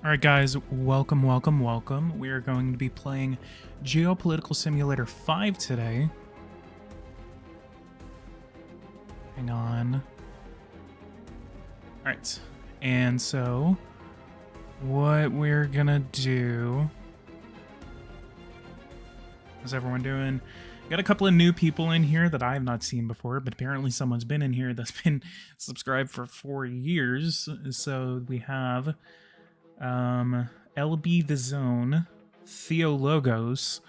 Alright guys, welcome. We are going to be playing Geopolitical Simulator 5 today. Hang on. Alright, and so what we're gonna do... How's everyone doing? Got a couple of new people in here that I have not seen before, but apparently someone's been in here that's been subscribed for 4 years. So we have... LB The Zone, Theo Logos,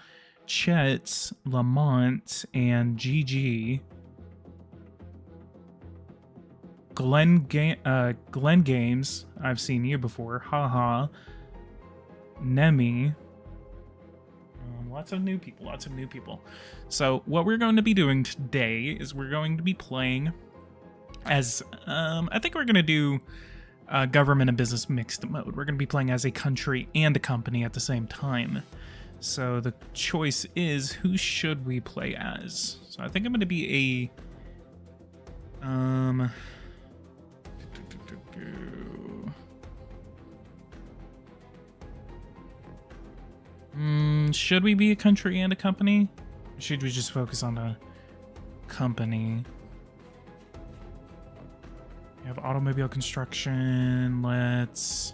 Chet, Lamont, and GG. Glenn Games, I've seen you before. Haha. Nemi. Lots of new people. So what we're going to be doing today is we're going to be playing as, I think we're going to do government and business mixed mode. We're going to be playing as a country and a company at the same time. So the choice is, who should we play as? So I think I'm going to be a... should we be a country and a company? Or should we just focus on a company? We have automobile construction. Let's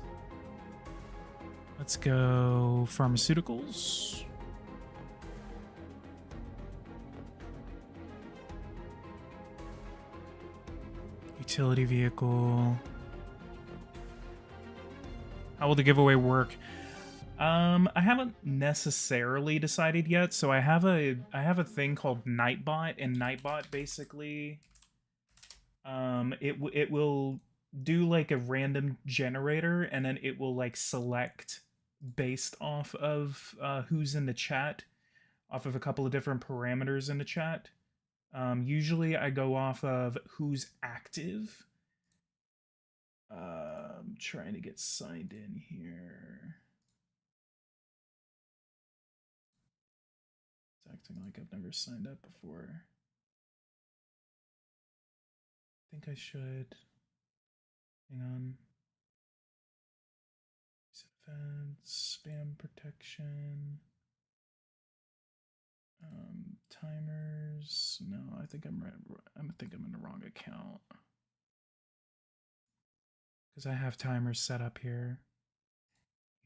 go pharmaceuticals. Utility vehicle. How will the giveaway work? I haven't necessarily decided yet. So I have a thing called Nightbot, and Nightbot basically it will do like a random generator, and then it will like select based off of who's in the chat, off of a couple of different parameters in the chat. Usually I go off of who's active. I'm trying to get signed in here. It's acting like I've never signed up before. I think I should. Hang on. Events, spam protection. Timers. No, I think I'm right. I think I'm in the wrong account. Because I have timers set up here.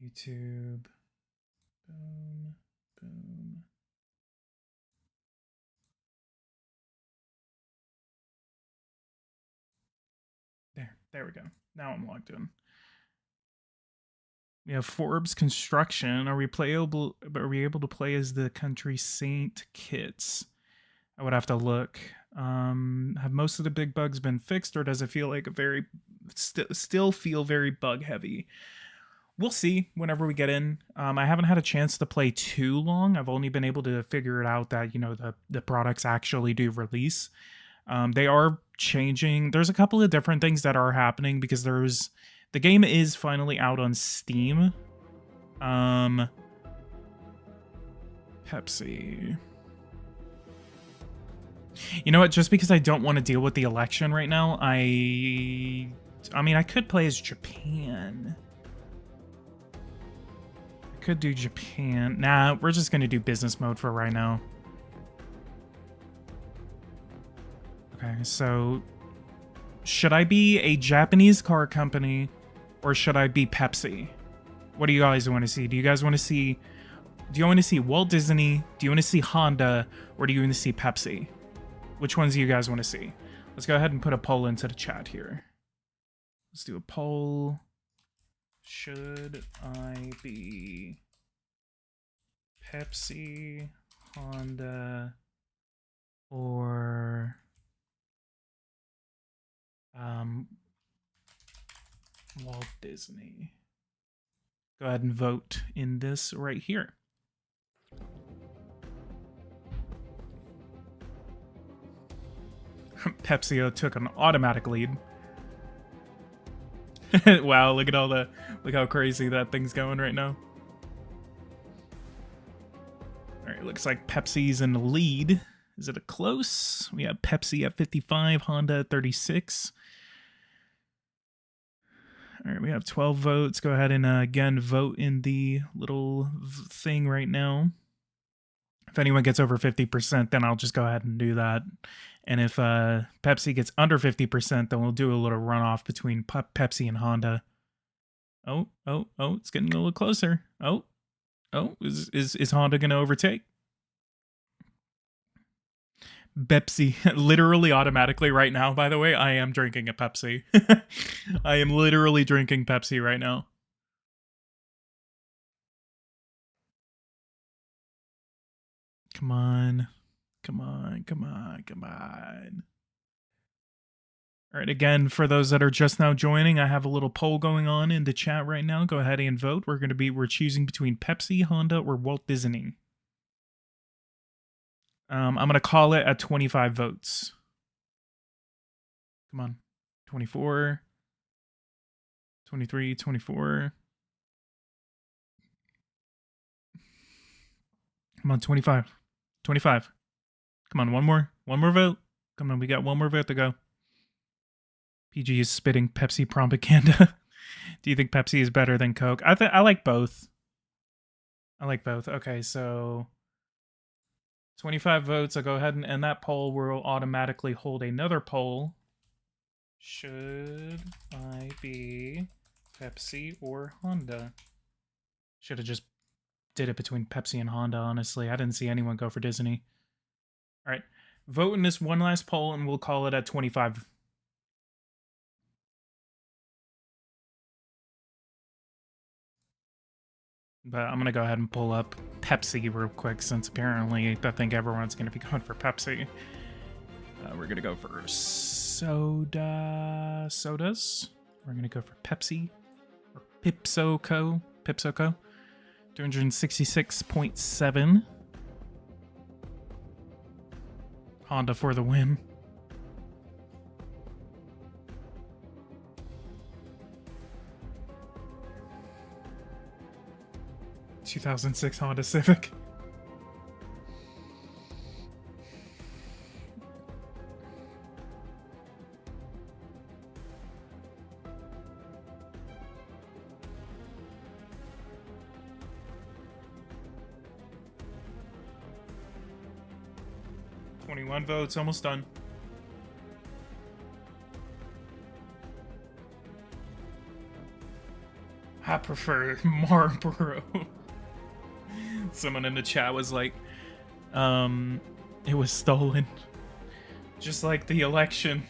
YouTube. Boom. Boom. There we go. Now I'm logged in. We have Forbes Construction. Are we able to play as the country Saint Kitts? I would have to look. Have most of the big bugs been fixed, or does it feel like a very still feel very bug heavy? We'll see whenever we get in. I haven't had a chance to play too long. I've only been able to figure it out that, you know, the products actually do release. They are changing. There's a couple of different things that are happening because the game is finally out on Steam. Pepsi. You know what? Just because I don't want to deal with the election right now, I mean, I could play as Japan. I could do Japan. Nah, we're just going to do business mode for right now. Okay, so should I be a Japanese car company or should I be Pepsi? What do you guys want to see? Do you guys want to see Walt Disney? Do you want to see Honda, or do you want to see Pepsi? Which ones do you guys want to see? Let's go ahead and put a poll into the chat here. Let's do a poll. Should I be Pepsi, Honda, or Walt Disney? Go ahead and vote in this right here. Pepsi took an automatic lead. Wow, look how crazy that thing's going right now. All right, looks like Pepsi's in the lead. Is it a close? We have Pepsi at 55, Honda at 36. All right, we have 12 votes. Go ahead and again vote in the little thing right now. If anyone gets over 50%, then I'll just go ahead and do that. And if Pepsi gets under 50%, then we'll do a little runoff between Pepsi and Honda. Oh, it's getting a little closer. Oh, is Honda going to overtake? Pepsi. Literally automatically right now, by the way, I am drinking a Pepsi. I am literally drinking Pepsi right now. Come on. All right, again, for those that are just now joining, I have a little poll going on in the chat right now. Go ahead and vote. We're choosing between Pepsi, Honda, or Walt Disney. I'm going to call it at 25 votes. Come on. 24, 23, 24. Come on, 25. 25. Come on, one more vote. Come on, we got one more vote to go. PG is spitting Pepsi propaganda. Do you think Pepsi is better than Coke? I like both. Okay, so 25 votes. I'll go ahead and end that poll. We'll automatically hold another poll. Should I be Pepsi or Honda? Should have just did it between Pepsi and Honda, honestly. I didn't see anyone go for Disney. All right. Vote in this one last poll, and we'll call it at 25. But I'm going to go ahead and pull up Pepsi real quick, since apparently I think everyone's going to be going for Pepsi. We're going to go for sodas. We're going to go for Pepsi. Or Pipsoco. 266.7. Honda for the win. ...2006 Honda Civic. Votes, almost done. I prefer Marlboro. Someone in the chat was like, it was stolen. Just like the election.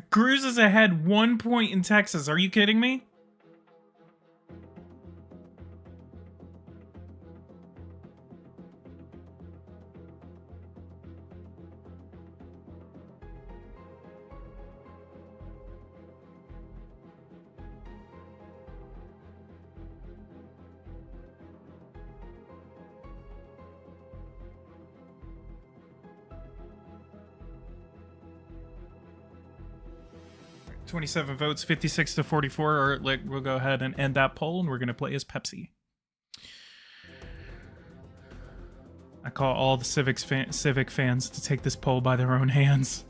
Cruz is ahead 1 point in Texas. Are you kidding me? .27 votes, 56 to 44. Or like, we'll go ahead and end that poll, and we're gonna play as Pepsi. I call all the Civic fans to take this poll by their own hands.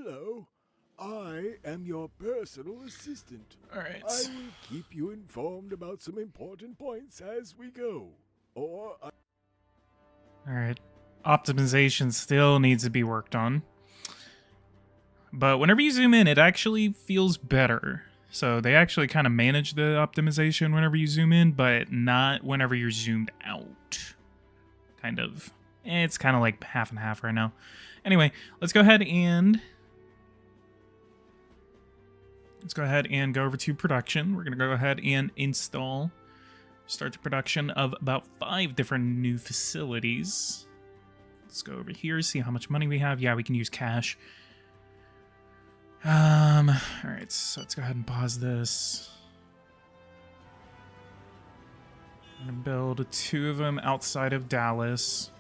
Hello. I am your personal assistant. All right. I will keep you informed about some important points as we go. Or All right. Optimization still needs to be worked on. But whenever you zoom in, it actually feels better. So they actually kind of manage the optimization whenever you zoom in, but not whenever you're zoomed out. Kind of. It's kind of like half and half right now. Anyway, let's go ahead and go over to production. We're going to go ahead and start the production of about 5 different new facilities. Let's go over here, see how much money we have. Yeah, we can use cash. All right, so let's go ahead and pause this. I'm gonna build 2 of them outside of Dallas.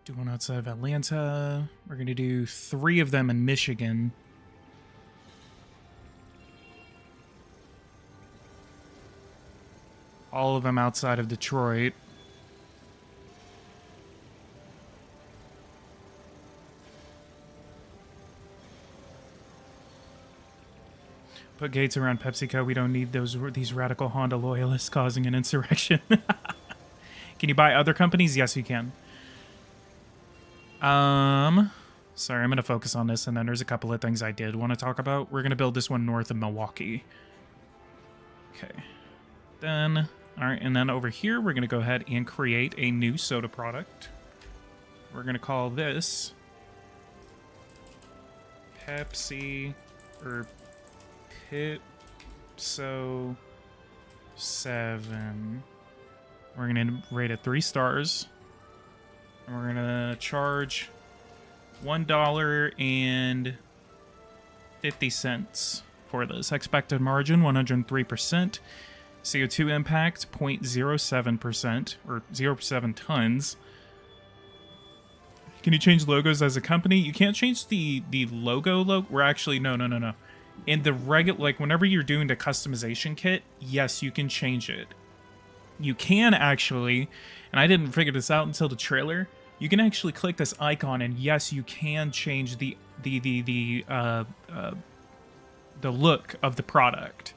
Do one outside of Atlanta. We're gonna do 3 of them in Michigan. All of them outside of Detroit. Put gates around PepsiCo. We don't need these radical Honda loyalists causing an insurrection. Can you buy other companies? Yes, you can. Sorry, I'm going to focus on this, and then there's a couple of things I did want to talk about. We're going to build this one north of Milwaukee. Okay. Then, all right, and then over here, we're going to go ahead and create a new soda product. We're going to call this Pepsi, or Pipso 7. We're going to rate it 3 stars. And we're gonna charge $1.50 for this. Expected margin 103%. CO2 impact 0.07% or 0.7 tons. Can you change logos as a company? You can't change the logo. We're actually no. In the regular, like whenever you're doing the customization kit, yes, you can change it. You can actually, and I didn't figure this out until the trailer, you can actually click this icon and yes, you can change the look of the product.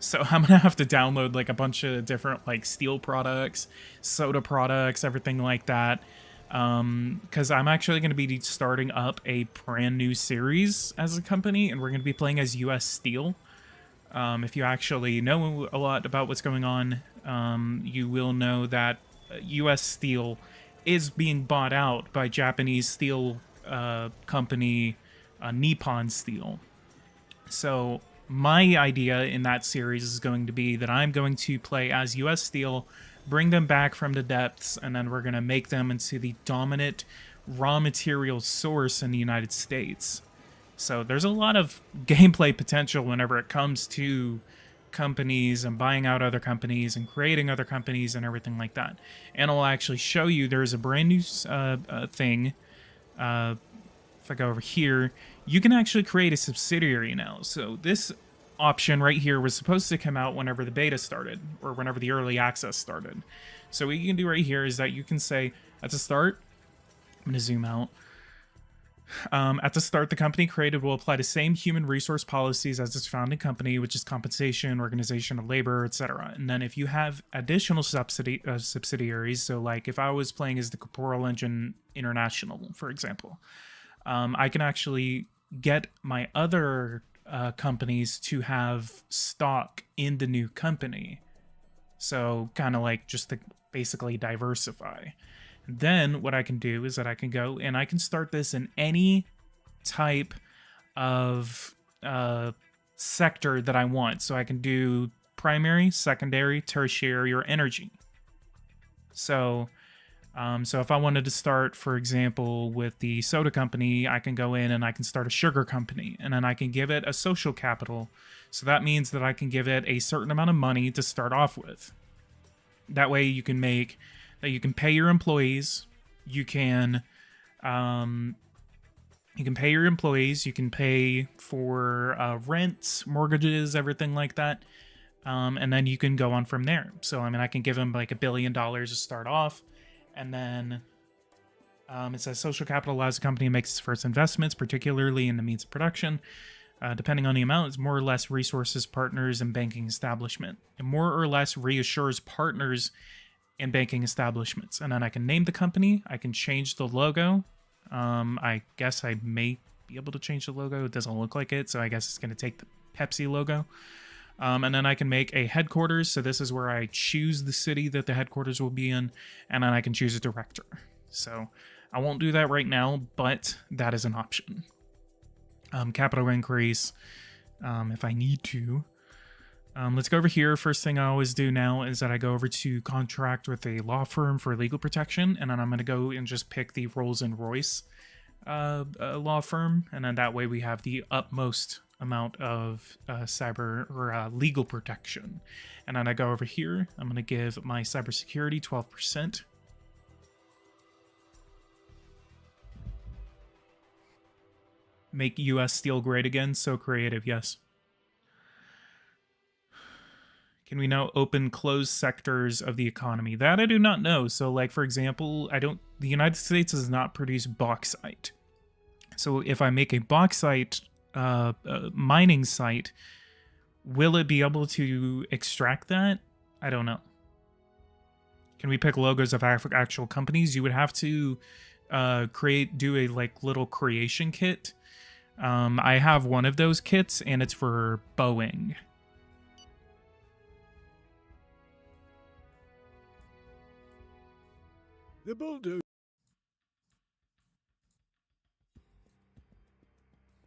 So I'm gonna have to download like a bunch of different like steel products, soda products, everything like that. Because I'm actually going to be starting up a brand new series as a company, and we're going to be playing as US Steel. If you actually know a lot about what's going on, you will know that US Steel is being bought out by Japanese steel company Nippon Steel. So my idea in that series is going to be that I'm going to play as US Steel, bring them back from the depths, and then we're going to make them into the dominant raw material source in the United States. So there's a lot of gameplay potential whenever it comes to companies and buying out other companies and creating other companies and everything like that. And I'll actually show you there's a brand new thing. If I go over here, you can actually create a subsidiary now. So this option right here was supposed to come out whenever the beta started or whenever the early access started. So what you can do right here is that you can say at the start, I'm going to zoom out. At the start, the company created will apply the same human resource policies as its founding company, which is compensation, organization of labor, etc. And then if you have additional subsidiaries, so like if I was playing as the Corporal Engine International, for example, I can actually get my other companies to have stock in the new company. So kind of like just to basically diversify. Then what I can do is that I can go and I can start this in any type of sector that I want. So I can do primary, secondary, tertiary, or energy. So if I wanted to start, for example, with the soda company, I can go in and I can start a sugar company, and then I can give it a social capital. So that means that I can give it a certain amount of money to start off with. That way you can pay your employees, you can You can pay your employees, you can pay for rents, mortgages, everything like that. And then you can go on from there. So, I mean, I can give them like $1 billion to start off. And then it says social capital allows the company to make its first investments, particularly in the means of production. Depending on the amount, it's more or less resources, partners, and banking establishment. It more or less reassures partners and banking establishments. And then I can name the company. I can change the logo. I guess I may be able to change the logo. It doesn't look like it, so I guess it's going to take the Pepsi logo. And then I can make a headquarters. So this is where I choose the city that the headquarters will be in, and then I can choose a director. So I won't do that right now, but that is an option. Capital increase, if I need to. Let's go over here. First thing I always do now is that I go over to contract with a law firm for legal protection, and then I'm going to go and just pick the Rolls and Royce law firm, and then that way we have the utmost amount of cyber or legal protection. And then I go over here. I'm going to give my cybersecurity 12%. Make US steel great again. So creative, yes. Can we now open closed sectors of the economy? That I do not know. So, like, for example, the United States does not produce bauxite. So if I make a bauxite mining site, will it be able to extract that? I don't know. Can we pick logos of actual companies? You would have to do a like little creation kit. I have one of those kits, and it's for Boeing. The bulldozer.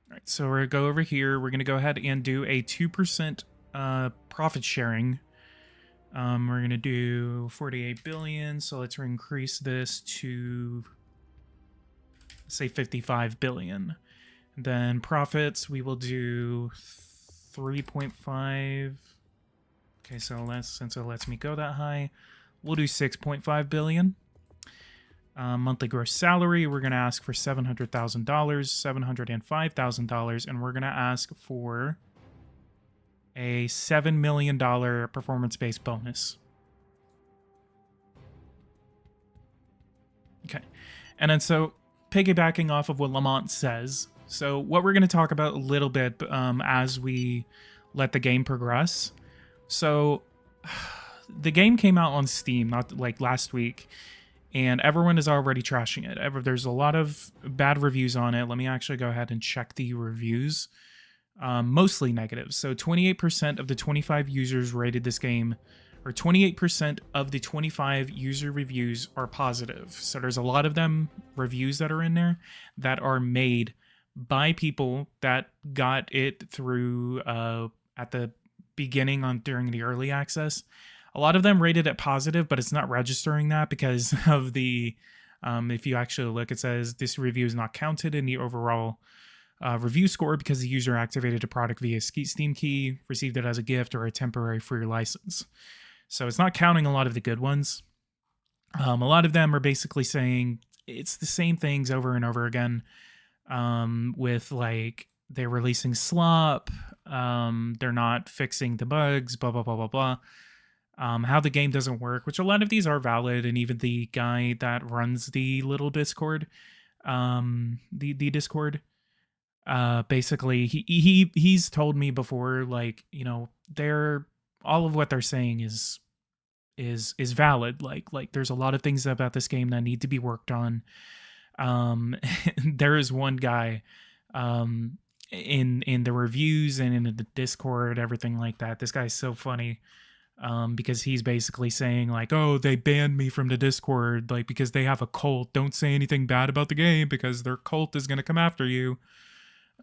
All right, so we're going to go over here. We're going to go ahead and do a 2% profit sharing. We're going to do 48 billion. So let's increase this to, say, 55 billion. And then profits, we will do 3.5. Okay, so since it lets me go that high, we'll do 6.5 billion. Monthly gross salary, we're going to ask for $700,000, $705,000, and we're going to ask for a $7 million performance-based bonus. Okay. And then so, piggybacking off of what Lamont says, so what we're going to talk about a little bit as we let the game progress. So, the game came out on Steam, not like last week, and everyone is already trashing it. There's a lot of bad reviews on it. Let me actually go ahead and check the reviews. Mostly negative. So 28% of the 25 users rated this game, or 28% of the 25 user reviews are positive. So there's a lot of them reviews that are in there that are made by people that got it through at the beginning during the early access. A lot of them rated it positive, but it's not registering that because of the, if you actually look, it says this review is not counted in the overall review score because the user activated a product via Steam key, received it as a gift, or a temporary free license. So it's not counting a lot of the good ones. A lot of them are basically saying it's the same things over and over again, with like they're releasing slop, they're not fixing the bugs, blah, blah, blah, blah, blah. How the game doesn't work, which a lot of these are valid, and even the guy that runs the little Discord, the Discord, basically he's told me before, like, you know, all of what they're saying is valid. Like there's a lot of things about this game that need to be worked on. There is one guy, in the reviews and in the Discord, everything like that. This guy's so funny. Because he's basically saying like, oh, they banned me from the Discord, like, because they have a cult. Don't say anything bad about the game because their cult is going to come after you.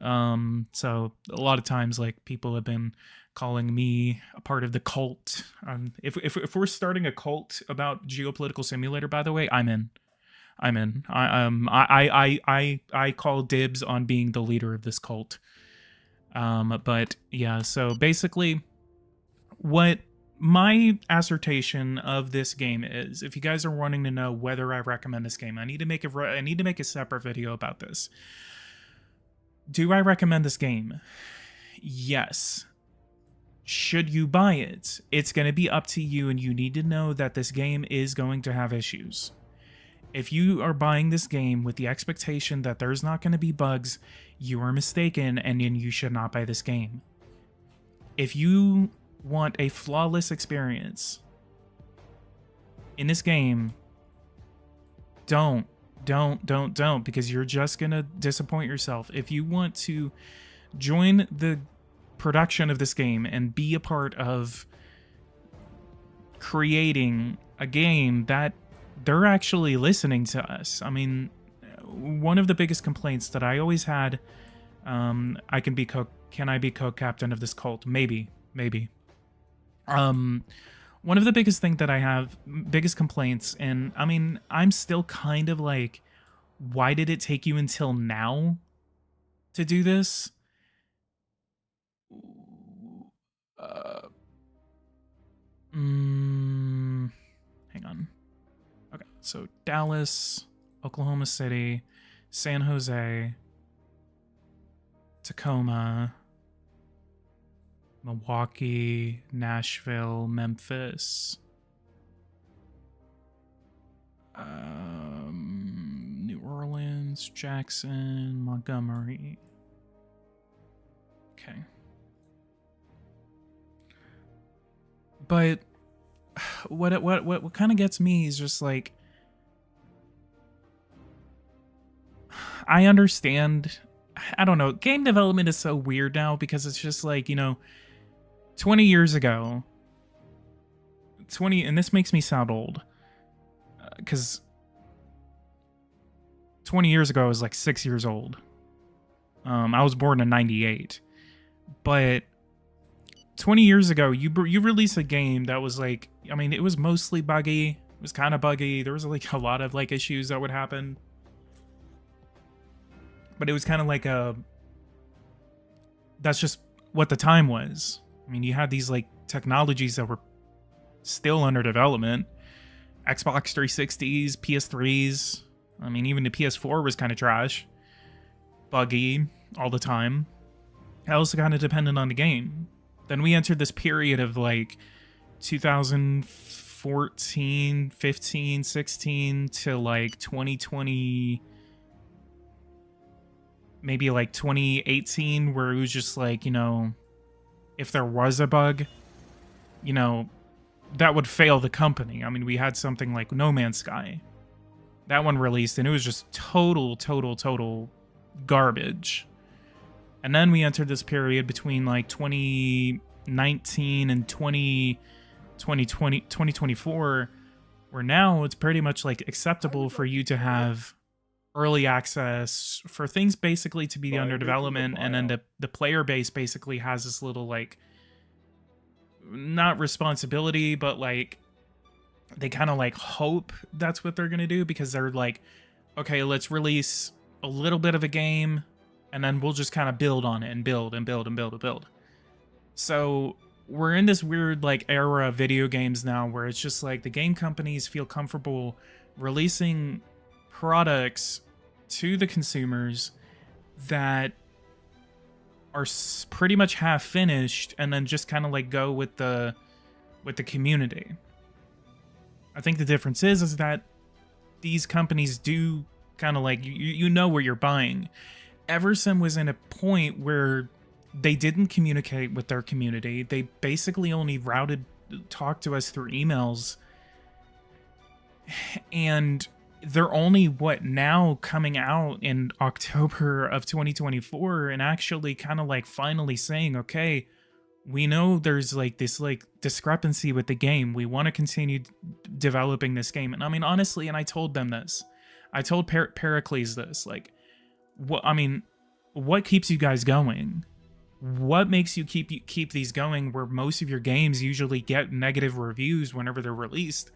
So a lot of times, like, people have been calling me a part of the cult. If we're starting a cult about Geopolitical Simulator, by the way, I'm in. I call dibs on being the leader of this cult. But yeah, so basically what my assertion of this game is, if you guys are wanting to know whether I recommend this game, I need to make a separate video about this. Do I recommend this game? Yes. Should you buy it? It's going to be up to you, and you need to know that this game is going to have issues. If you are buying this game with the expectation that there's not going to be bugs, you are mistaken, and you should not buy this game. If you want a flawless experience in this game, don't, because you're just going to disappoint yourself. If you want to join the production of this game and be a part of creating a game that they're actually listening to us. I mean, one of the biggest complaints that I always had, can I be co-captain of this cult? Maybe. One of the biggest thing that I have, biggest complaints, and I mean, I'm still kind of like, why did it take you until now to do this? Hang on. Okay, so Dallas, Oklahoma City, San Jose, Tacoma, Milwaukee, Nashville, Memphis, New Orleans, Jackson, Montgomery. Okay. But what kind of gets me is just like, I understand. I don't know. Game development is so weird now because it's just like, 20 years ago, and this makes me sound old, because 20 years ago I was like 6 years old. I was born in 98, but 20 years ago, you released a game that was like, I mean, it was mostly buggy. It was kind of buggy. There was like a lot of like issues that would happen. But it was kind of like that's just what the time was. I mean, you had these like technologies that were still under development. Xbox 360s, PS3s. I mean, even the PS4 was kind of trash. Buggy all the time. That was kind of dependent on the game. Then we entered this period of like 2014, 15, 16 to like 2020, maybe like 2018, where it was just like, if there was a bug, that would fail the company. I mean, we had something like No Man's Sky. That one released and it was just total garbage. And then we entered this period between like 2019 and 2024, where now it's pretty much like acceptable for you to have early access for things basically to be under development, and then the player base basically has this little like, not responsibility, but like they kind of like hope that's what they're gonna do, because they're like, okay, let's release a little bit of a game and then we'll just kind of build on it and build. So we're in this weird like era of video games now where it's just like the game companies feel comfortable releasing products to the consumers that are pretty much half finished, and then just kind of like go with the community. I think the difference is that these companies do kind of like, you know where you're buying. Everson was in a point where they didn't communicate with their community. They basically only talked to us through emails. And they're only now coming out in October of 2024 and actually kind of like finally saying, okay, we know there's like this like discrepancy with the game. We want to continue developing this game. And I mean, honestly, and I told them this. I told Pericles this, like, what keeps you guys going? What makes you keep these going where most of your games usually get negative reviews whenever they're released?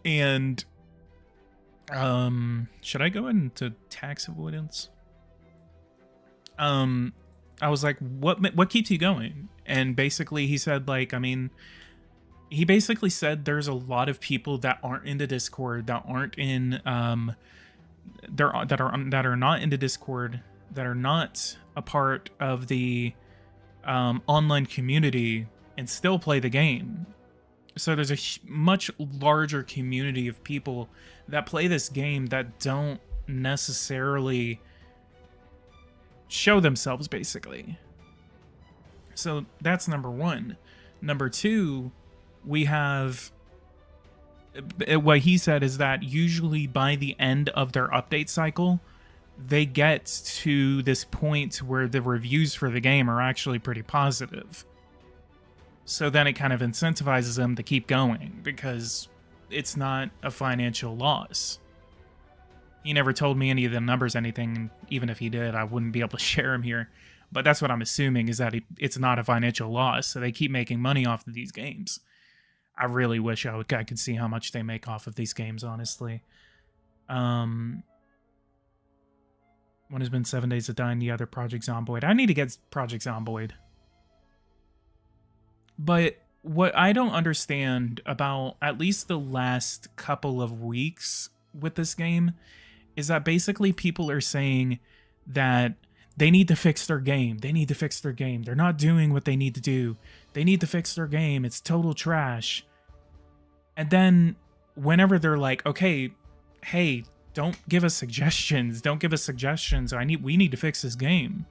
And should I go into tax avoidance? I was like, what keeps you going? And basically he said, like, I mean, he basically said there's a lot of people that aren't in the Discord, that aren't in that are not in the Discord, that are not a part of the online community, and still play the game. So there's a much larger community of people that play this game that don't necessarily show themselves, basically. So that's number one. Number two, we have what he said is that usually by the end of their update cycle, they get to this point where the reviews for the game are actually pretty positive. So then it kind of incentivizes them to keep going because it's not a financial loss. He never told me any of the numbers, anything. Even if he did, I wouldn't be able to share them here. But that's what I'm assuming, is that it's not a financial loss. So they keep making money off of these games. I really wish I could see how much they make off of these games, honestly. One has been 7 days to die, and the other Project Zomboid. I need to get Project Zomboid. But what I don't understand about at least the last couple of weeks with this game is that basically people are saying that they need to fix their game. They need to fix their game. They're not doing what they need to do. They need to fix their game. It's total trash. And then whenever they're like, okay, hey, don't give us suggestions. Don't give us suggestions. We need to fix this game.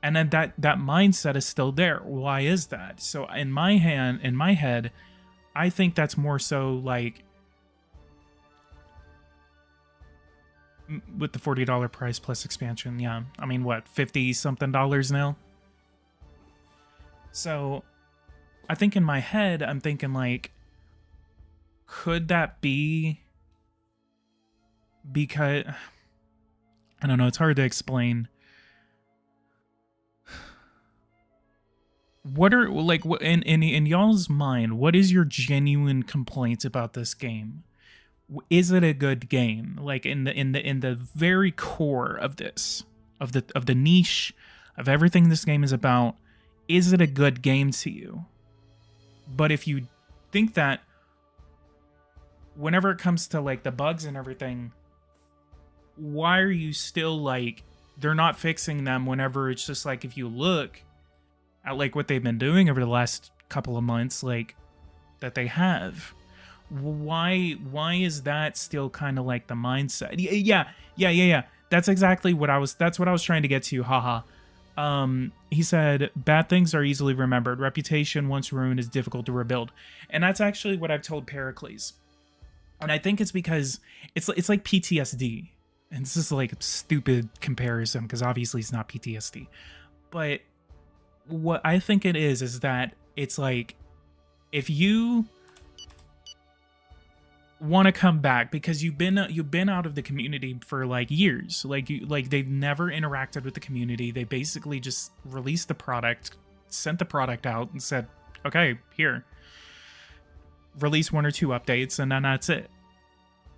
And then that mindset is still there. Why is that? So in my head, I think that's more so like with the $40 price plus expansion. Yeah. I mean, what, 50 something dollars now? So I think in my head, I'm thinking like, could that be because, I don't know, it's hard to explain. What are, like, in y'all's mind, what is your genuine complaints about this game? Is it a good game? Like in the very core of this, of the niche of everything this game is about, is it a good game to you? But if you think that whenever it comes to like the bugs and everything, why are you still like, they're not fixing them, whenever it's just like, if you look at like what they've been doing over the last couple of months, like that they have, why is that still kind of like the mindset? Yeah. That's exactly what I was trying to get to. Haha. He said, bad things are easily remembered. Reputation once ruined is difficult to rebuild. And that's actually what I've told Pericles. And I think it's because it's like PTSD. And this is like a stupid comparison because obviously it's not PTSD. But what I think it is that it's like, if you want to come back because you've been out of the community for like years, like they've never interacted with the community. They basically just released the product, sent the product out, and said, okay, here, release 1 or 2 updates, and then that's it.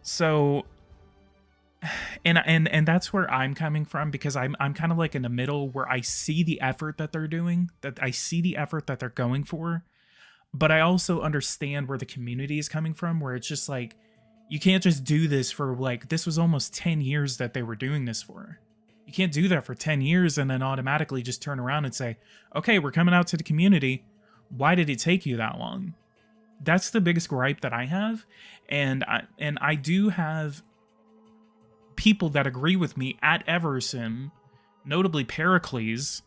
So and that's where I'm coming from, because I'm kind of like in the middle, where I see the effort that they're doing, that I see the effort that they're going for, but I also understand where the community is coming from, where it's just like, you can't just do this for like, this was almost 10 years that they were doing this for. You can't do that for 10 years and then automatically just turn around and say, okay, we're coming out to the community. Why did it take you that long? That's the biggest gripe that I have. And I do have people that agree with me at Eversim, notably Pericles,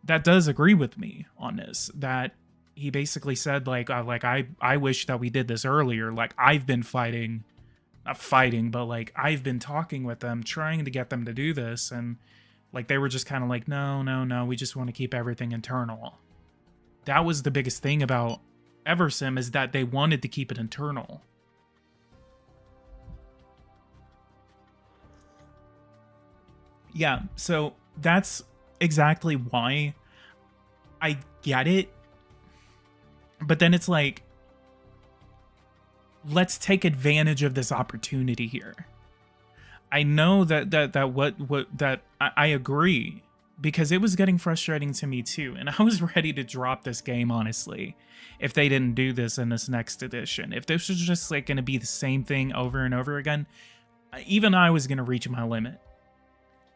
that does agree with me on this, that he basically said like I wish that we did this earlier. Like, I've been not fighting, but like I've been talking with them, trying to get them to do this, and like they were just kind of like, no, we just want to keep everything internal. That was the biggest thing about Eversim, is that they wanted to keep it internal. Yeah, so that's exactly why I get it. But then it's like, let's take advantage of this opportunity here. I know that I agree, because it was getting frustrating to me too, and I was ready to drop this game, honestly, if they didn't do this in this next edition. If this was just like going to be the same thing over and over again, even I was going to reach my limit.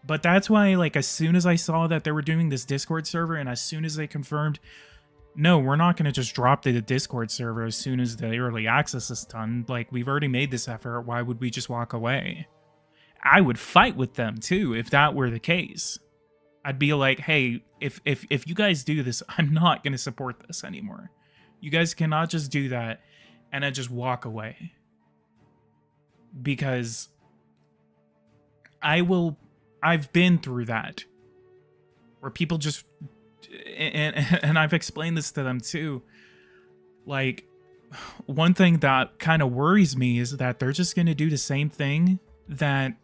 But that's why, like, as soon as I saw that they were doing this Discord server, and as soon as they confirmed, no, we're not going to just drop the Discord server as soon as the early access is done. Like, we've already made this effort. Why would we just walk away? I would fight with them, too, if that were the case. I'd be like, hey, if you guys do this, I'm not going to support this anymore. You guys cannot just do that and then just walk away. Because I've been through that. Where people just, and I've explained this to them too. Like, one thing that kind of worries me is that they're just going to do the same thing that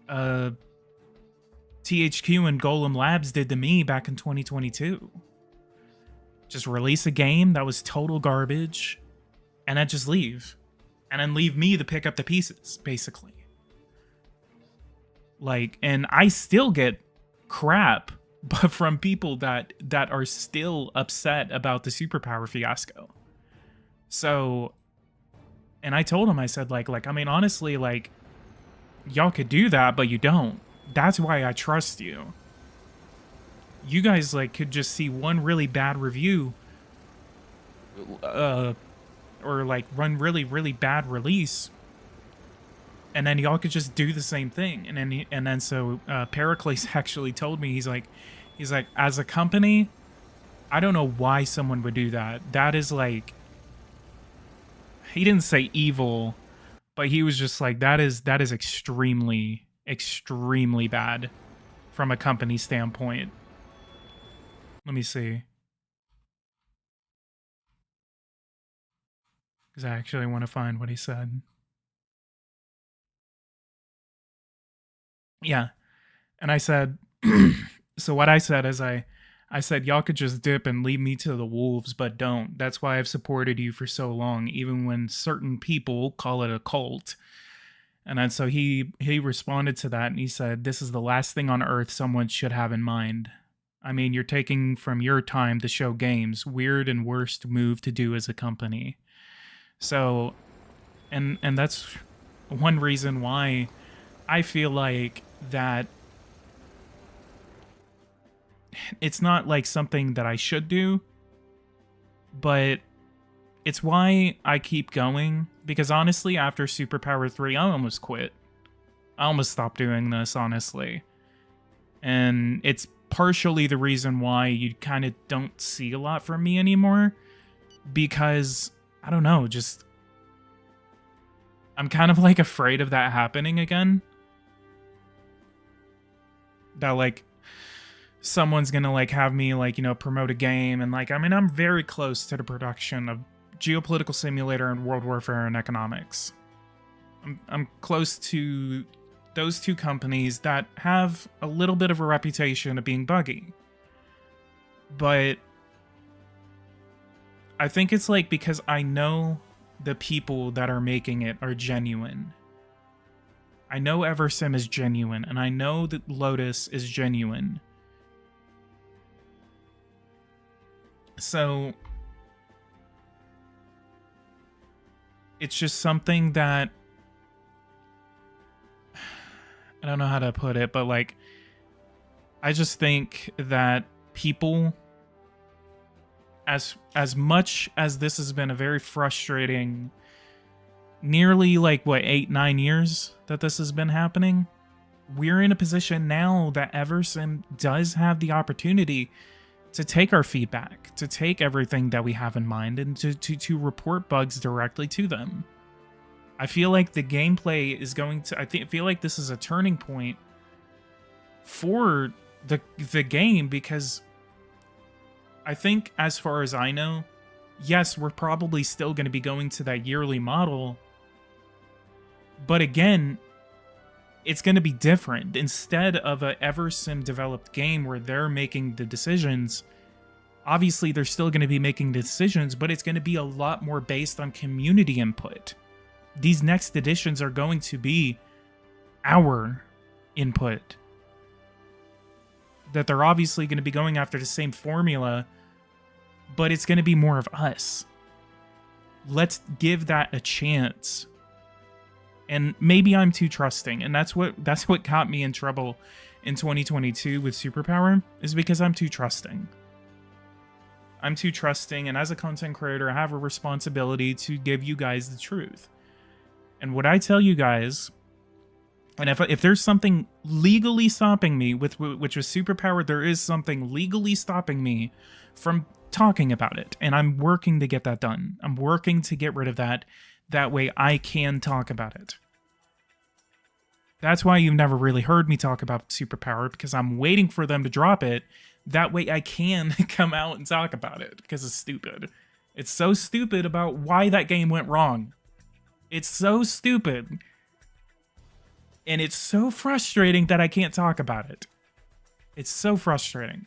THQ and Golem Labs did to me back in 2022. Just release a game that was total garbage and then just leave. And then leave me to pick up the pieces, basically. Like, and I still get crap but from people that are still upset about the superpower fiasco. So, and I told him, I said, like, I mean, honestly, like, y'all could do that, but you don't. That's why I trust you. You guys, like, could just see one really bad review, or, like, run really, really bad release, and then y'all could just do the same thing. And then so Pericles actually told me, he's like, as a company, I don't know why someone would do that. That is, like, he didn't say evil, but he was just like, that is extremely, extremely bad from a company standpoint. Let me see. Because I actually want to find what he said. Yeah. And I said, so what I said is I said, y'all could just dip and leave me to the wolves, but don't. That's why I've supported you for so long, even when certain people call it a cult. And then so he responded to that and he said, this is the last thing on earth someone should have in mind. I mean, you're taking from your time to show games. Weird and worst move to do as a company. So, and that's one reason why I feel like that it's not like something that I should do, but it's why I keep going. Because honestly, after Superpower 3, I almost quit. I almost stopped doing this, honestly. And it's partially the reason why you kind of don't see a lot from me anymore. Because, I don't know, just... I'm kind of, like, afraid of that happening again. That, like, someone's gonna, like, have me, like, you know, promote a game. And, like, I mean, I'm very close to the production of Geopolitical Simulator and World Warfare and Economics. I'm close to those two companies that have a little bit of a reputation of being buggy. But I think it's, like, because I know the people that are making it are genuine. I know Eversim is genuine, and I know that Lotus is genuine. So it's just something that I don't know how to put it, but, like, I just think that people, as much as this has been a very frustrating, nearly, like, what, 8-9 years that this has been happening, we're in a position now that Eversim does have the opportunity to take our feedback, to take everything that we have in mind, and to report bugs directly to them. I feel like the gameplay is going to... I feel like this is a turning point for the game, because I think, as far as I know, yes, we're probably still going to be going to that yearly model, but again, it's going to be different. Instead of a Eversim developed game where they're making the decisions, obviously they're still going to be making the decisions, but it's going to be a lot more based on community input. These next editions are going to be our input. That they're obviously going to be going after the same formula, but it's going to be more of us. Let's give that a chance. And maybe I'm too trusting, and that's what got me in trouble in 2022 with superpower, is because I'm too trusting. I'm too trusting, and as a content creator, I have a responsibility to give you guys the truth. And what I tell you guys, and if there's something legally stopping me with which was superpower, there is something legally stopping me from talking about it, and I'm working to get that done. I'm working to get rid of that. That way I can talk about it. That's why you've never really heard me talk about superpower, because I'm waiting for them to drop it. That way I can come out and talk about it, because it's stupid. It's so stupid about why that game went wrong. It's so stupid. And it's so frustrating that I can't talk about it. It's so frustrating.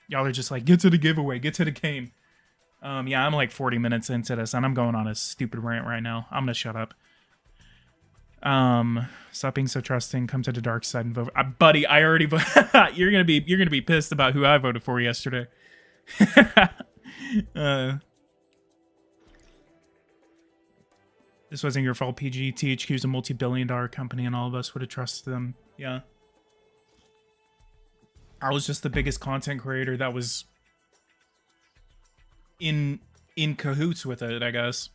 Y'all are just like, get to the giveaway, get to the game. Yeah, I'm like 40 minutes into this, and I'm going on a stupid rant right now. I'm gonna shut up. Stop being so trusting. Come to the dark side and vote. Buddy, I already voted. You're gonna be pissed about who I voted for yesterday. This wasn't your fault, PG. THQ is a multi-billion-dollar company, and all of us would have trusted them. Yeah. I was just the biggest content creator that was in cahoots with it, I guess.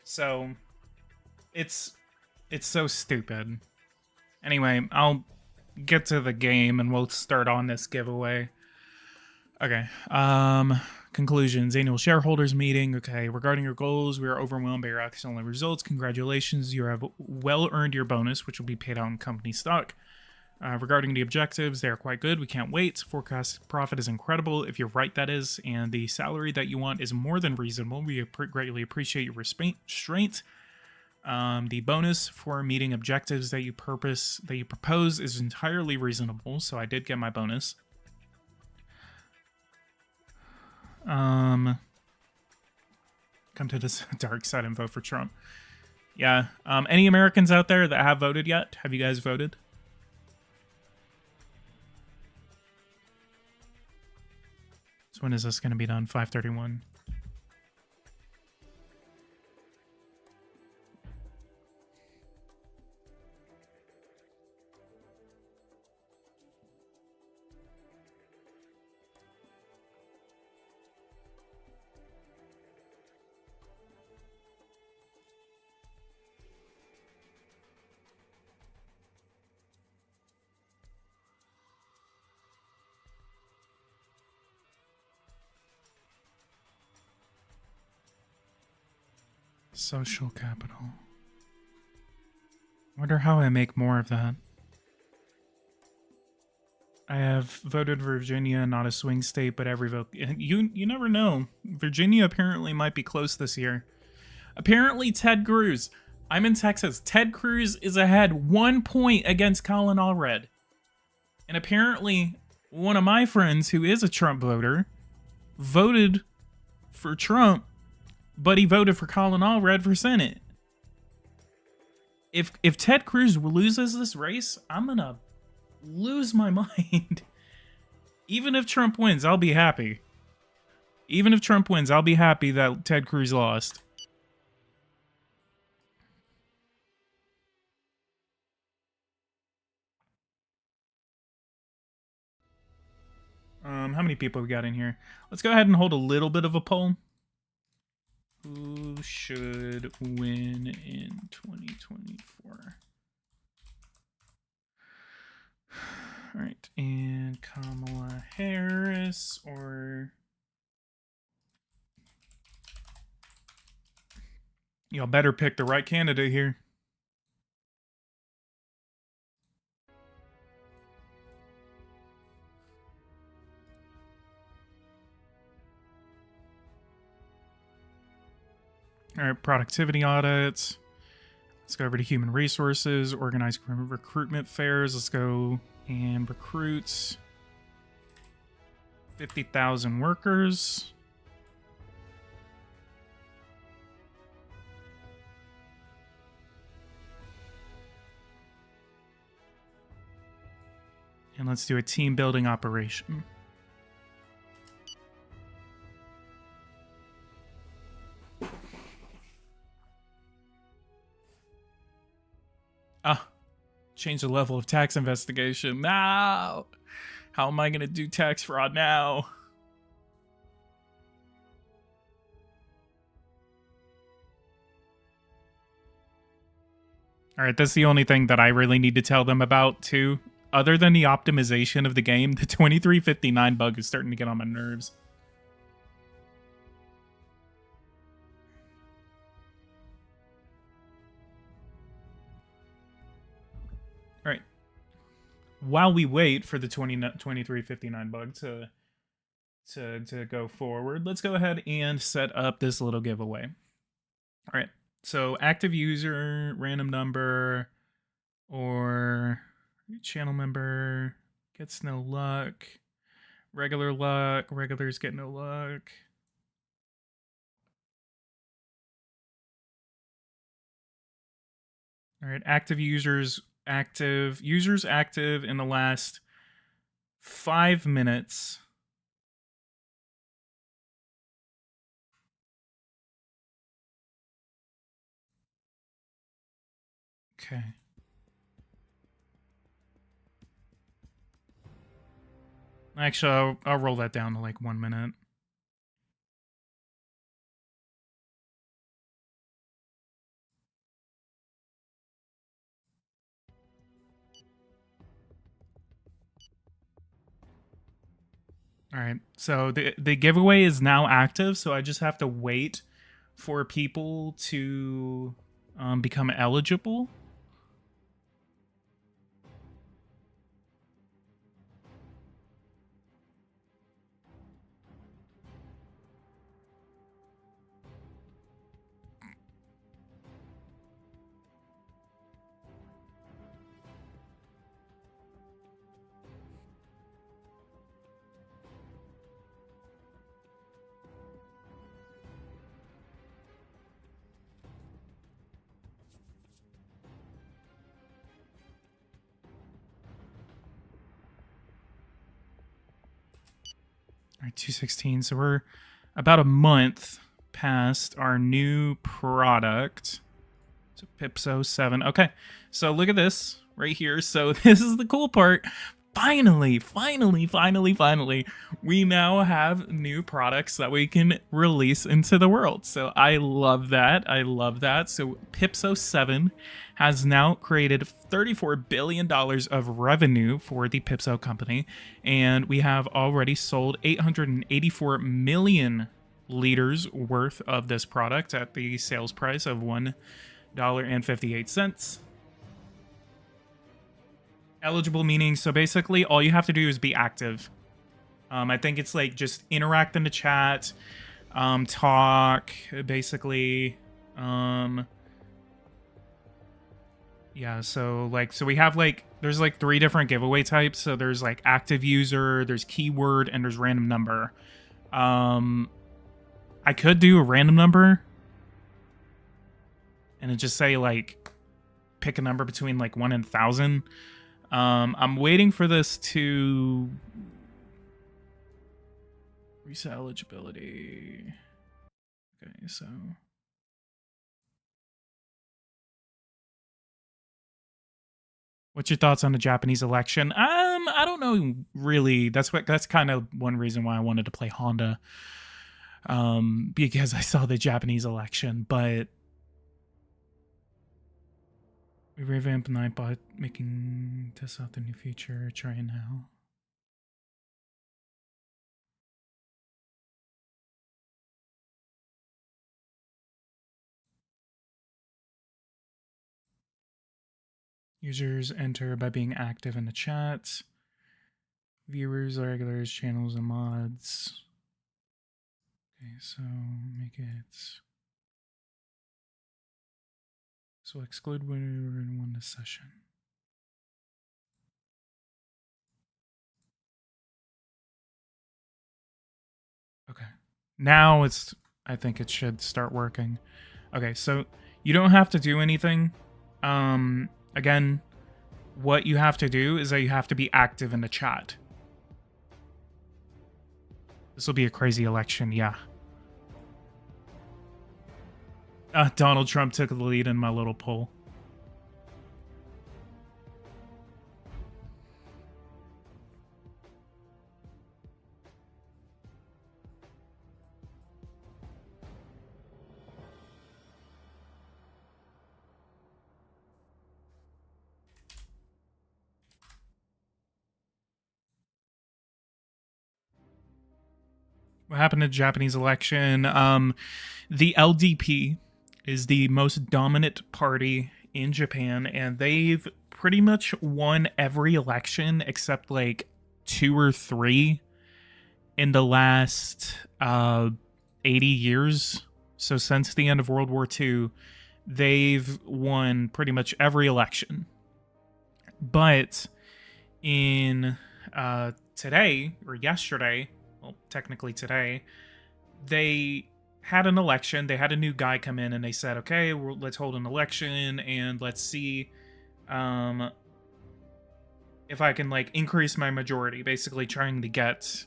So it's so stupid. Anyway, I'll get to the game and we'll start on this giveaway. Okay. Conclusions. Annual shareholders meeting. Okay. Regarding your goals, we are overwhelmed by your excellent results. Congratulations. You have well earned your bonus, which will be paid out in company stock. Regarding the objectives, they are quite good. We can't wait. Forecast profit is incredible, if you're right, that is. And the salary that you want is more than reasonable. We greatly appreciate your restraint. The bonus for meeting objectives that you propose is entirely reasonable, so I did get my bonus. Come to this dark side and vote for Trump. Yeah. Any Americans out there that have voted yet? Have you guys voted? So when is this going to be done? 5:31. Social capital. Wonder how I make more of that. I have voted Virginia, not a swing state, but every vote. You never know. Virginia apparently might be close this year. Apparently, Ted Cruz. I'm in Texas. Ted Cruz is ahead 1 point against Colin Allred. And apparently, one of my friends, who is a Trump voter, voted for Trump, but he voted for Colin Allred for Senate. If Ted Cruz loses this race, I'm gonna lose my mind. Even if Trump wins, I'll be happy. Even if Trump wins, I'll be happy that Ted Cruz lost. How many people we got in here? Let's go ahead and hold a little bit of a poll. Who should win in 2024? All right, and Kamala Harris or... Y'all better pick the right candidate here. All right, productivity audits. Let's go over to human resources, organize recruitment fairs. Let's go and recruit 50,000 workers. And let's do a team building operation. Change the level of tax investigation. Now, how am I going to do tax fraud now? All right, that's the only thing that I really need to tell them about, too. Other than the optimization of the game, the 2359 bug is starting to get on my nerves. All right. While we wait for the 2359 bug to go forward, let's go ahead and set up this little giveaway. All right. So active user, random number, or channel member gets no luck. Regulars get no luck. All right, active users active in the last 5 minutes. Okay. Actually, I'll roll that down to like 1 minute. All right. So the giveaway is now active, so I just have to wait for people to become eligible. All right, 216. So we're about a month past our new product. So Pipso 7. Okay, so look at this right here. So this is the cool part. Finally, we now have new products that we can release into the world. So I love that. So Pipso 7 has now created $34 billion of revenue for the Pipso company, and we have already sold 884 million liters worth of this product at the sales price of $1.58. Eligible meaning, so basically all you have to do is be active. I think it's like just interact in the chat, talk, basically. Yeah, so we have there's like 3 different giveaway types. So there's like active user, there's keyword, and there's random number. I could do a random number and it just say like pick a number between like 1 and 1,000. I'm waiting for this to reset eligibility. Okay, so what's your thoughts on the Japanese election? I don't know really. That's kind of one reason why I wanted to play Honda. Because I saw the Japanese election, but we revamped Nightbot, making test out the new feature. Try it now. Users enter by being active in the chat. Viewers, regulars, channels, and mods. Okay, so make it. So exclude when we were in this session. Okay. Now I think it should start working. Okay, so you don't have to do anything. Again, what you have to do is that you have to be active in the chat. This will be a crazy election, yeah. Donald Trump took the lead in my little poll. What happened in the Japanese election? The LDP is the most dominant party in Japan, and they've pretty much won every election except like two or three in the last 80 years. So since the end of World War II, they've won pretty much every election. But in today or yesterday, well, technically today, they had an election. They had a new guy come in, and they said, "Okay, let's hold an election and let's see um, if I can like increase my majority." Basically, trying to get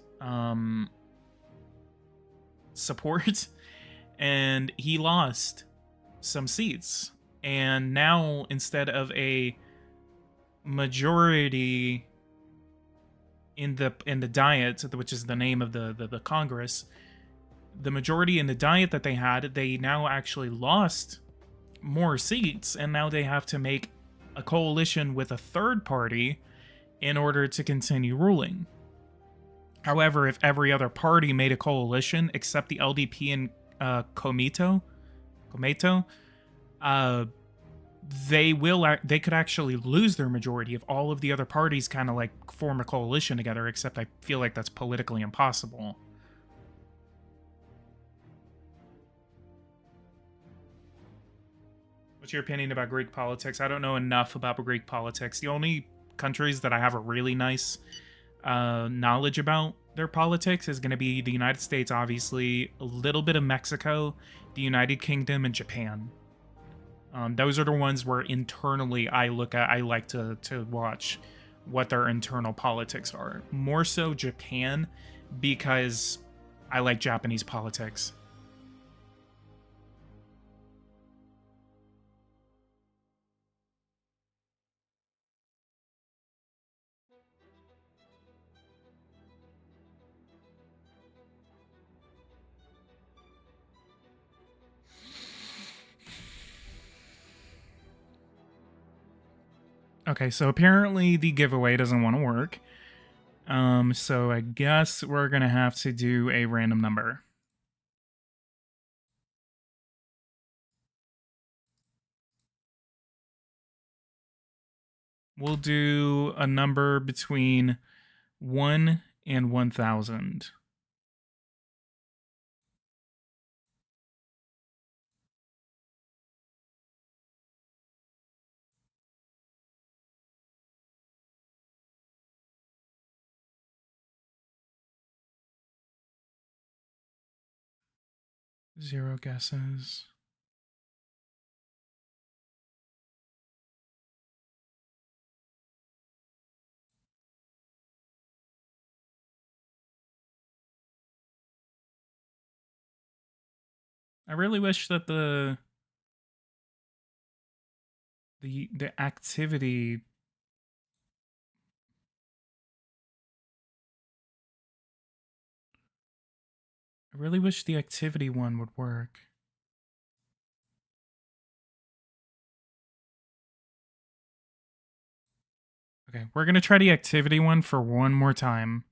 support, and he lost some seats. And now, instead of a majority in the diet, which is the name of the Congress, the majority in the diet that they had, they now actually lost more seats, and now they have to make a coalition with a third party in order to continue ruling. However, if every other party made a coalition except the LDP and Komeito, uh, they could actually lose their majority if all of the other parties kind of like form a coalition together. Except I feel like that's politically impossible. What's your opinion about Greek politics? I don't know enough about Greek politics. The only countries that I have a really nice knowledge about their politics is going to be the United States, obviously, a little bit of Mexico, the United Kingdom, and Japan. Those are the ones where internally I like to watch what their internal politics are. More so Japan, because I like Japanese politics. Okay, so apparently the giveaway doesn't want to work. So I guess we're gonna have to do a random number. We'll do a number between 1 and 1,000. Zero guesses. I really wish that the activity I really wish the activity one would work. Okay, we're gonna try the activity one for one more time.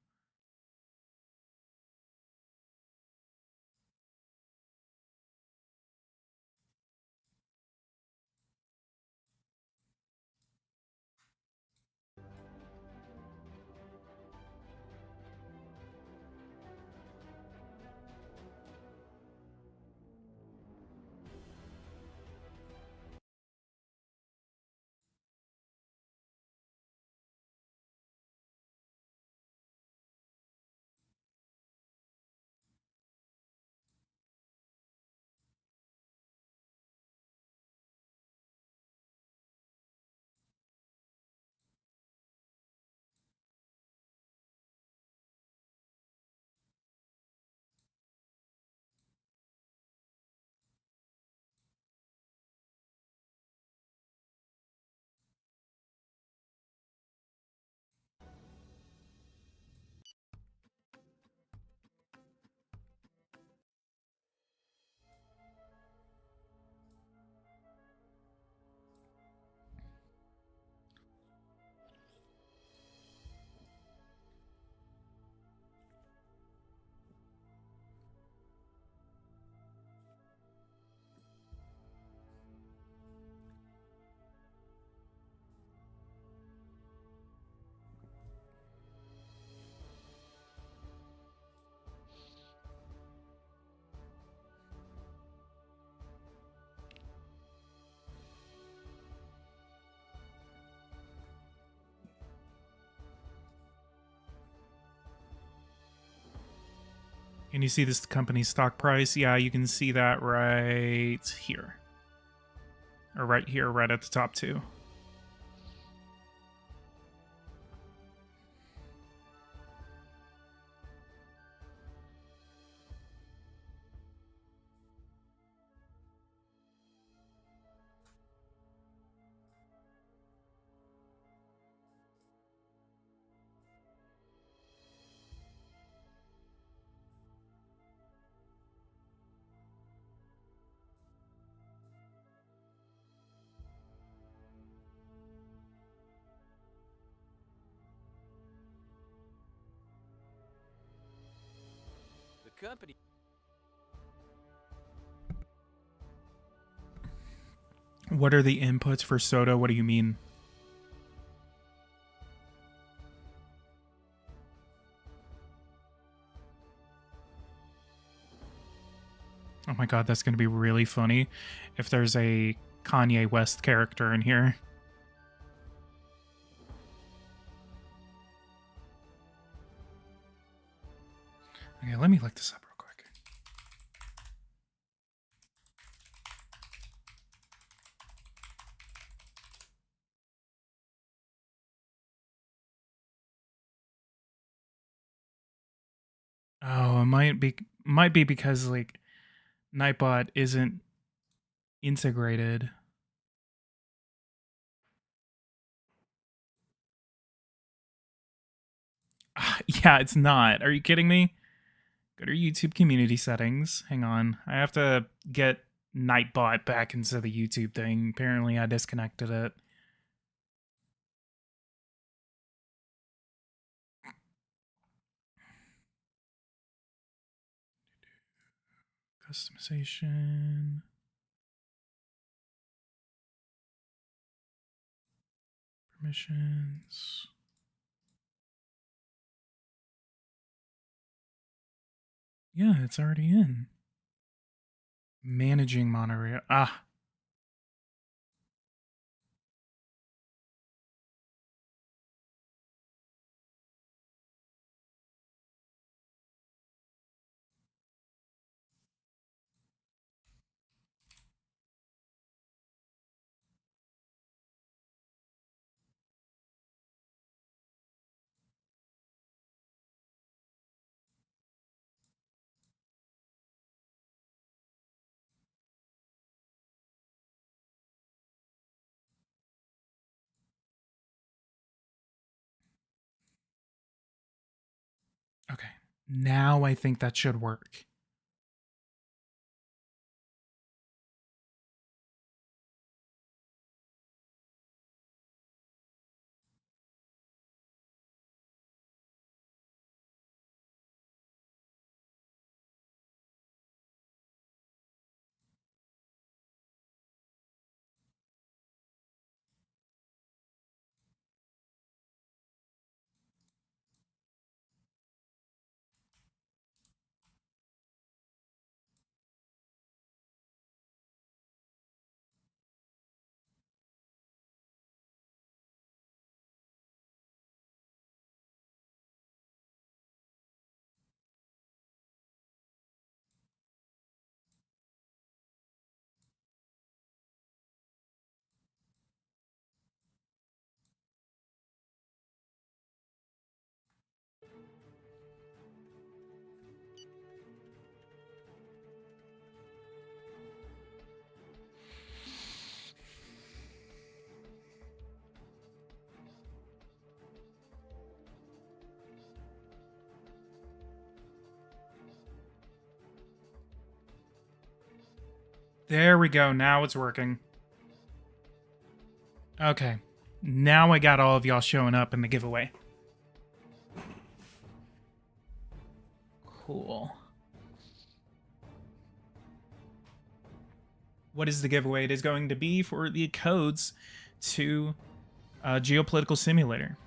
And you see this company's stock price? Yeah, you can see that right here. Or right here, right at the top too. The company. What are the inputs for soda? What do you mean? Oh my god, that's going to be really funny if there's a Kanye West character in here. Okay, let me look this up real quick. Oh, it might be because like Nightbot isn't integrated. Yeah, it's not. Are you kidding me? Go to YouTube community settings. Hang on. I have to get Nightbot back into the YouTube thing. Apparently I disconnected it. Customization. Permissions. Yeah, it's already in. Managing monorail. Ah. Okay. Now I think that should work. There we go. Now it's working. Okay. Now I got all of y'all showing up in the giveaway. Cool. What is the giveaway? It is going to be for the codes to Geopolitical Simulator.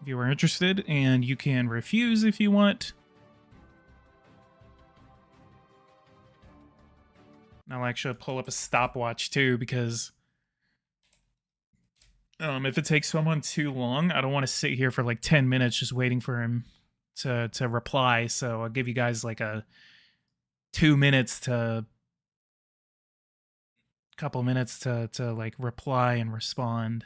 If you are interested, and you can refuse if you want. I'll actually pull up a stopwatch too, because if it takes someone too long, I don't want to sit here for like 10 minutes just waiting for him. to reply. So I'll give you guys like a 2 minutes to couple minutes to like reply and respond.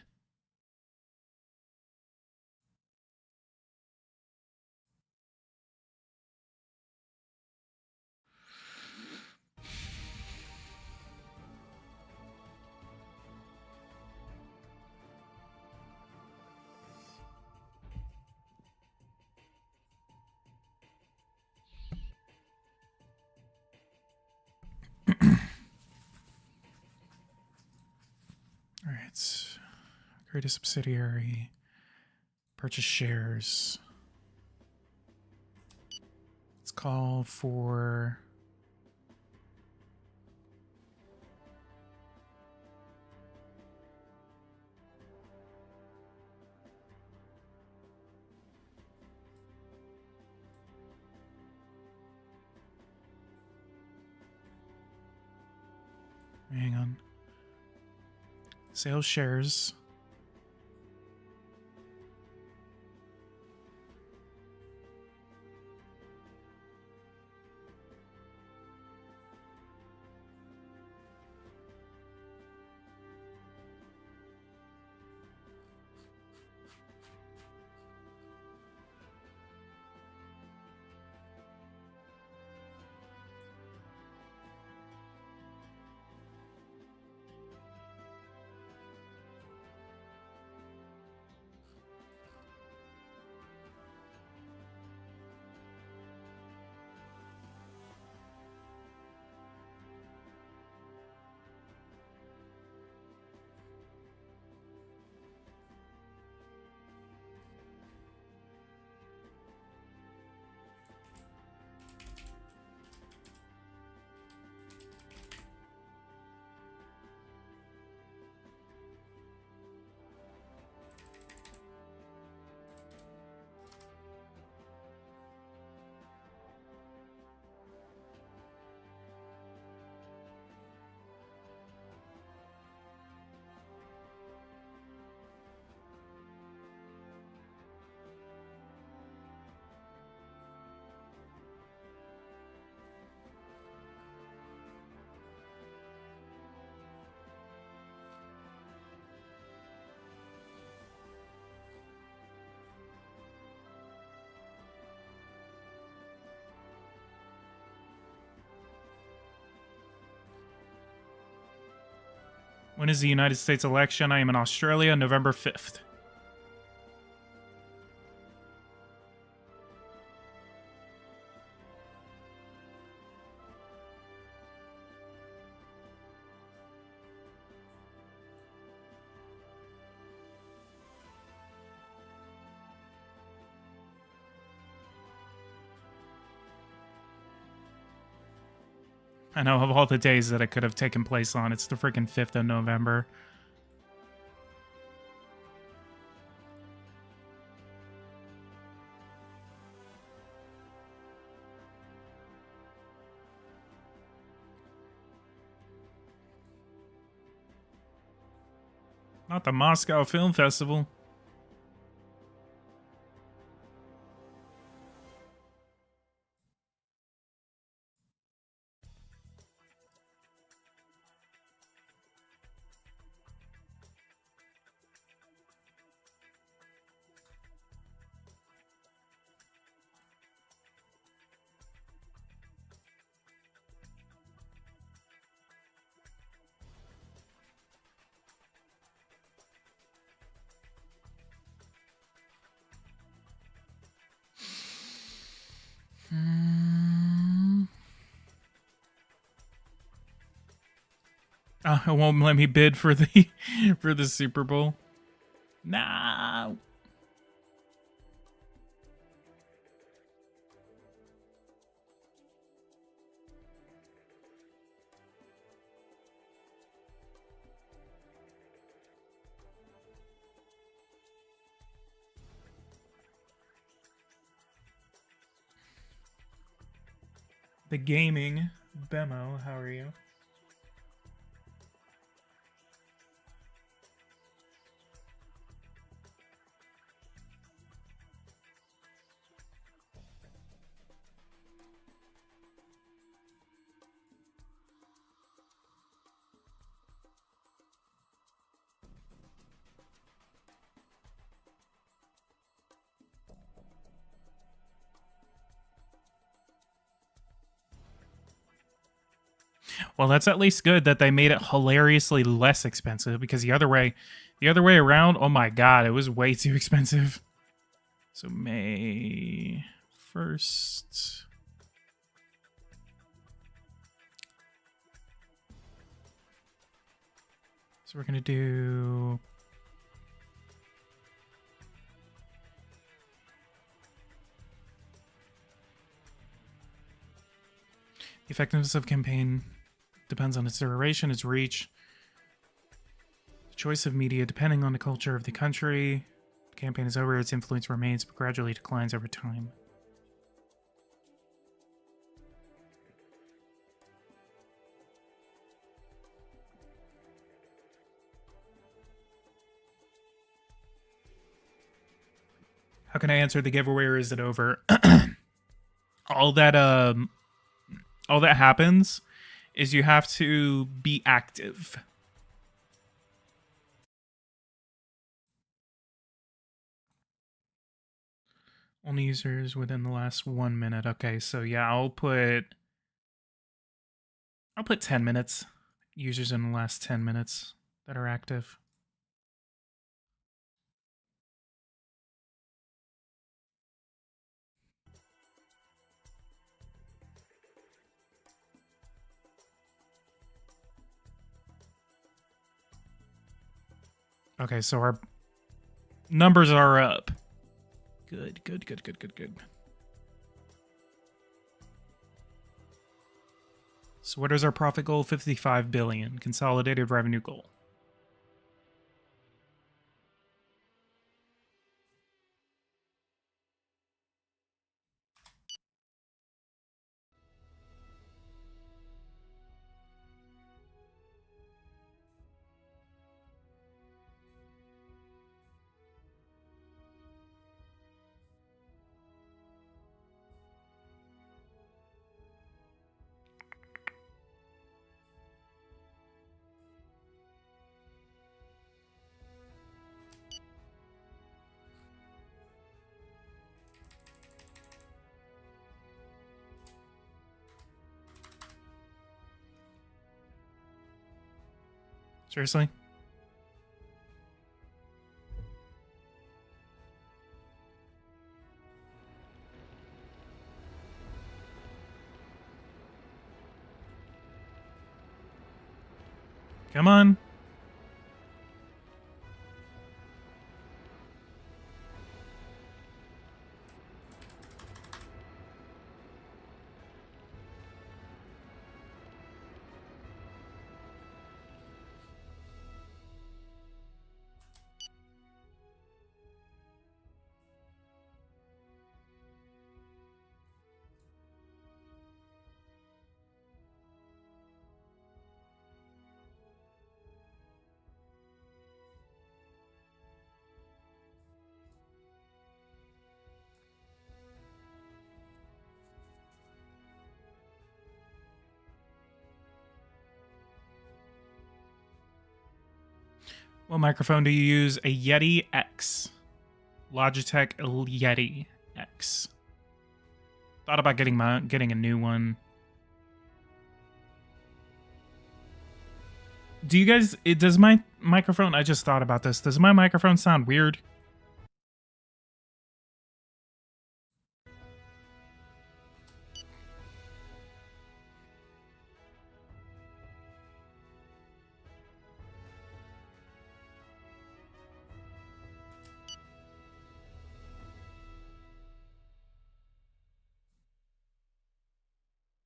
All right. Create a subsidiary. Purchase shares. Let's call for hang on. Sales shares. When is the United States election? I am in Australia, November 5th. I know of all the days that it could have taken place on, it's the freaking 5th of November. Not the Moscow Film Festival. It won't let me bid for the for the Super Bowl. No. The gaming Bemo, how are you? Well, that's at least good that they made it hilariously less expensive, because the other way around, oh my god, it was way too expensive. So May 1st. So we're going to do the effectiveness of campaign depends on its duration, its reach, the choice of media depending on the culture of the country. The campaign is over, its influence remains but gradually declines over time. How can I answer the giveaway, or is it over? all that all that happens is you have to be active. Only users within the last 1 minute. Okay, so yeah, I'll put 10 minutes. Users in the last 10 minutes that are active. Okay, so our numbers are up. Good, good, good, good, good, good. So what is our profit goal? 55 billion. Consolidated revenue goal. Seriously? Come on. What microphone do you use? A Yeti X. Logitech Yeti X. Thought about getting a new one. Do you guys? Does my microphone? I just thought about this. Does my microphone sound weird?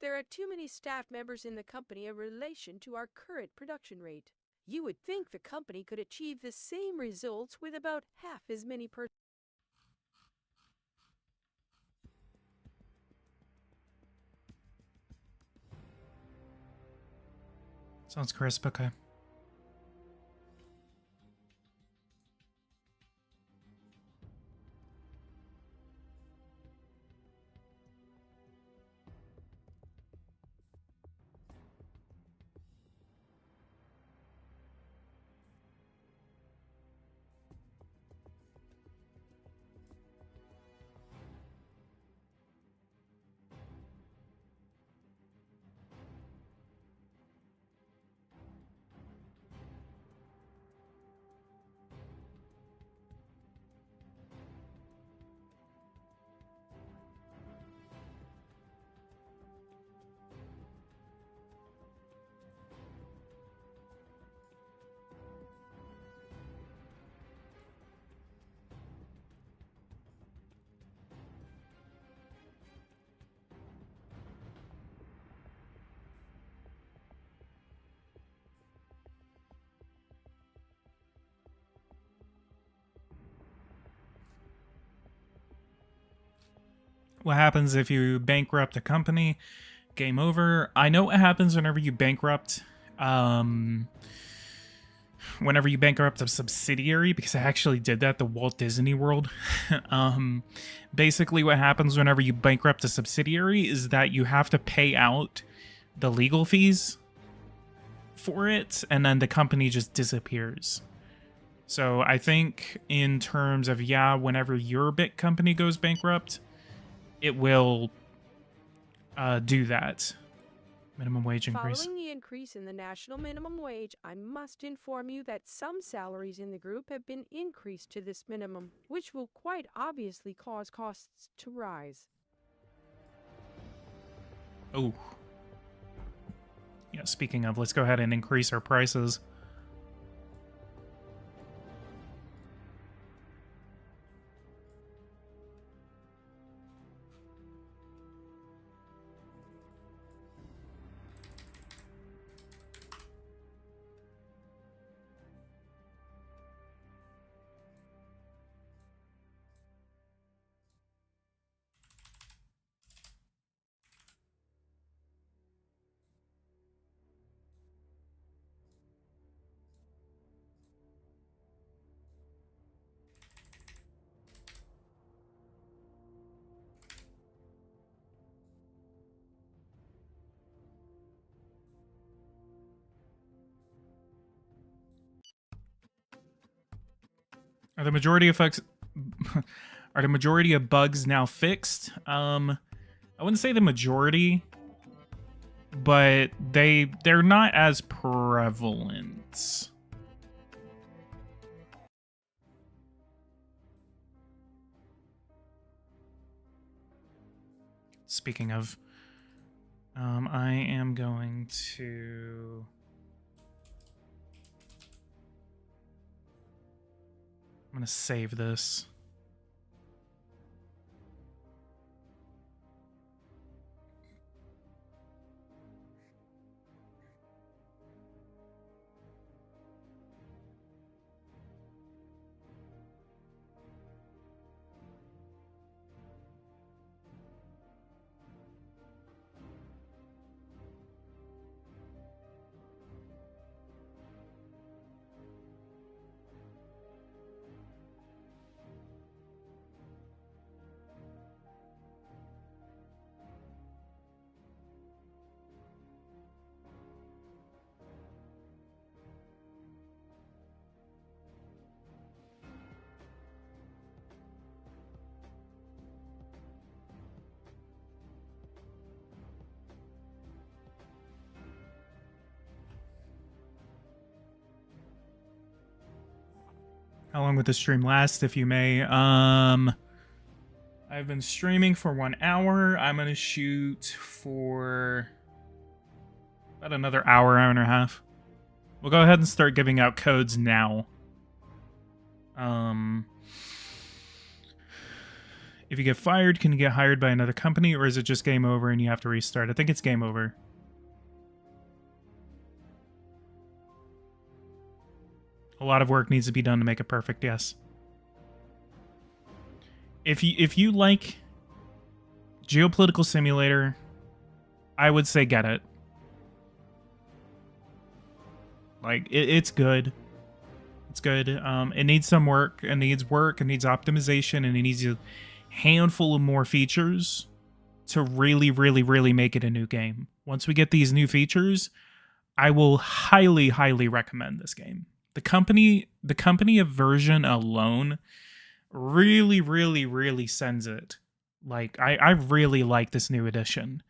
There are too many staff members in the company in relation to our current production rate. You would think the company could achieve the same results with about half as many personnel. Sounds crisp. Okay. What happens if you bankrupt a company? Game over. I know what happens whenever you bankrupt a subsidiary, because I actually did that, the Walt Disney World. um, Basically what happens whenever you bankrupt a subsidiary is that you have to pay out the legal fees for it, and then the company just disappears. So I think in terms of, yeah, whenever your bit company goes bankrupt, it will do that. Minimum wage increase. Following the increase in the national minimum wage, I must inform you that some salaries in the group have been increased to this minimum, which will quite obviously cause costs to rise. Oh. Yeah, speaking of, let's go ahead and increase our prices. Are the majority of are the majority of bugs now fixed? I wouldn't say the majority, but they're not as prevalent. Speaking of, I am going to... I'm going to save this. How long would the stream last, if you may? I've been streaming for 1 hour. I'm gonna shoot for about another hour, hour and a half. We'll go ahead and start giving out codes now. If you get fired, can you get hired by another company, or is it just game over and you have to restart? I think it's game over. A lot of work needs to be done to make it perfect, yes. If you like Geopolitical Simulator, I would say get it. Like, it's good. It's good. It needs some work. It needs optimization, and it needs a handful of more features to really, really, really make it a new game. Once we get these new features, I will highly, highly recommend this game. The company of version alone really, really, really sends it. Like, I really like this new edition.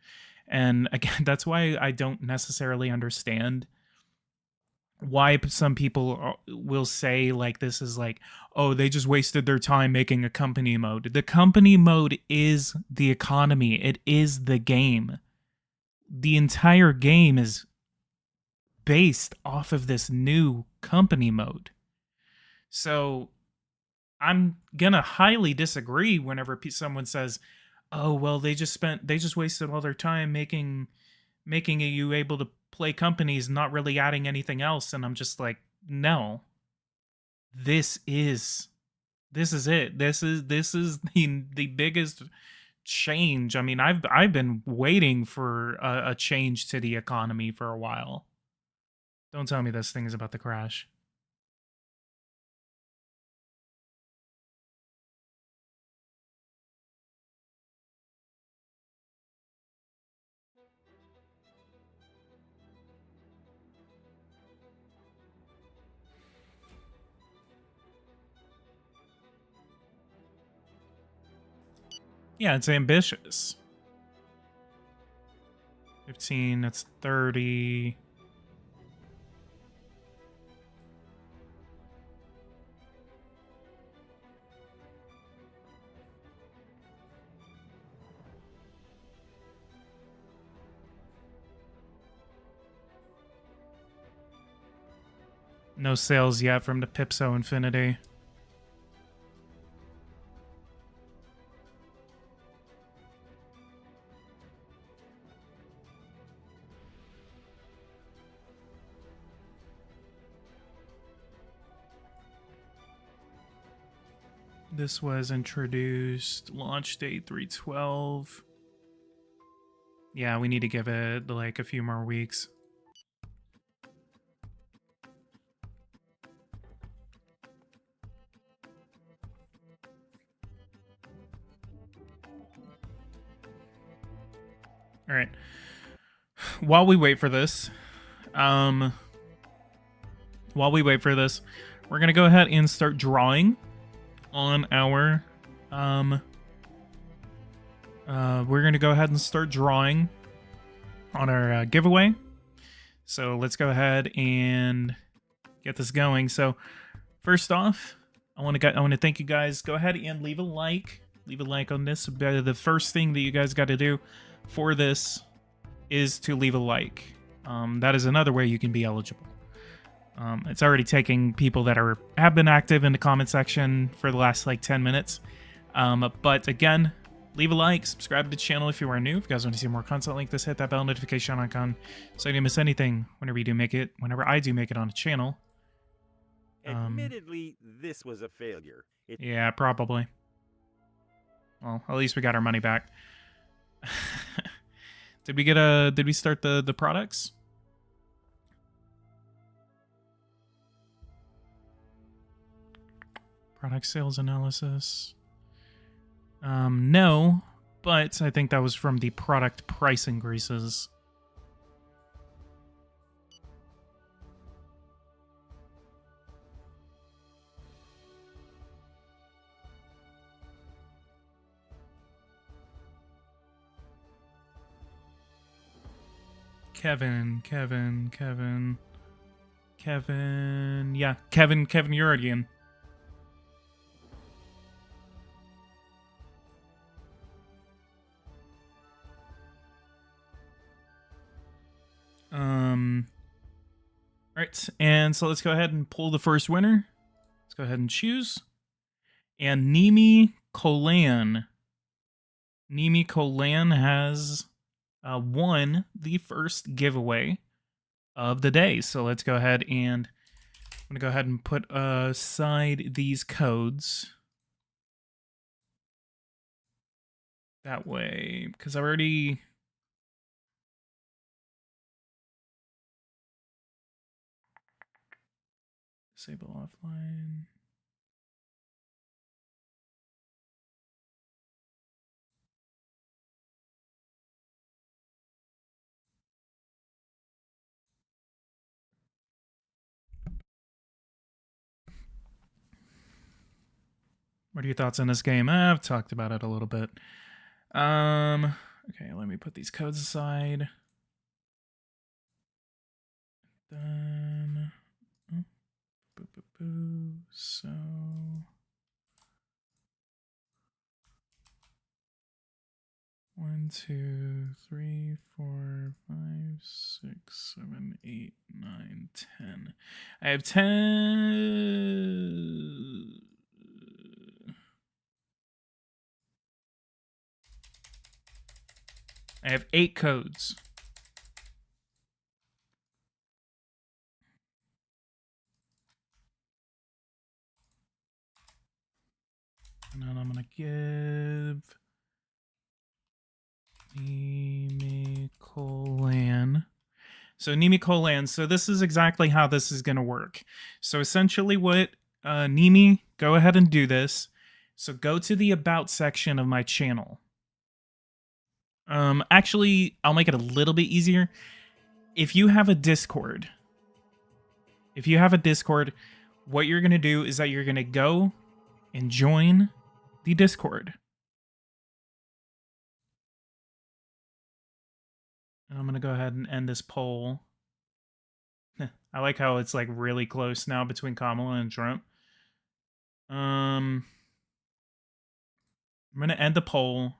And again, that's why I don't necessarily understand why some people will say, like, this is like, oh, they just wasted their time making a company mode. The company mode is the economy. It is the game. The entire game is based off of this new company mode. So I'm gonna highly disagree whenever someone says, "Oh, well, they just wasted all their time making you able to play companies, not really adding anything else." And I'm just like, no. This is it. This is the biggest change. I mean, I've been waiting for a change to the economy for a while. Don't tell me this thing is about to crash. Yeah, it's ambitious. 15, that's 30. No sales yet from the Pipso Infinity. This was introduced launch date 3/12. Yeah, we need to give it like a few more weeks. All right. While we wait for this, we're gonna go ahead and start drawing on our we're gonna go ahead and start drawing on our giveaway. So let's go ahead and get this going. So first off, I want to thank you guys. Go ahead and leave a like. Leave a like on this. The first thing that you guys got to do for this is to leave a like. That is another way you can be eligible. It's already taking people that have been active in the comment section for the last like 10 minutes. But again, leave a like, subscribe to the channel if you are new. If you guys want to see more content like this, hit that bell notification icon so you don't miss anything whenever I do make it on the channel. Admittedly, this was a failure. Yeah, probably. Well, at least we got our money back. Did we start the products? Product sales analysis. No, but I think that was from the product price increases. Kevin. Yeah, Kevin, you're already in. Alright, and so let's go ahead and pull the first winner. Let's go ahead and choose. And Nimi Kolan. Nimi Kolan has won the first giveaway of the day. So let's go ahead and I'm going to go ahead and put aside these codes. That way, because I already... Disable offline. What are your thoughts on this game? I've talked about it a little bit. Okay, let me put these codes aside. Then, so 1, 2, 3, 4, 5, 6, 7, 8, 9, 10. I have 10. I have 8 codes. And then I'm going to give So Nimi Colan. So this is exactly how this is going to work. So essentially what Nimi, go ahead and do this. So go to the About section of my channel. Actually, I'll make it a little bit easier. If you have a Discord, what you're going to do is that you're going to go and join the Discord. And I'm going to go ahead and end this poll. I like how it's like really close now between Kamala and Trump. I'm going to end the poll.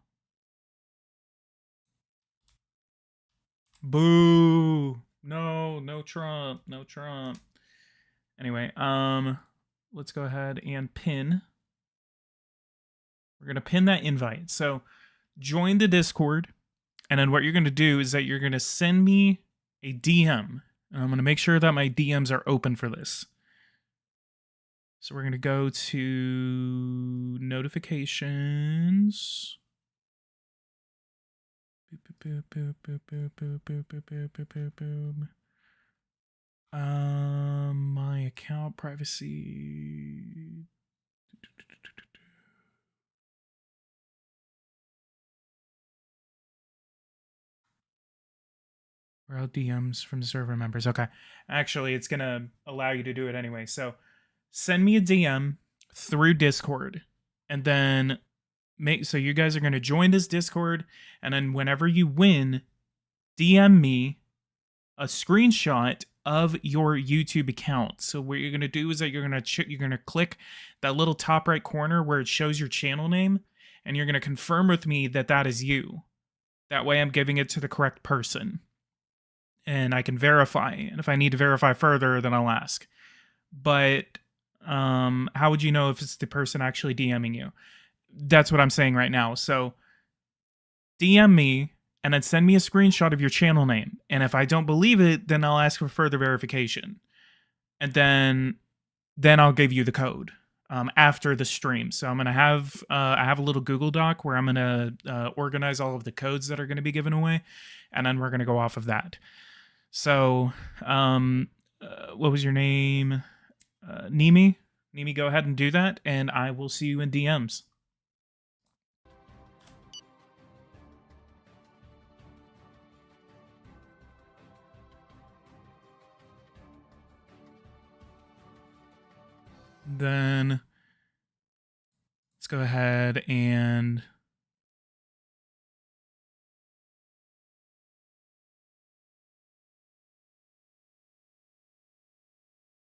Boo. No Trump. No Trump. Anyway, let's go ahead and pin. We're going to pin that invite. So join the Discord. And then what you're going to do is that you're going to send me a DM. And I'm going to make sure that my DMs are open for this. So we're going to go to notifications. My account privacy. Or out DMs from server members. Okay. Actually, it's going to allow you to do it anyway. So send me a DM through Discord. And then so you guys are going to join this Discord. And then whenever you win, DM me a screenshot of your YouTube account. So what you're going to do is that you're going to click that little top right corner where it shows your channel name. And you're going to confirm with me that that is you. That way I'm giving it to the correct person. And I can verify. And if I need to verify further, then I'll ask. But how would you know if it's the person actually DMing you? That's what I'm saying right now. So DM me and then send me a screenshot of your channel name. And if I don't believe it, then I'll ask for further verification. And then I'll give you the code after the stream. So I'm going to have I have a little Google Doc where I'm going to organize all of the codes that are going to be given away. And then we're going to go off of that. So, what was your name? Nimi? Nimi, go ahead and do that, and I will see you in DMs. Then, let's go ahead and...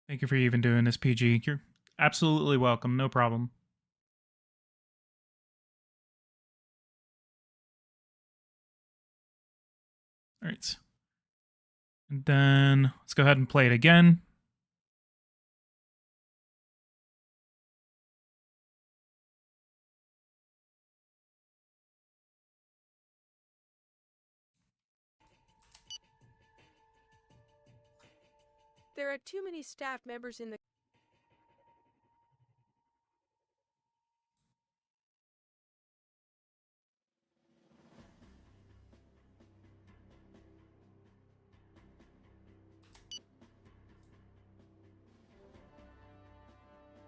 Thank you for even doing this, PG. You're absolutely welcome. No problem. All right. And then let's go ahead and play it again. There are too many staff members in the...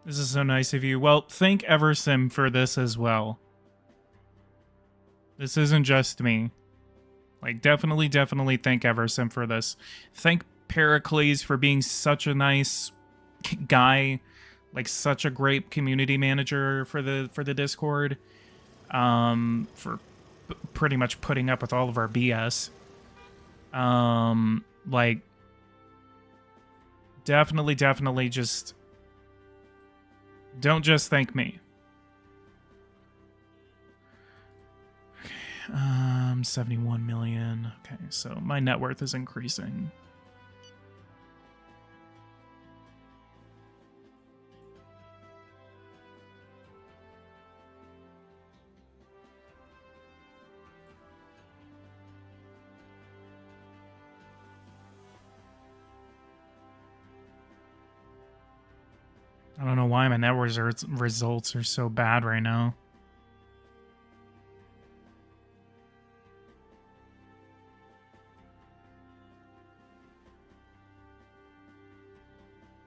This is so nice of you. Well, thank Eversim for this as well. This isn't just me. Like, definitely thank Eversim for this. Thank Pericles for being such a nice guy, like such a great community manager for the Discord. For pretty much putting up with all of our BS. Like, definitely just don't just thank me. 71 million. Okay, so my net worth is increasing. I don't know why my net results are so bad right now.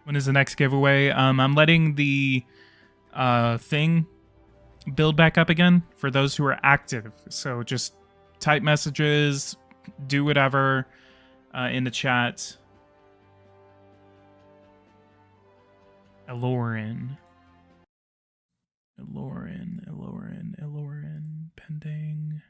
When is the next giveaway? I'm letting the thing build back up again for those who are active. So just type messages, do whatever in the chat. Elorin, pending.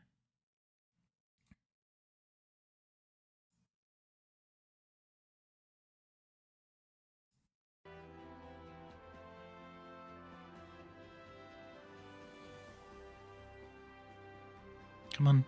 Come on.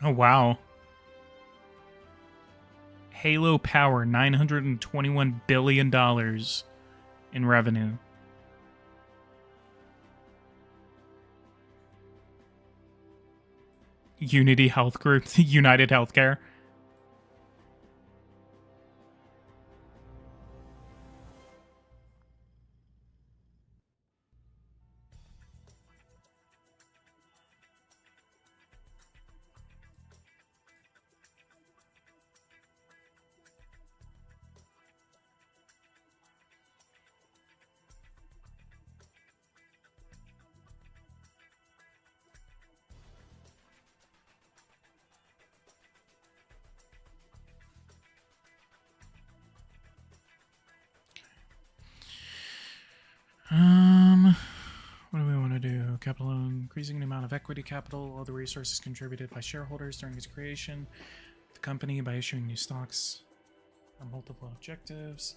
Oh, wow. Halo Power, $921 billion in revenue. Unity Health Group, United Healthcare. What do we want to do? Capital increasing the amount of equity capital, all the resources contributed by shareholders during its creation, the company by issuing new stocks for multiple objectives,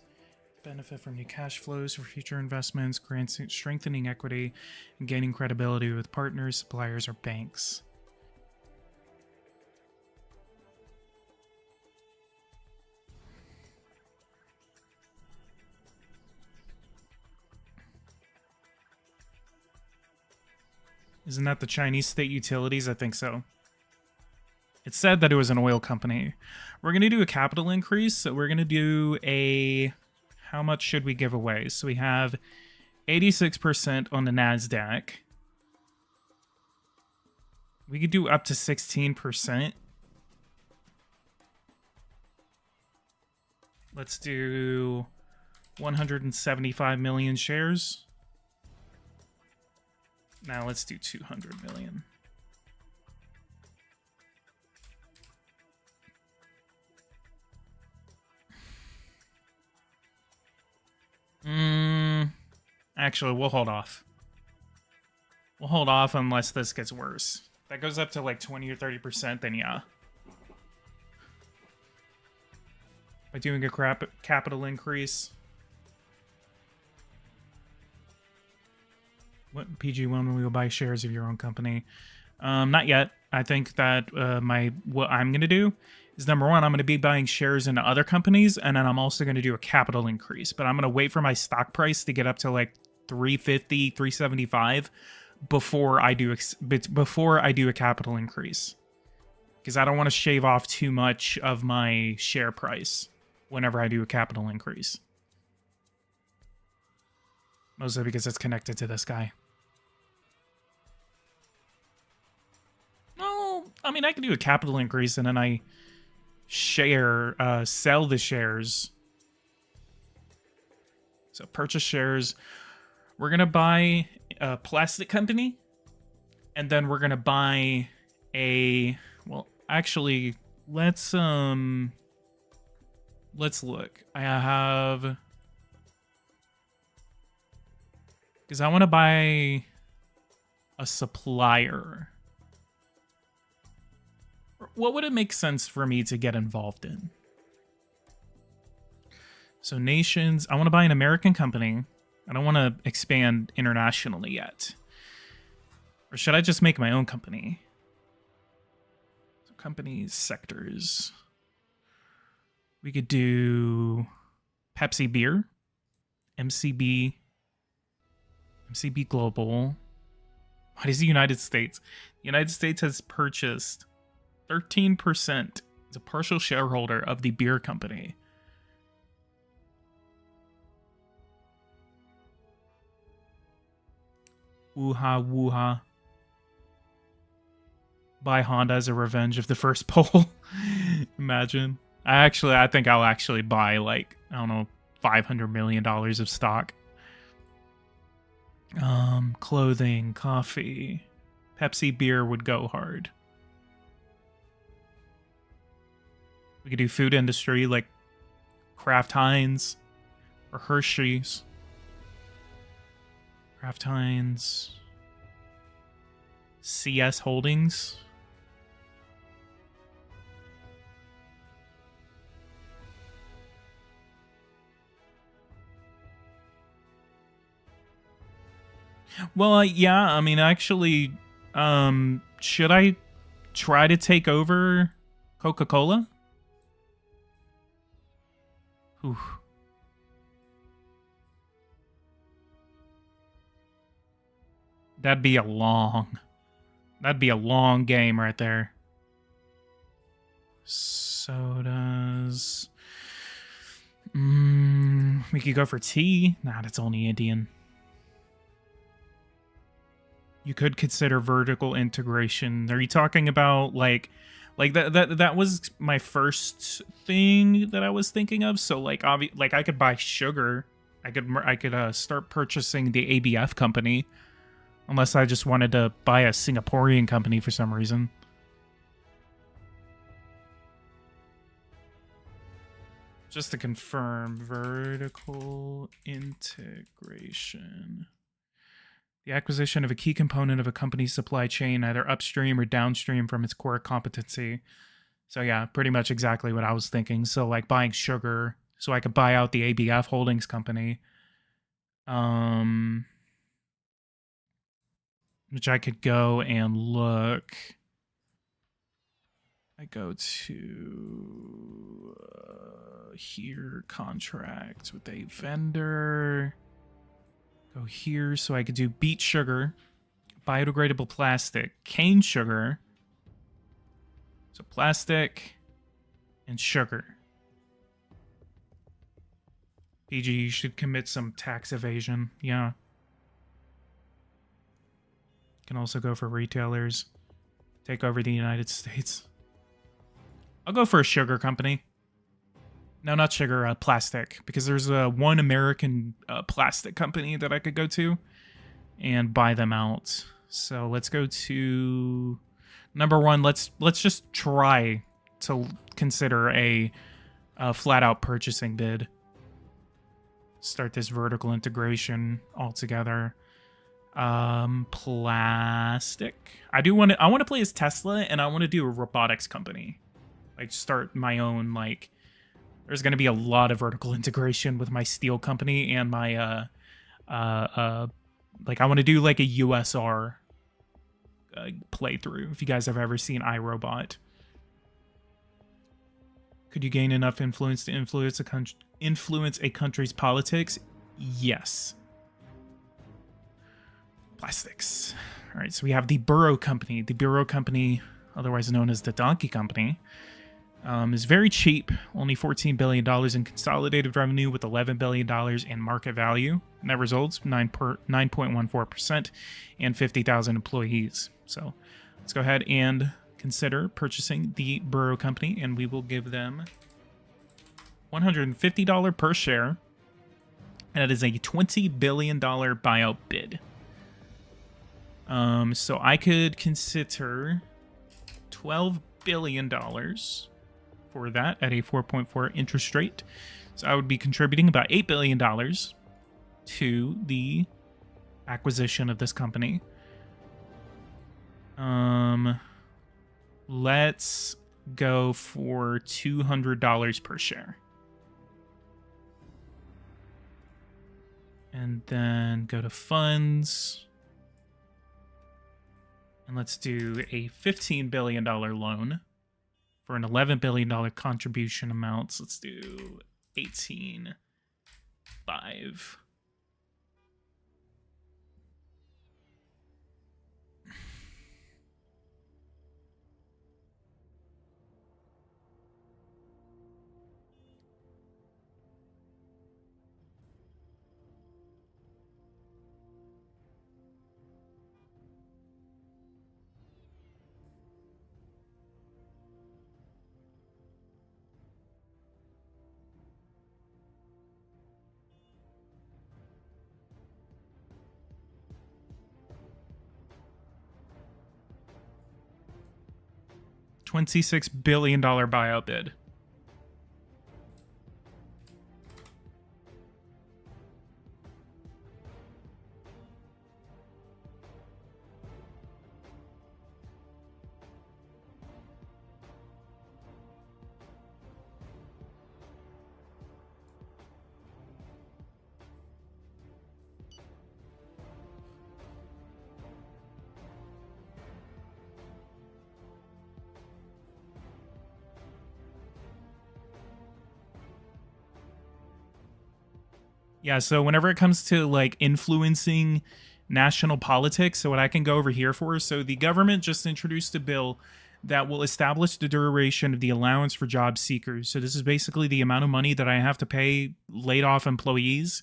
benefit from new cash flows for future investments, strengthening equity, and gaining credibility with partners, suppliers, or banks. Isn't that the Chinese state utilities? I think so. It said that it was an oil company. We're going to do a capital increase. So we're going to do a... How much should we give away? So we have 86% on the NASDAQ. We could do up to 16%. Let's do 175 million shares. Now let's do 200 million. Actually, we'll hold off. We'll hold off unless this gets worse. If that goes up to like 20 or 30%, then yeah. By doing a capital increase. What PG, when will you buy shares of your own company? Not yet. I think that what I'm gonna do is, number one, I'm gonna be buying shares into other companies, and then I'm also gonna do a capital increase. But I'm gonna wait for my stock price to get up to like 350, 375 before I do a capital increase, because I don't want to shave off too much of my share price whenever I do a capital increase. Mostly because it's connected to this guy. Well, I mean, I can do a capital increase and then I sell the shares. So purchase shares. We're going to buy a plastic company. And then we're going to buy a... Well, actually, let's look. I have... Because I want to buy a supplier. What would it make sense for me to get involved in? So nations, I want to buy an American company. I don't want to expand internationally yet. Or should I just make my own company? So companies, sectors. We could do Pepsi Beer, MCB, MCB Global. What is the United States? The United States has purchased 13% as a partial shareholder of the beer company. Woo-ha, woo-ha. Buy Honda as a revenge of the first poll. Imagine. I think I'll actually buy, like, I don't know, $500 million of stock. Clothing, coffee. Pepsi beer would go hard. We could do food industry, like Kraft Heinz or Hershey's. Kraft Heinz. CS Holdings. Well, yeah, I mean, actually, should I try to take over Coca-Cola? Ooh. That'd be a long game right there. Sodas. We could go for tea. Nah, that's only Indian. You could consider vertical integration. Are you talking about like that was my first thing that I was thinking of. So like I could buy sugar. I could start purchasing the ABF company, unless I just wanted to buy a Singaporean company for some reason. Just to confirm, vertical integration. The acquisition of a key component of a company's supply chain, either upstream or downstream from its core competency. So yeah, pretty much exactly what I was thinking. So like buying sugar, so I could buy out the ABF Holdings company. Which I could go and look. I go to here, contract with a vendor. Go here, so I could do beet sugar, biodegradable plastic, cane sugar. So plastic and sugar. PG, you should commit some tax evasion. Yeah. Can also go for retailers. Take over the United States. I'll go for a sugar company. No, not sugar, plastic. Because there's one American plastic company that I could go to and buy them out. So let's go to number one. Let's just try to consider a flat-out purchasing bid. Start this vertical integration altogether. Plastic. I want to play as Tesla, and I want to do a robotics company. Like start my own, like, there's going to be a lot of vertical integration with my steel company and my like I want to do like a USR playthrough. If you guys have ever seen iRobot. Could you gain enough influence to influence a country's politics? Yes. Plastics. All right, so we have the Burrow Company. The Burrow Company, otherwise known as the Donkey Company, is very cheap, only $14 billion in consolidated revenue with $11 billion in market value. Net results, 9.14% and 50,000 employees. So let's go ahead and consider purchasing the Burrow Company, and we will give them $150 per share, and it is a $20 billion buyout bid. So I could consider $12 billion for that at a 4.4 interest rate. So I would be contributing about $8 billion to the acquisition of this company. Let's go for $200 per share. And then go to funds. And let's do a $15 billion loan for an $11 billion contribution amount. So let's do 18.5. $26 billion buyout bid. Yeah, so whenever it comes to like influencing national politics, so what I can go over here for, so the government just introduced a bill that will establish the duration of the allowance for job seekers. So this is basically the amount of money that I have to pay laid off employees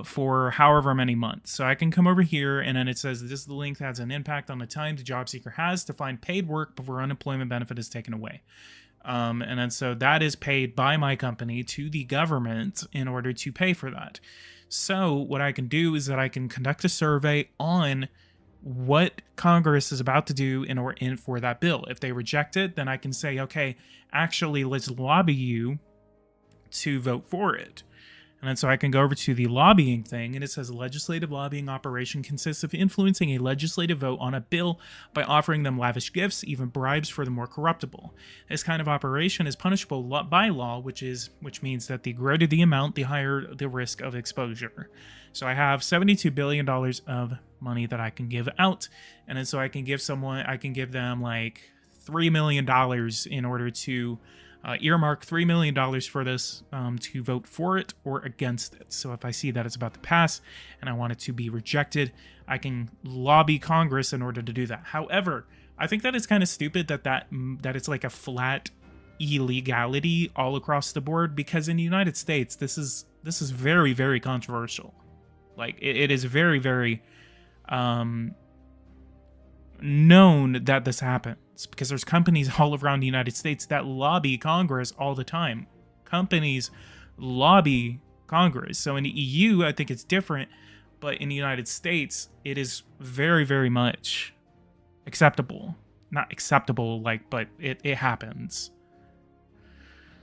for however many months. So I can come over here and then it says this is the length has an impact on the time the job seeker has to find paid work before unemployment benefit is taken away. And then so that is paid by my company to the government in order to pay for that. So what I can do is that I can conduct a survey on what Congress is about to do in for that bill. If they reject it, then I can say, okay, actually, let's lobby you to vote for it. And then so I can go over to the lobbying thing, and it says legislative lobbying operation consists of influencing a legislative vote on a bill by offering them lavish gifts, even bribes for the more corruptible. This kind of operation is punishable by law, which means that the greater the amount, the higher the risk of exposure. So I have $72 billion of money that I can give out, and then so I can give them like $3 million in order to earmark $3 million for this to vote for it or against it. So if I see that it's about to pass and I want it to be rejected, I can lobby Congress in order to do that. However, I think that it's kind of stupid that it's like a flat illegality all across the board, because in the United States, this is very, very controversial. Like it is very, very known that this happens, because there's companies all around the United States that lobby Congress all the time. Companies lobby Congress. So in the EU, I think it's different, but in the United States, it is very, very much acceptable. Not acceptable, like, but it happens.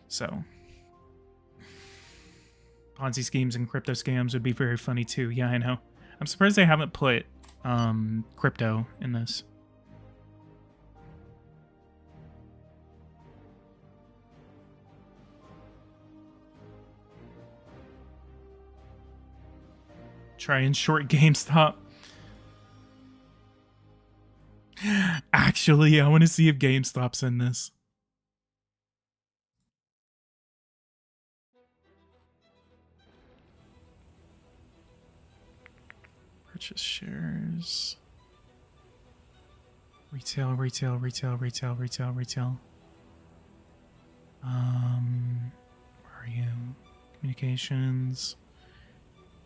So Ponzi schemes and crypto scams would be very funny too. Yeah, I know. I'm surprised they haven't put crypto in this. Try and short GameStop. Actually, I want to see if GameStop's in this. Purchase shares. Retail. Where are you? Communications.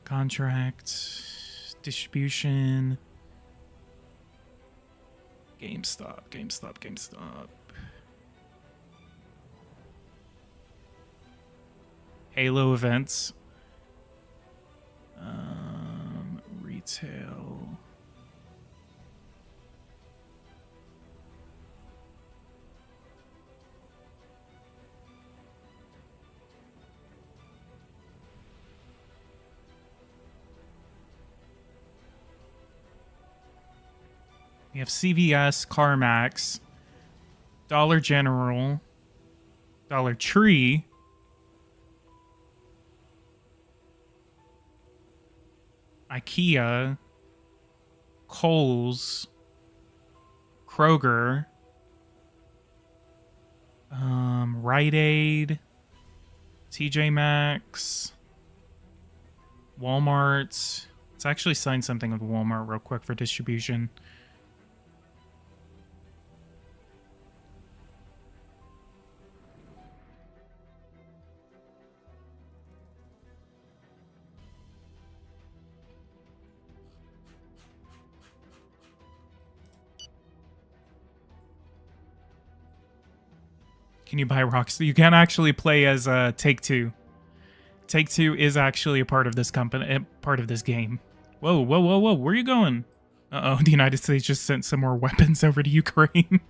Contract. Distribution. GameStop. Halo events. Retail. We have CVS, CarMax, Dollar General, Dollar Tree, IKEA, Kohl's, Kroger, Rite Aid, TJ Maxx, Walmart. Let's actually sign something with Walmart real quick for distribution. Can you buy Rockstar? You can actually play as Take-Two. Take-Two is actually a part of this company, part of this game. Whoa, whoa, whoa, whoa! Where are you going? Uh-oh, the United States just sent some more weapons over to Ukraine.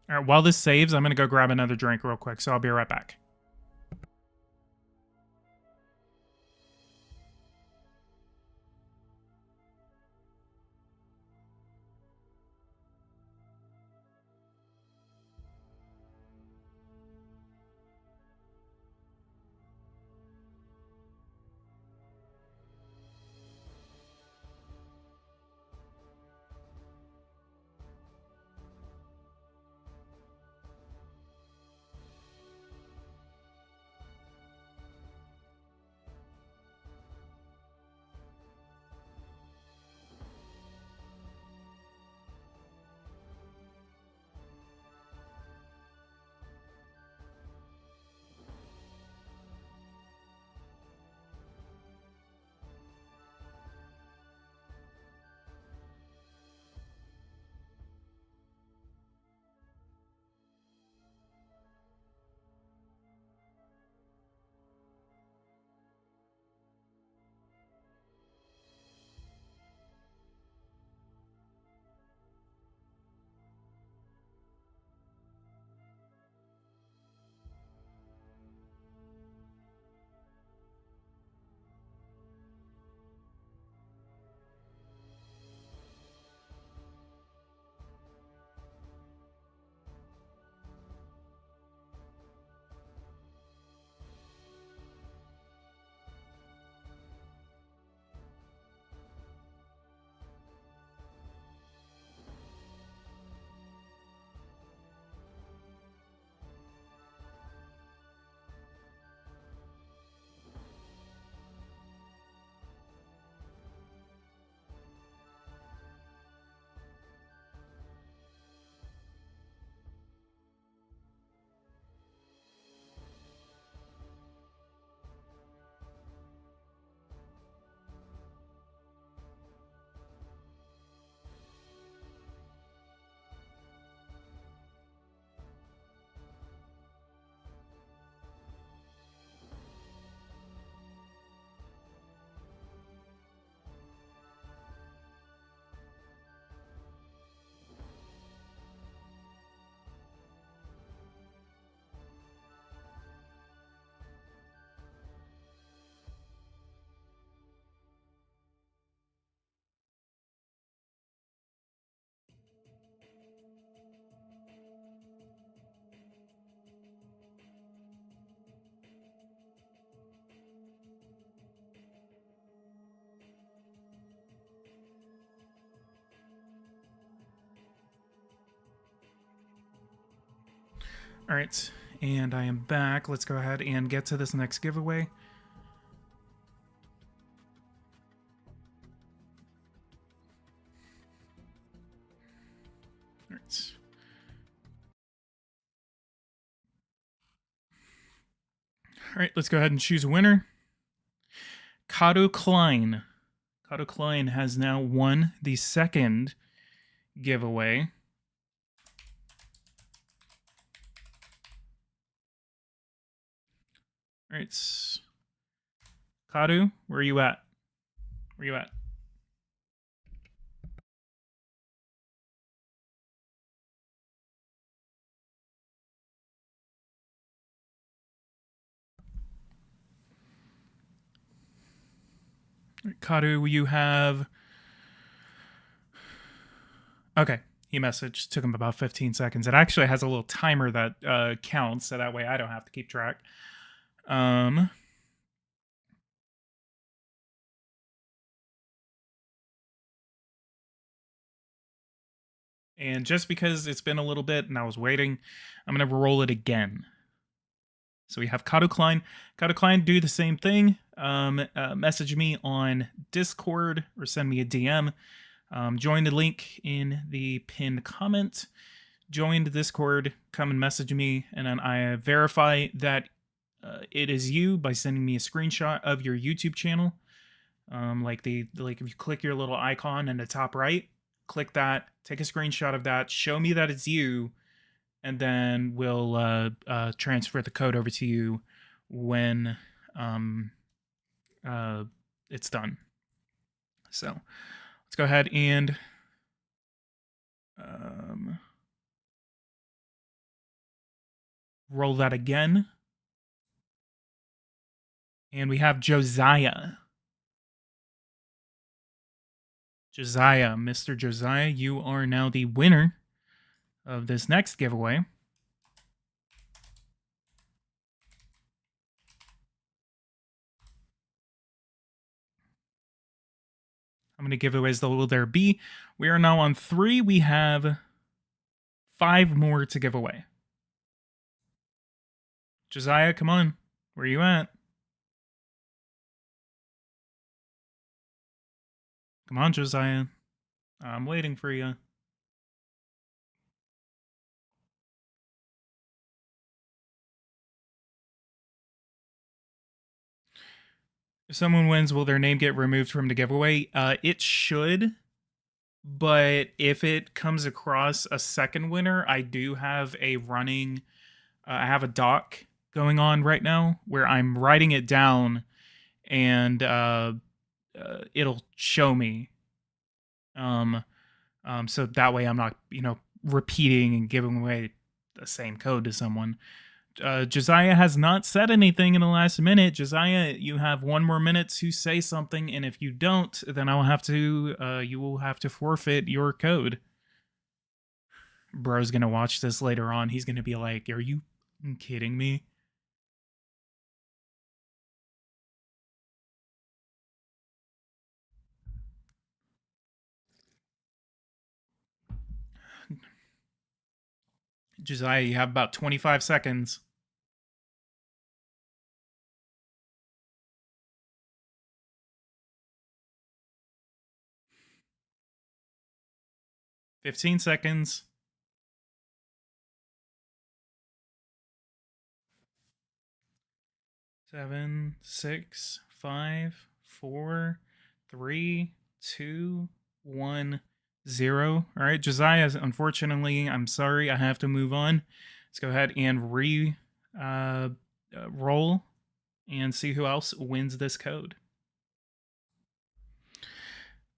All right, while this saves, I'm going to go grab another drink real quick, so I'll be right back. All right, and I am back. Let's go ahead and get to this next giveaway. All right. All right, let's go ahead and choose a winner. Kato Klein. Kato Klein has now won the second giveaway. All right. Kadu, where are you at? Where you at? Kadu, you have. Okay, he messaged. Took him about 15 seconds. It actually has a little timer that counts, so that way I don't have to keep track. And just because it's been a little bit and I was waiting, I'm going to roll it again. So we have Kato Klein. Kato Klein, do the same thing. Message me on Discord or send me a DM. Join the link in the pinned comment. Join the Discord. Come and message me, and then I verify that it is you by sending me a screenshot of your YouTube channel. Like if you click your little icon in the top right, click that, take a screenshot of that, show me that it's you, and then we'll transfer the code over to you when it's done. So let's go ahead and roll that again. And we have Josiah. Josiah, Mr. Josiah, you are now the winner of this next giveaway. How many giveaways will there be? We are now on 3. We have 5 more to give away. Josiah, come on. Where are you at? Come on, Josiah. I'm waiting for you. If someone wins, will their name get removed from the giveaway? It should, but if it comes across a second winner, I do have a running. I have a doc going on right now where I'm writing it down, and it'll show me. So that way I'm not, repeating and giving away the same code to someone. Josiah has not said anything in the last minute. Josiah, you have 1 more minute to say something, and if you don't, then I'll have to. You will have to forfeit your code. Bro's gonna watch this later on. He's gonna be like, "Are you kidding me?" Josiah, you have about 25 seconds. "15 seconds. 7, 6, 5, 4, 3, 2, 1, 0. All right, Josiah, unfortunately, I'm sorry. I have to move on. Let's go ahead and roll and see who else wins this code.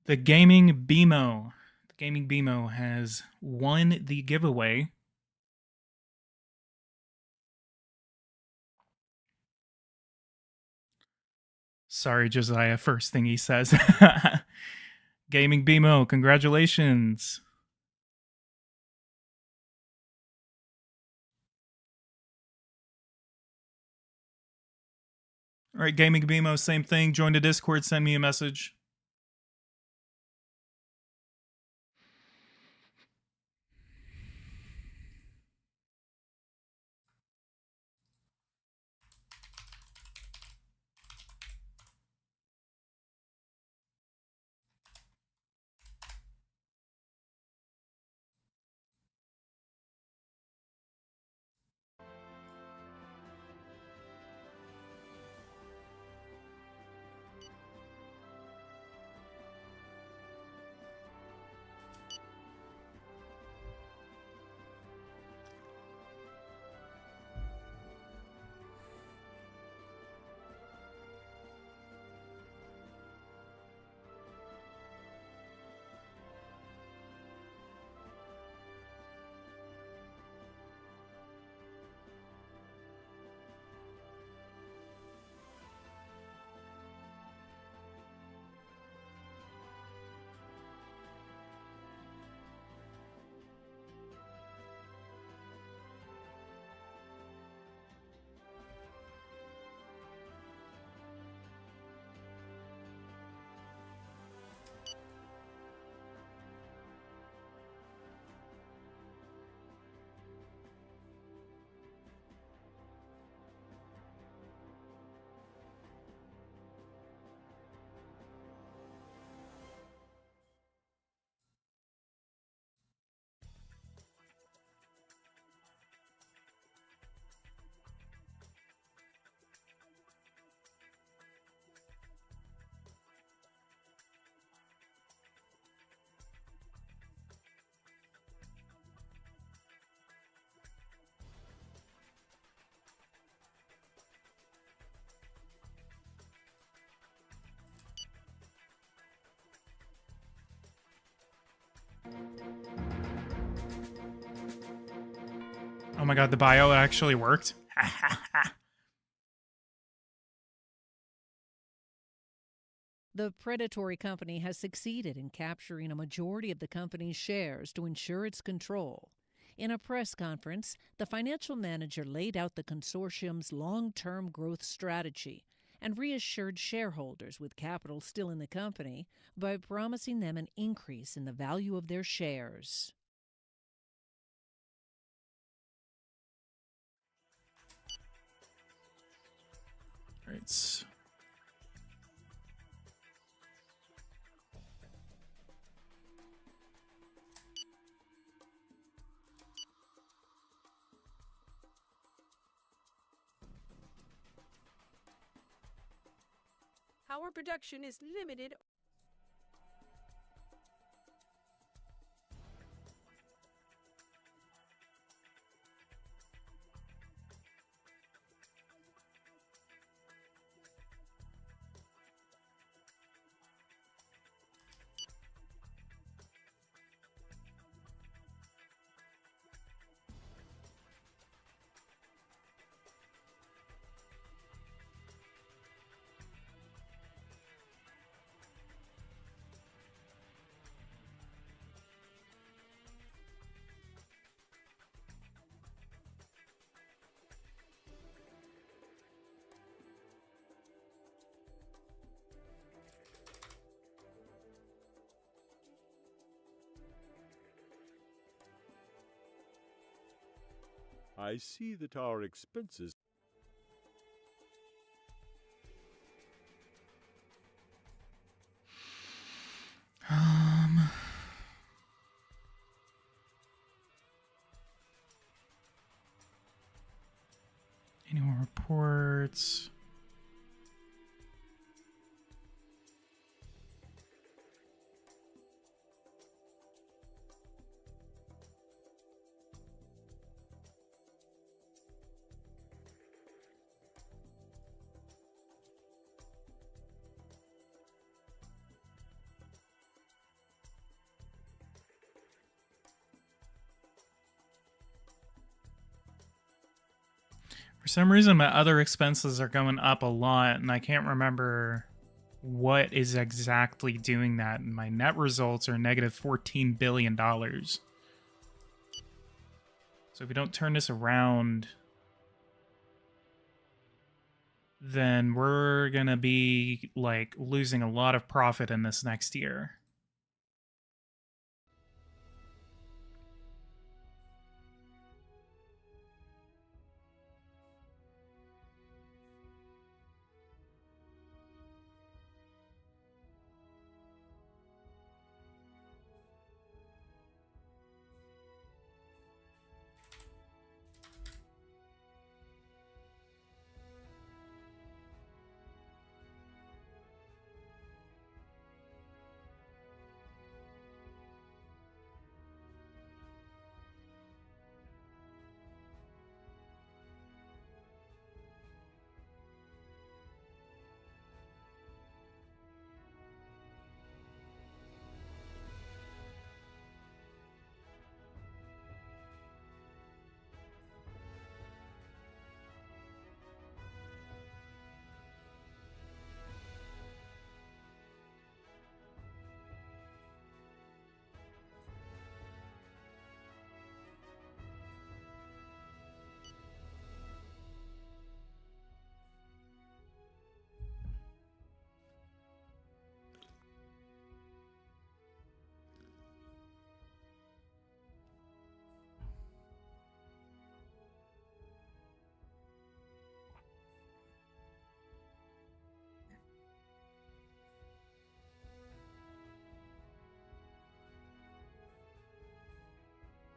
The Gaming BMO. The Gaming BMO has won the giveaway. Sorry, Josiah, first thing he says. Gaming BMO, congratulations. All right, Gaming BMO, same thing. Join the Discord, send me a message. my god, the bio actually worked. The predatory company has succeeded in capturing a majority of the company's shares to ensure its control. In a press conference, the financial manager laid out the consortium's long-term growth strategy and reassured shareholders with capital still in the company by promising them an increase in the value of their shares. All right. Our production is limited. I see that our expenses. Annual reports. For some reason, my other expenses are going up a lot, and I can't remember what is exactly doing that. And my net results are negative $14 billion. So if we don't turn this around, then we're going to be, like, losing a lot of profit in this next year.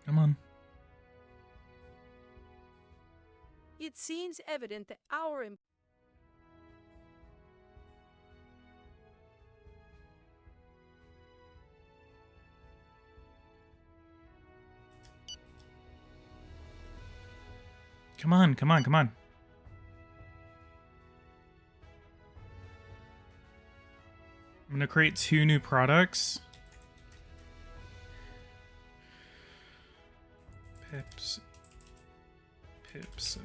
Come on. It seems evident that our Come on, come on, come on. I'm going to create 2 new products. Pips. Pip, so...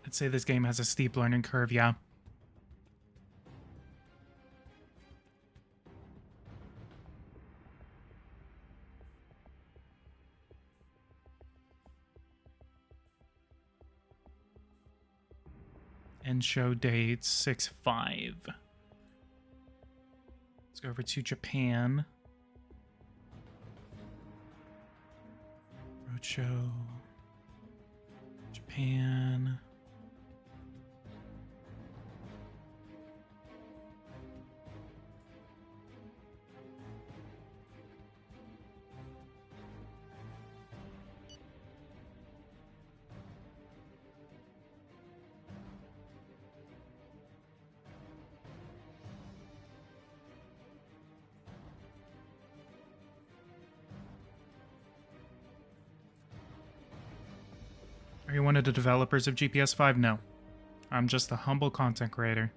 I'd say this game has a steep learning curve, yeah. End show date 6/5. Let's go over to Japan. Roadshow. Japan. Are you one of the developers of GPS 5? No. I'm just a humble content creator.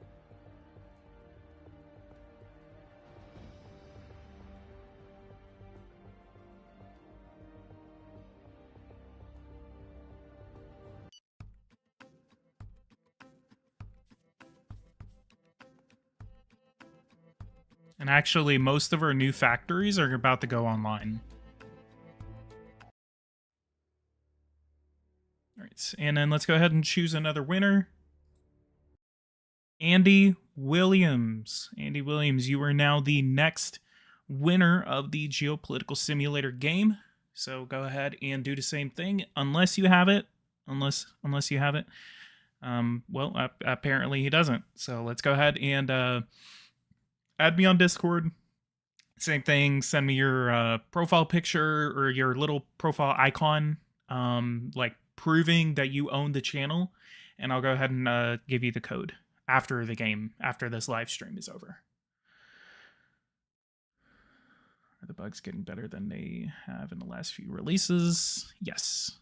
And actually, most of our new factories are about to go online. All right, and then let's go ahead and choose another winner. Andy Williams. Andy Williams, you are now the next winner of the Geopolitical Simulator game. So go ahead and do the same thing, unless you have it. Unless you have it. Well, apparently he doesn't. So let's go ahead and add me on Discord. Same thing. Send me your profile picture or your little profile icon, like proving that you own the channel, and I'll go ahead and give you the code after the game, after this live stream is over. Are the bugs getting better than they have in the last few releases? Yes.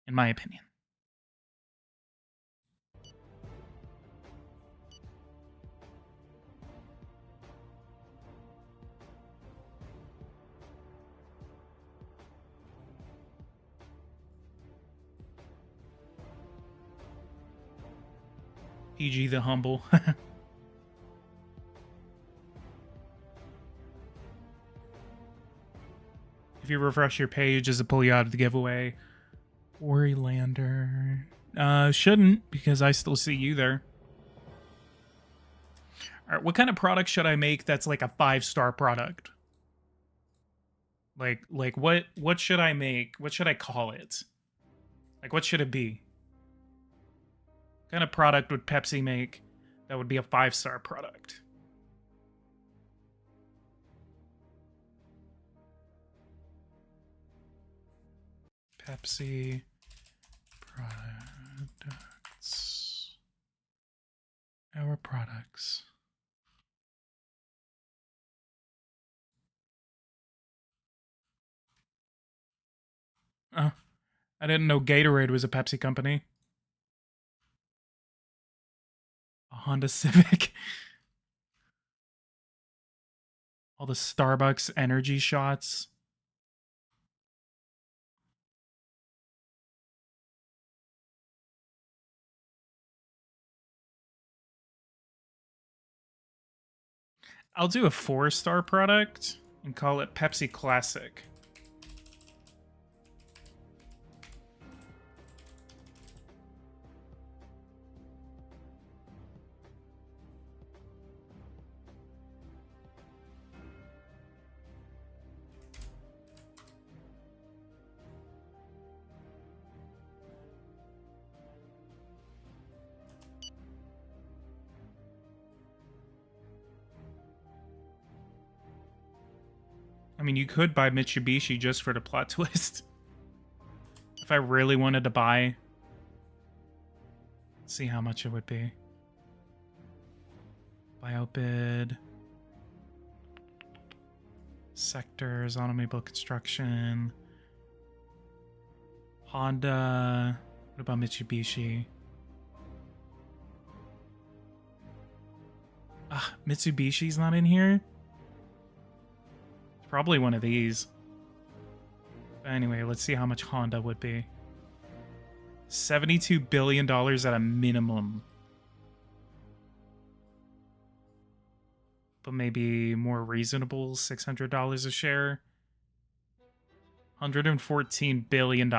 In my opinion. PG the Humble. If you refresh your page, does it pull you out of the giveaway? Worrylander. Shouldn't, because I still see you there. Alright, what kind of product should I make that's like a 5-star product? Like what should I make? What should I call it? Like, what should it be? What kind of product would Pepsi make that would be a 5-star product? Pepsi products. Our products. Oh, I didn't know Gatorade was a Pepsi company. A Honda Civic. All the Starbucks energy shots. I'll do a 4-star product and call it Pepsi Classic. I mean, you could buy Mitsubishi just for the plot twist. If I really wanted to buy. Let's see how much it would be. Buyout bid. Sectors, automobile construction. Honda. What about Mitsubishi? Ah, Mitsubishi's not in here? It's probably one of these. But anyway, let's see how much Honda would be. $72 billion at a minimum. But maybe more reasonable, $600 a share. $114 billion.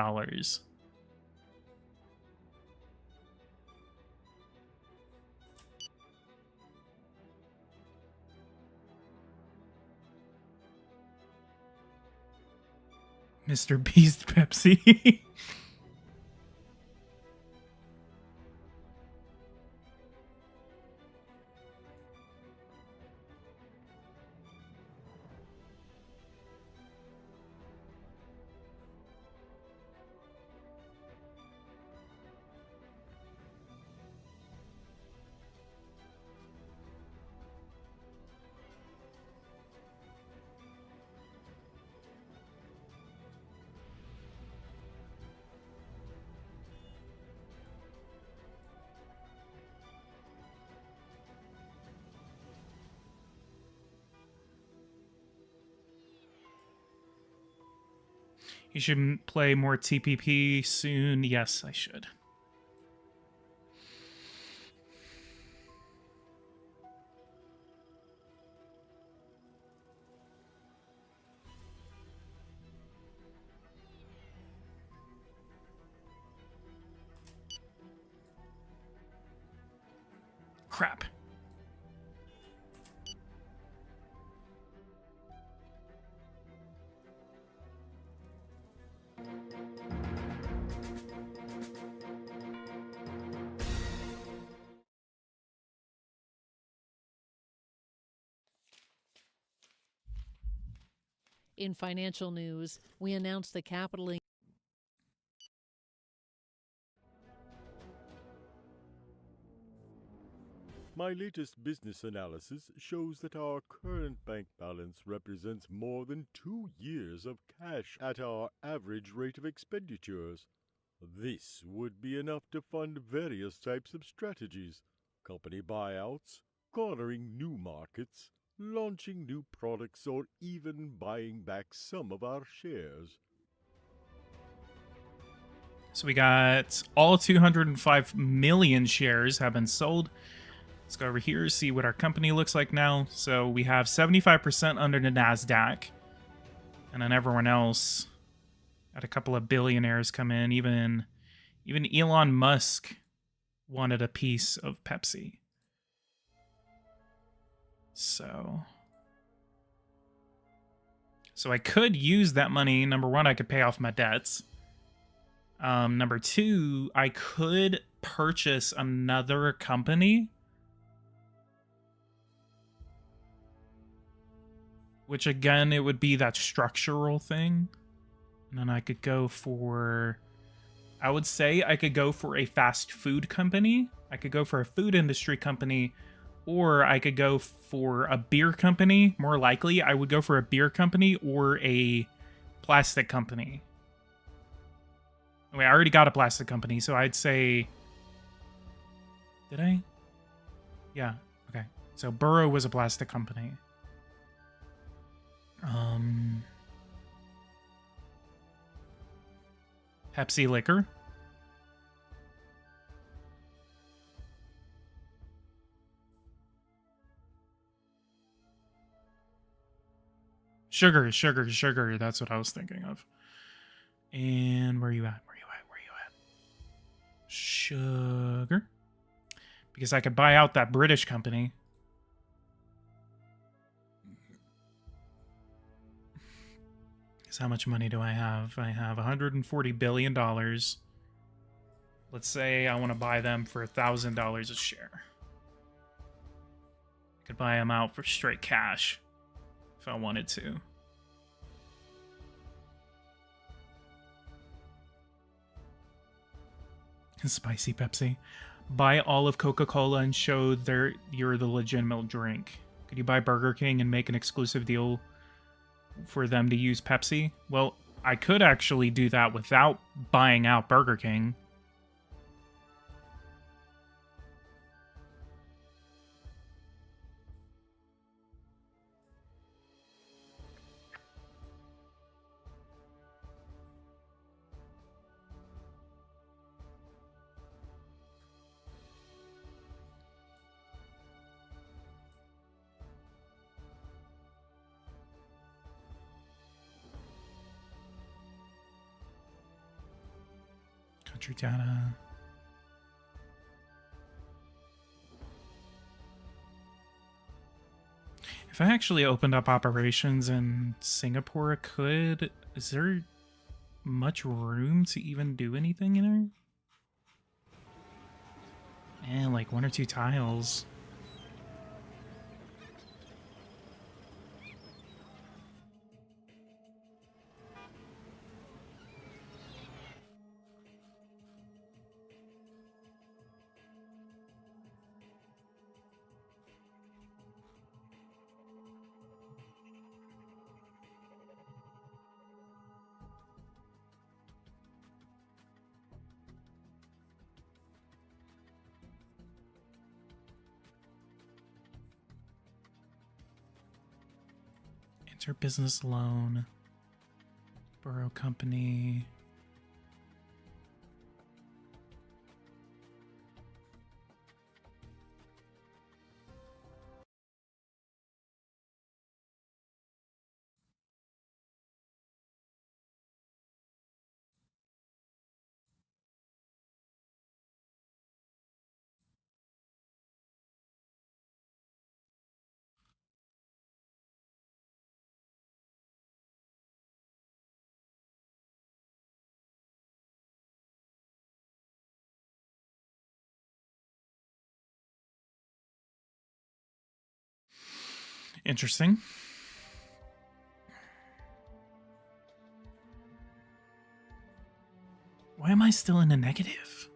Mr. Beast Pepsi. You should play more TPP soon. Yes, I should. Crap. In financial news, we announced the capital My latest business analysis shows that our current bank balance represents more than 2 years of cash at our average rate of expenditures. This would be enough to fund various types of strategies, company buyouts, cornering new markets, launching new products, or even buying back some of our shares. So we got all 205 million shares have been sold. Let's go over here, see what our company looks like now. So we have 75% under the NASDAQ. And then everyone else, had a couple of billionaires come in. Even Elon Musk wanted a piece of Pepsi. So I could use that money. Number one, I could pay off my debts. Number two, I could purchase another company. Which again, it would be that structural thing. And then I could go for... I would say I could go for a fast food company. I could go for a food industry company. Or I could go for a beer company. More likely, I would go for a beer company or a plastic company. Wait, I already got a plastic company, so I'd say... Did I? Yeah, okay. So Burrow was a plastic company. Pepsi Liquor. Sugar, sugar, sugar. That's what I was thinking of. And where you at? Where you at? Where you at? Sugar. Because I could buy out that British company. Because how much money do I have? I have $140 billion. Let's say I want to buy them for $1,000 a share. I could buy them out for straight cash if I wanted to. Spicy Pepsi. Buy all of Coca-Cola and show you're the legitimate drink. Could you buy Burger King and make an exclusive deal for them to use Pepsi? Well, I could actually do that without buying out Burger King. Country data. If I actually opened up operations in Singapore, I could. Is there much room to even do anything in there? Man, like 1 or 2 tiles. Business loan, borough company. Interesting. Why am I still in a negative?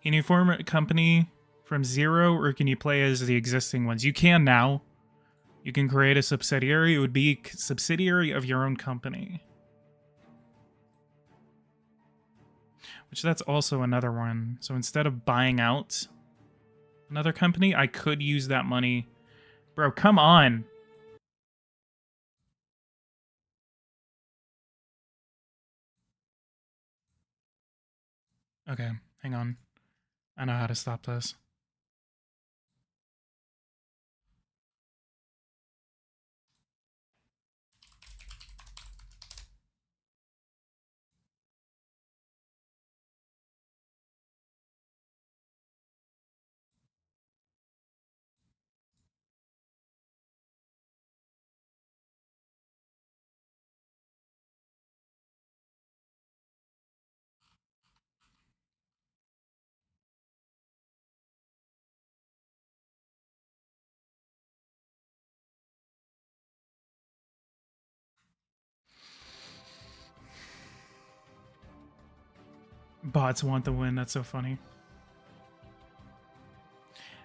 Can you form a company from zero, or can you play as the existing ones? You can now. You can create a subsidiary. It would be a subsidiary of your own company. Which that's also another one. So instead of buying out another company, I could use that money. Bro, come on. Okay, hang on. I know how to stop this. Bots want the win. That's so funny.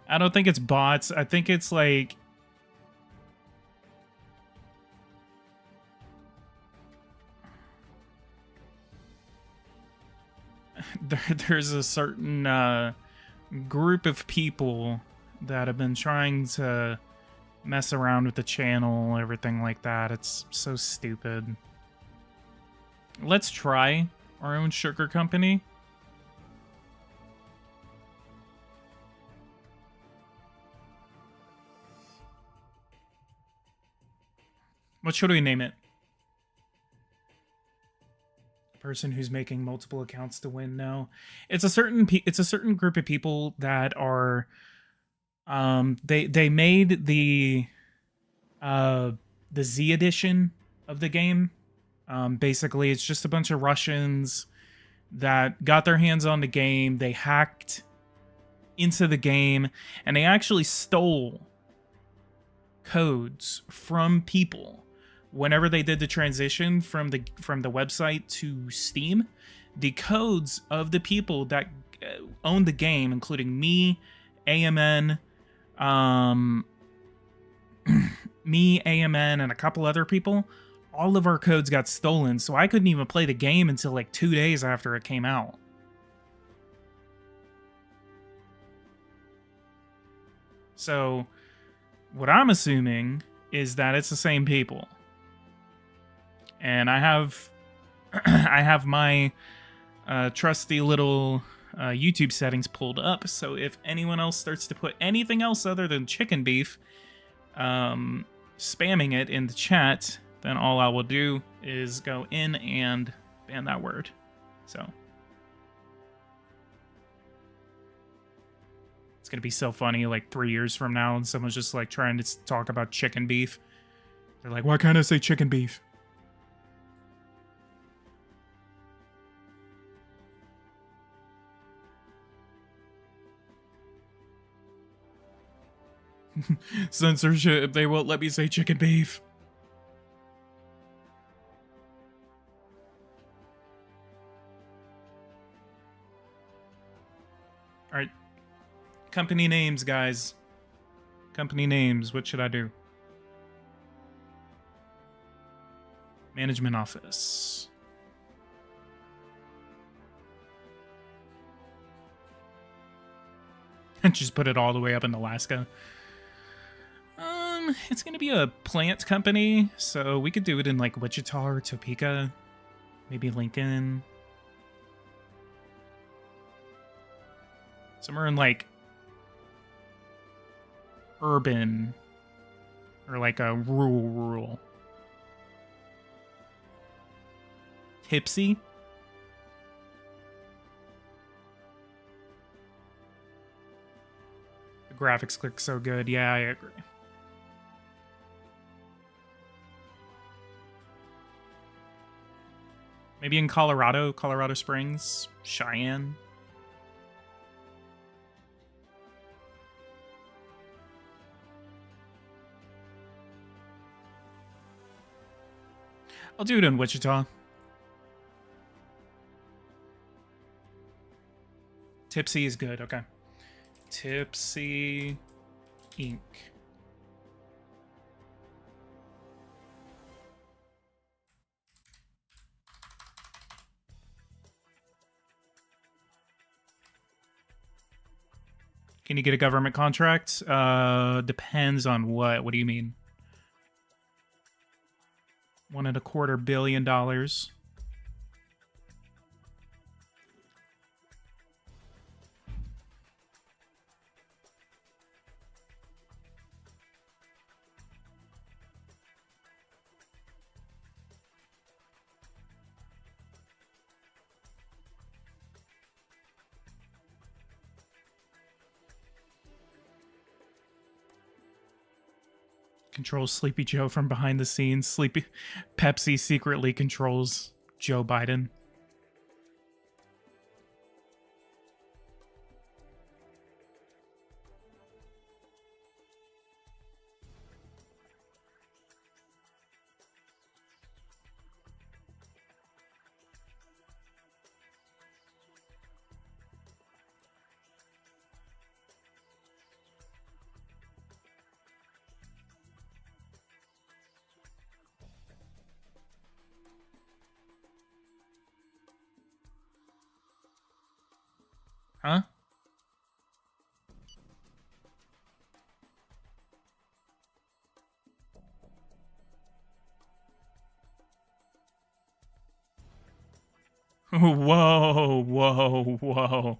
I don't think it's bots. I think it's like... There's a certain group of people that have been trying to mess around with the channel, everything like that. It's so stupid. Let's try our own sugar company. What should we name it? Person who's making multiple accounts to win. No, it's a certain group of people that are they made the Z edition of the game. Basically it's just a bunch of Russians that got their hands on the game. They hacked into the game and they actually stole codes from people whenever they did the transition from the website to Steam. The codes of the people that owned the game, including me, AMN, and a couple other people, all of our codes got stolen, so I couldn't even play the game until like 2 days after it came out. So what I'm assuming is that it's the same people. And I have I have my trusty little YouTube settings pulled up, so if anyone else starts to put anything else other than chicken beef, spamming it in the chat, then all I will do is go in and ban that word. So it's gonna be so funny like 3 years from now and someone's just like trying to talk about chicken beef. They're like, why can't I say chicken beef? Censorship, they won't let me say chicken beef. Alright. Company names, guys. Company names, what should I do? Management office. And just put it all the way up in Alaska. It's gonna be a plant company, so we could do it in like Wichita or Topeka, maybe Lincoln, somewhere in like urban or like a rural. Tipsy. The graphics look so good. Yeah, I agree. Maybe in Colorado Springs, Cheyenne. I'll do it in Wichita. Tipsy is good, okay. Tipsy Inc. Can you get a government contract? Depends on what. What do you mean? $1.25 billion. Controls Sleepy Joe from behind the scenes. Sleepy Pepsi secretly controls Joe Biden. Huh? Whoa, whoa, whoa.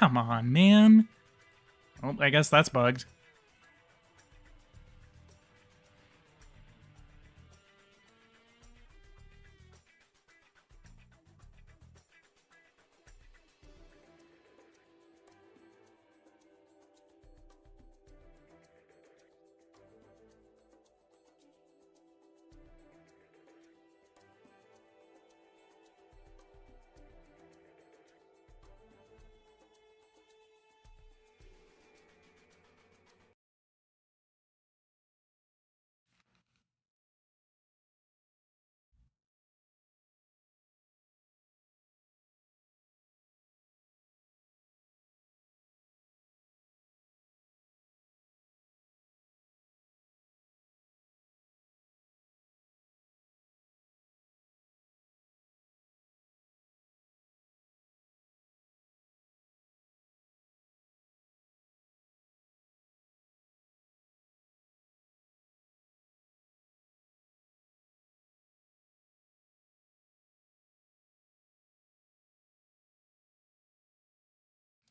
Come on, man. Well, I guess that's bugged.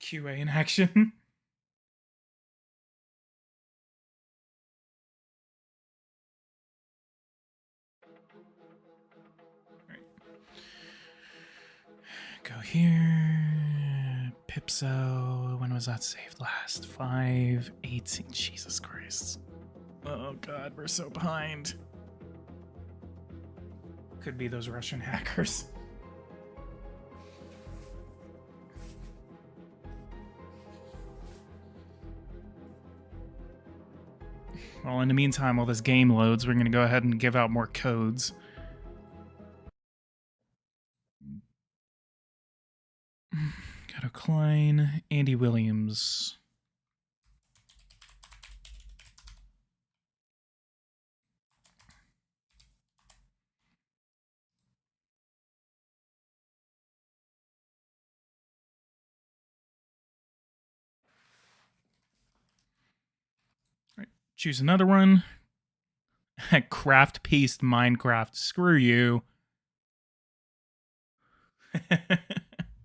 QA in action. Alright. Go here. Pipso. When was that saved last? 5/18. Jesus Christ. Oh god, we're so behind. Could be those Russian hackers. Well, in the meantime, while this game loads, we're going to go ahead and give out more codes. Got a Klein, Andy Williams. All right, choose another one. Craft Paste Minecraft. Screw you.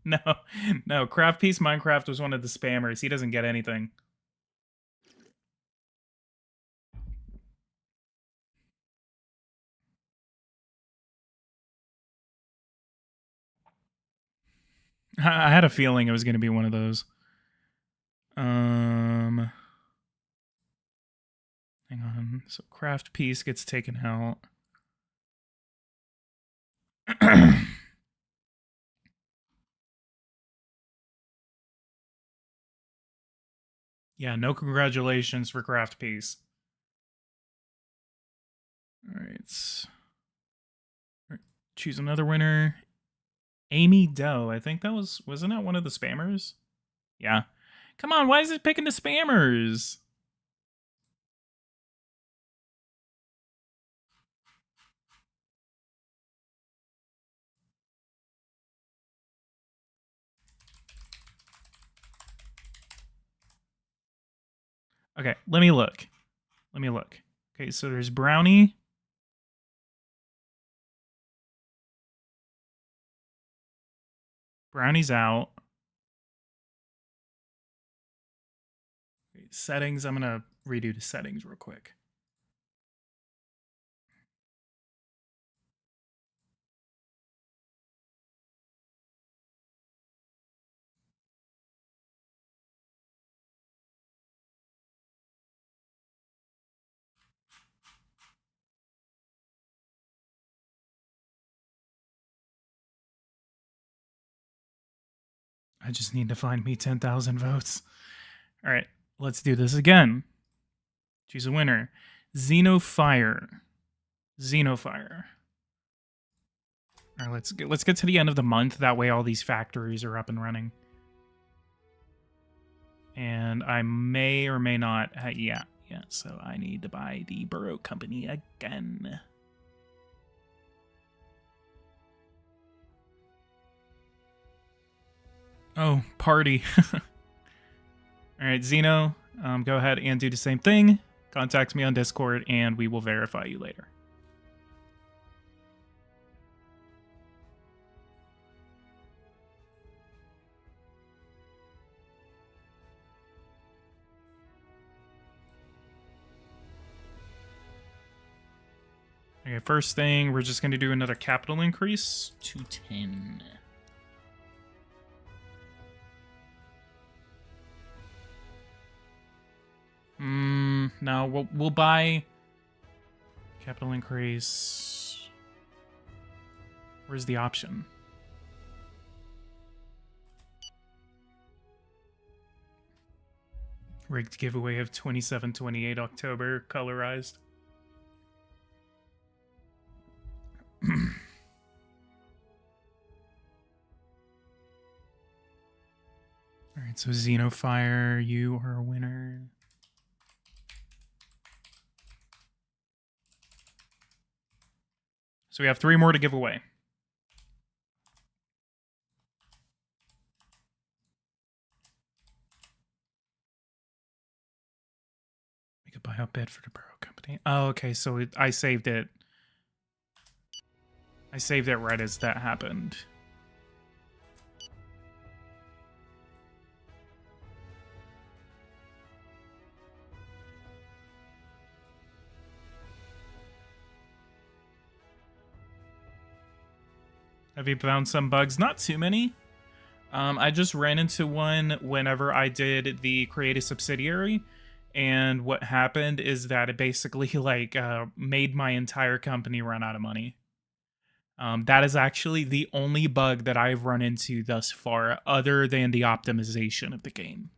No. Craft Piece Minecraft was one of the spammers. He doesn't get anything. I had a feeling it was going to be one of those. Hang on. So Craft Piece gets taken out. Yeah, no congratulations for Craft Piece. All right. Choose another winner. Amy Doe. I think that wasn't that one of the spammers? Yeah. Come on, why is it picking the spammers? Okay, let me look. Okay, so there's Brownie. Brownie's out. Settings, I'm gonna redo the settings real quick. I just need to find me 10,000 votes. All right, let's do this again. Choose a winner. Xenofire. All right, let's get to the end of the month. That way all these factories are up and running. And I may or may not... yeah. So I need to buy the Burrow Company again. Oh, party. All right, Xeno, go ahead and do the same thing. Contact me on Discord, and we will verify you later. Okay, first thing, we're just going to do another capital increase to 10. No, we'll buy capital increase. Where's the option? Rigged giveaway of 27-28 October, colorized. Alright, so Xenofire, you are a winner. So we have 3 more to give away. Make a buyout bid for the Burrow Company. Oh, okay, so I saved it. I saved it right as that happened. Have you found some bugs? Not too many. I just ran into one whenever I did the create a subsidiary, and what happened is that it basically like made my entire company run out of money. That is actually the only bug that I've run into thus far, other than the optimization of the game.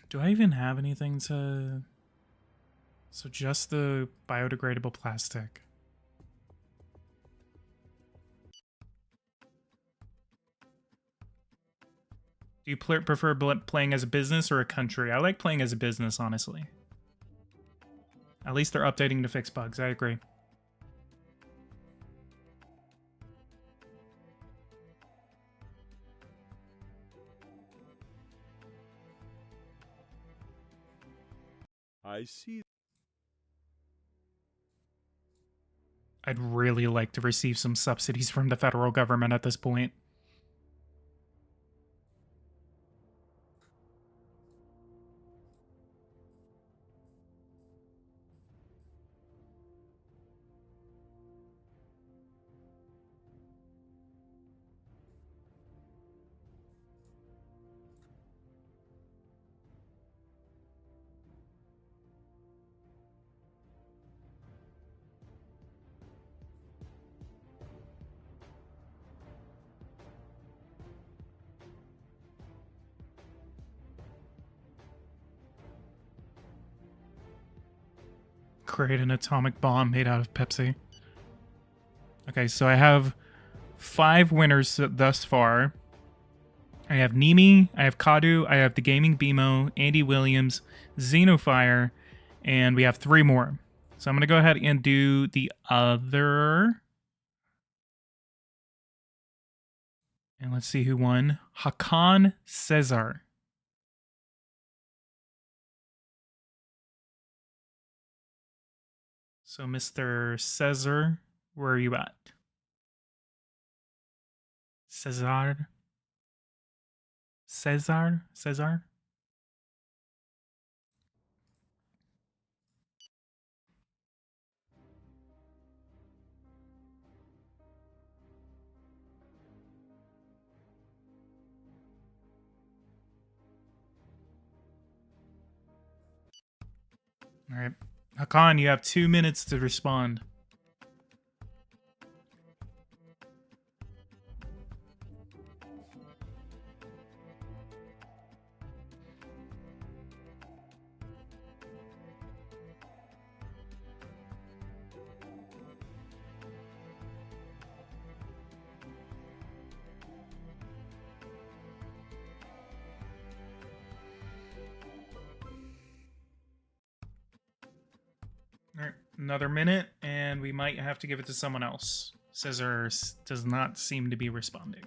Do I even have anything to... So just the biodegradable plastic. Do you prefer playing as a business or a country? I like playing as a business, honestly. At least they're updating to fix bugs. I agree. I see. I'd really like to receive some subsidies from the federal government at this point. Create an atomic bomb made out of Pepsi. Okay, so I have 5 winners thus far. I have Nimi, I have Kadu, I have the Gaming Bimo, Andy Williams, Xenofire, and we have 3 more. So I'm going to go ahead and do the other. And let's see who won. Hakan Cesar. So Mr. Cesar, where are you at? Cesar? Cesar? Cesar? All right. Hakan, you have 2 minutes to respond. All right, another minute, and we might have to give it to someone else. Cesar does not seem to be responding.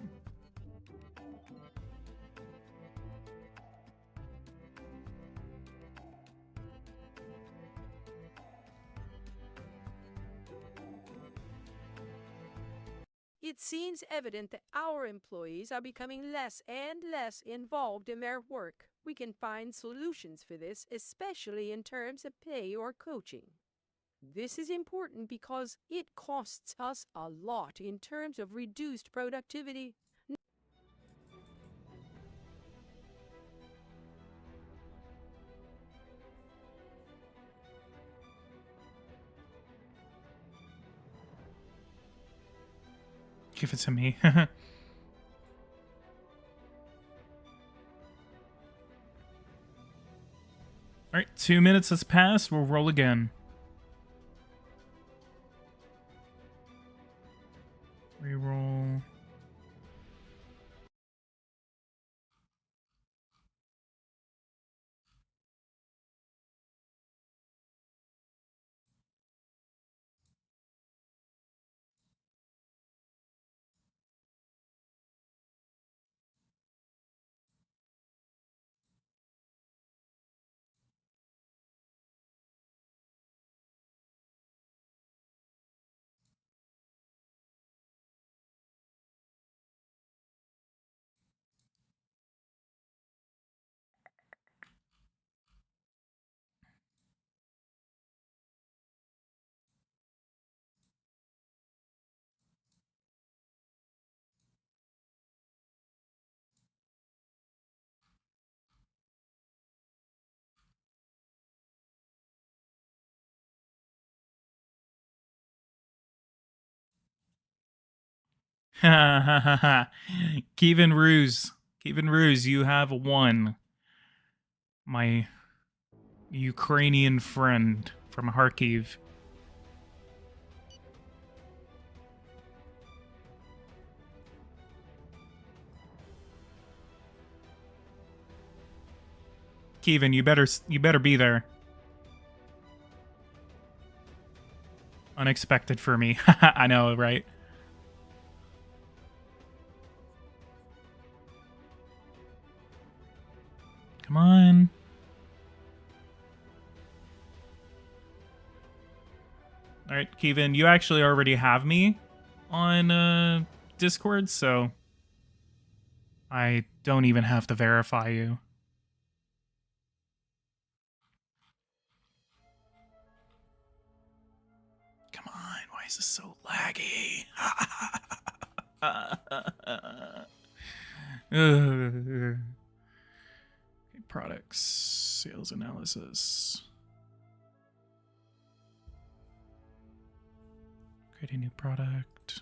It seems evident that our employees are becoming less and less involved in their work. We can find solutions for this, especially in terms of pay or coaching. This is important because it costs us a lot in terms of reduced productivity. Give it to me. Alright, 2 minutes has passed. We'll roll again. Reroll. Ha ha ha ha. Kevin Ruse. Kevin Ruse, you have won. My Ukrainian friend from Kharkiv. Kevin, you better be there. Unexpected for me. I know, right? Come on. Alright, Kevin, you actually already have me on Discord, so I don't even have to verify you. Come on, why is this so laggy? Products, sales analysis. Create a new product.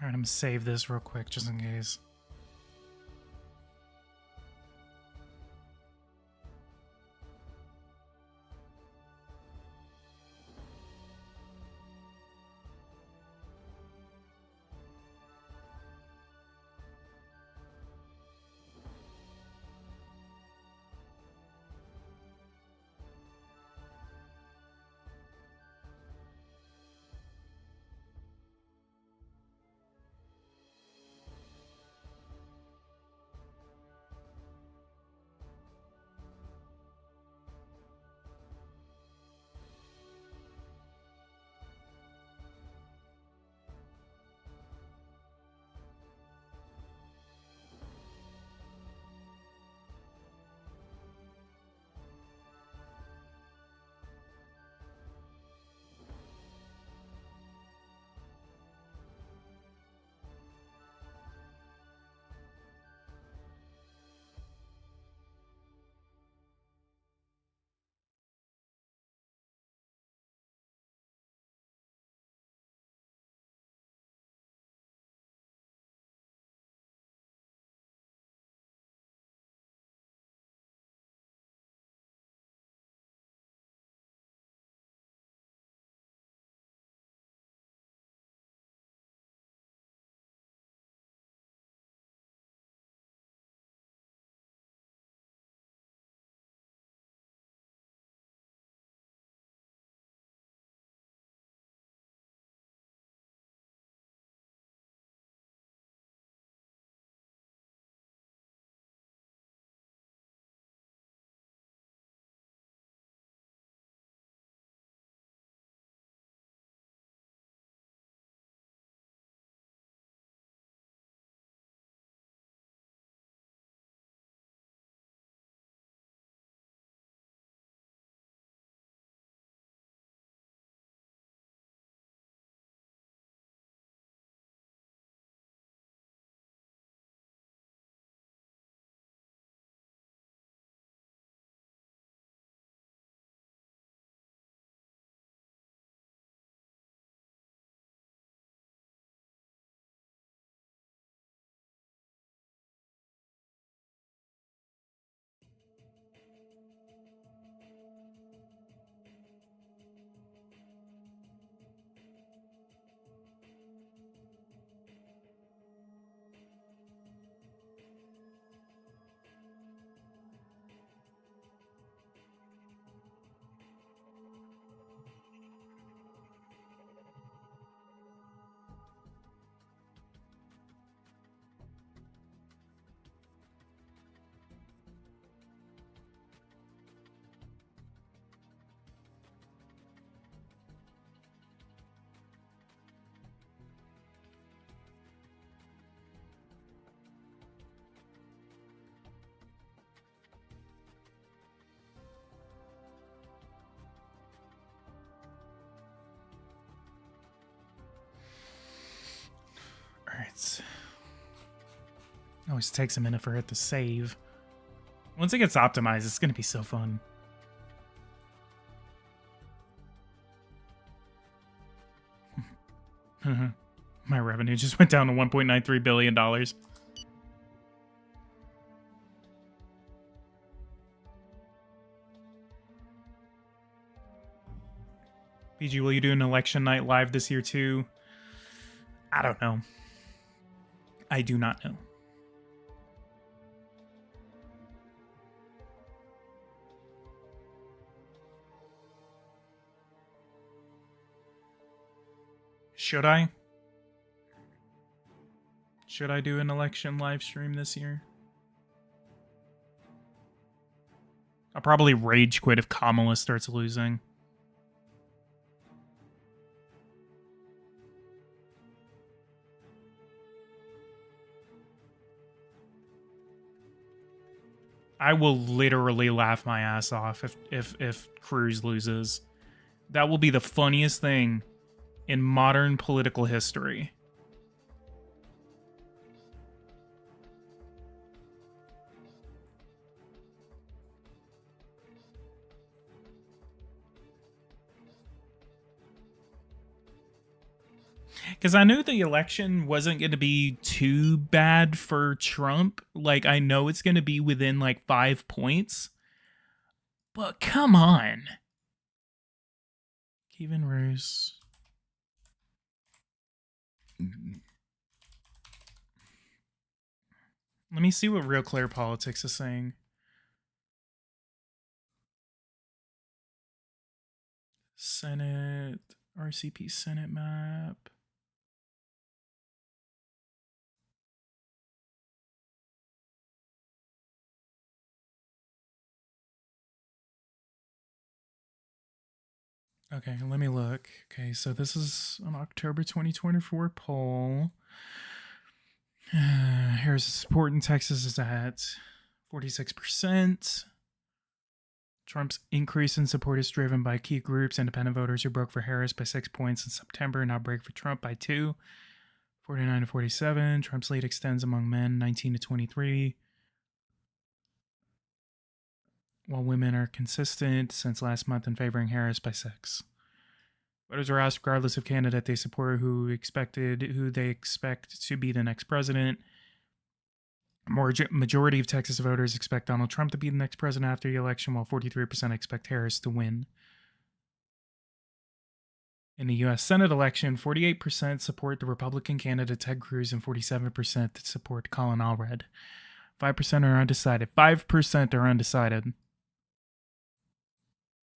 Alright, I'm gonna save this real quick just in case. Always takes a minute for it to save. Once it gets optimized, it's going to be so fun. My revenue just went down to $1.93 billion. PG, will you do an election night live this year too? I don't know. I do not know. Should I? Should I do an election live stream this year? I'll probably rage quit if Kamala starts losing. I will literally laugh my ass off if Cruz loses. That will be the funniest thing in modern political history. Because I knew the election wasn't going to be too bad for Trump. Like, I know it's going to be within like 5 points. But come on. Kevin Roos. Let me see what Real Clear Politics is saying. Senate, RCP Senate map. Okay, let me look. Okay, so this is an October 2024 poll. Here's the support in Texas is at 46%. Trump's increase in support is driven by key groups. Independent voters who broke for Harris by 6 points in September now break for Trump by 2, 49 to 47. Trump's lead extends among men 19 to 23, while women are consistent since last month in favoring Harris by 6. Voters are asked, regardless of candidate they support, who they expect to be the next president. Majority of Texas voters expect Donald Trump to be the next president after the election, while 43% expect Harris to win. In the U.S. Senate election, 48% support the Republican candidate Ted Cruz and 47% support Colin Allred. 5% are undecided. 5% are undecided.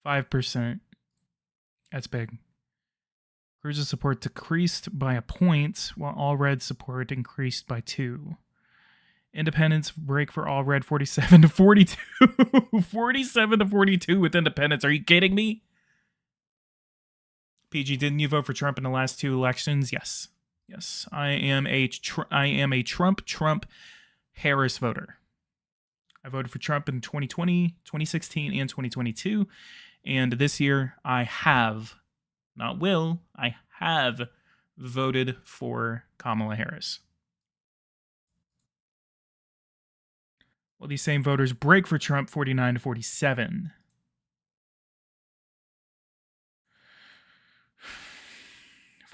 5%. That's big. Cruz's support decreased by a point, while Allred's support increased by 2. Independents break for Allred 47 to 42. 47 to 42 with independents. Are you kidding me? PG, didn't you vote for Trump in the last 2 elections? Yes. Yes. I am a Trump Harris voter. I voted for Trump in 2020, 2016, and 2022. And this year I have, not will, I have voted for Kamala Harris. Well, these same voters break for Trump 49 to 47.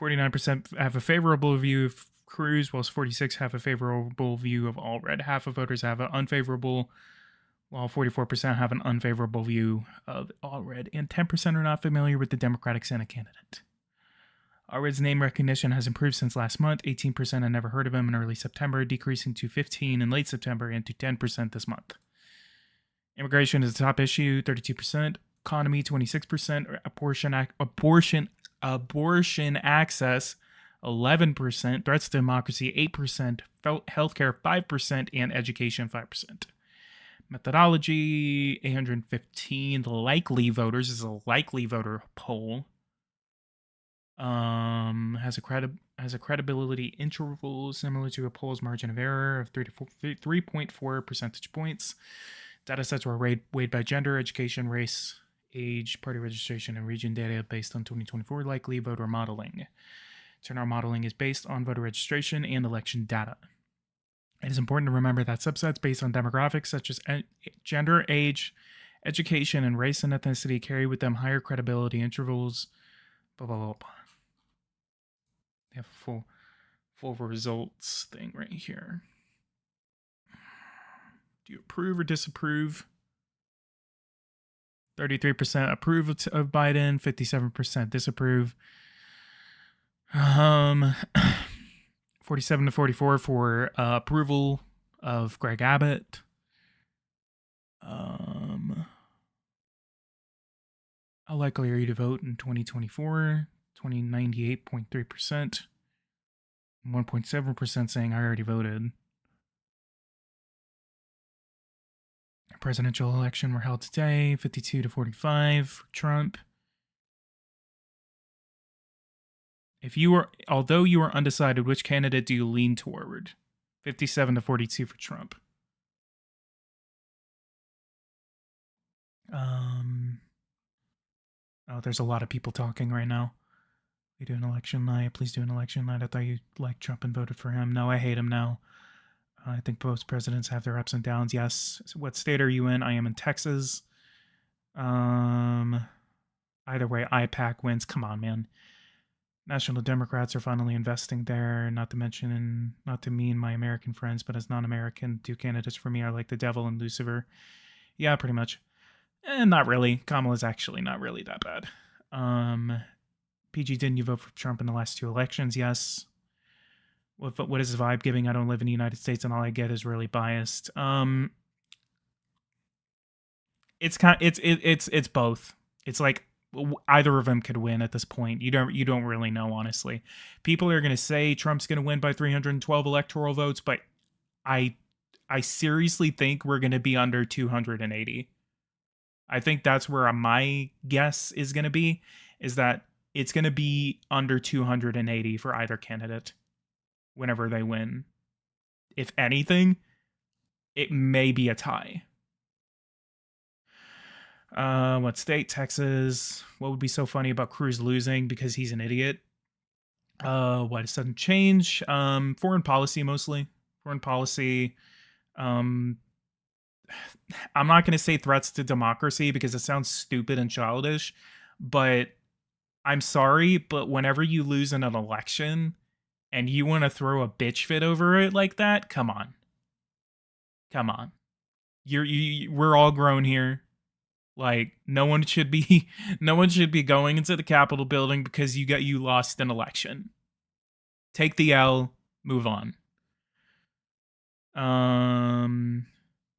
%49 have a favorable view of Cruz, whilst 46% have a favorable view of Allred. Half of voters have an unfavorable, while 44% have an unfavorable view of Allred, and 10% are not familiar with the Democratic Senate candidate. Allred's name recognition has improved since last month. 18% had never heard of him in early September, decreasing to 15% in late September and to 10% this month. Immigration is the top issue, 32%. Economy, 26%. Abortion access, 11%. Threats to democracy, 8%. Healthcare, 5%. And education, 5%. Methodology, 815 likely voters. This is a likely voter poll. Has a credibility interval similar to a poll's margin of error of 3.4 percentage points. Data sets were weighed by gender, education, race, age, party registration, and region data based on 2024 likely voter modeling. Turnout modeling is based on voter registration and election data. It is important to remember that subsets based on demographics such as gender, age, education, and race and ethnicity carry with them higher credibility intervals. Blah, blah, blah, blah. They have a full results thing right here. Do you approve or disapprove? 33% approve of Biden, 57% disapprove. 47 to 44 for approval of Greg Abbott. How likely are you to vote in 2024? 98.3%. 1.7% saying I already voted. Presidential election were held today, 52 to 45 for Trump. Although you are undecided, which candidate do you lean toward? 57 to 42 for Trump. Oh, there's a lot of people talking right now. We do an election night. Please do an election night. I thought you liked Trump and voted for him. No, I hate him now. I think both presidents have their ups and downs. Yes. So what state are you in? I am in Texas. Either way, IPAC wins. Come on, man. National Democrats are finally investing there. Not to mean my American friends, but as non-American, two candidates for me are like the devil and Lucifer. Yeah, pretty much. Not really. Kamala's actually not really that bad. PG, didn't you vote for Trump in the last two elections? Yes. What is the vibe giving? I don't live in the United States, and all I get is really biased. It's both. It's like either of them could win at this point. You don't really know, honestly. People are gonna say Trump's gonna win by 312 electoral votes, but I seriously think we're gonna be under 280. I think that's where my guess is gonna be. Is that it's gonna be under 280 for either candidate whenever they win. If anything, it may be a tie. What state? Texas. What would be so funny about Cruz losing because he's an idiot? What, a sudden change? Foreign policy mostly. Foreign policy. I'm not going to say threats to democracy because it sounds stupid and childish, but I'm sorry, but whenever you lose in an election and you want to throw a bitch fit over it like that, come on. We're all grown here. Like, no one should be going into the Capitol building because you lost an election. Take the L, move on.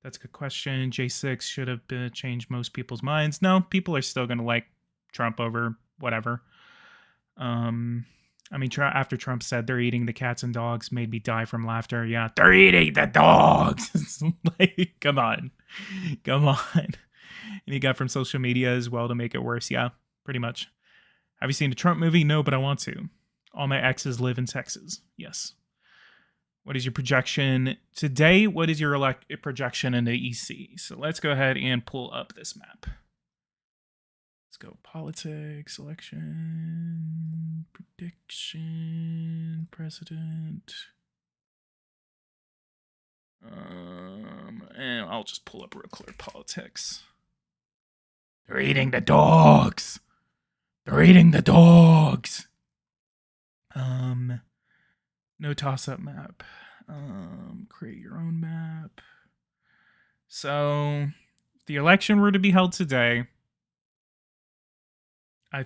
That's a good question. J6 should have changed most people's minds. No, people are still gonna like Trump over whatever. I mean, after Trump said they're eating the cats and dogs, made me die from laughter. Yeah, they're eating the dogs. Like, come on. And he got from social media as well to make it worse. Yeah, pretty much. Have you seen the Trump movie? No, but I want to. All my exes live in Texas. Yes. What is your projection today? What is your projection in the EC? So let's go ahead and pull up this map. Let's go politics, election, prediction, president. And I'll just pull up real clear politics. They're eating the dogs. No toss-up map. Create your own map. So, if the election were to be held today, I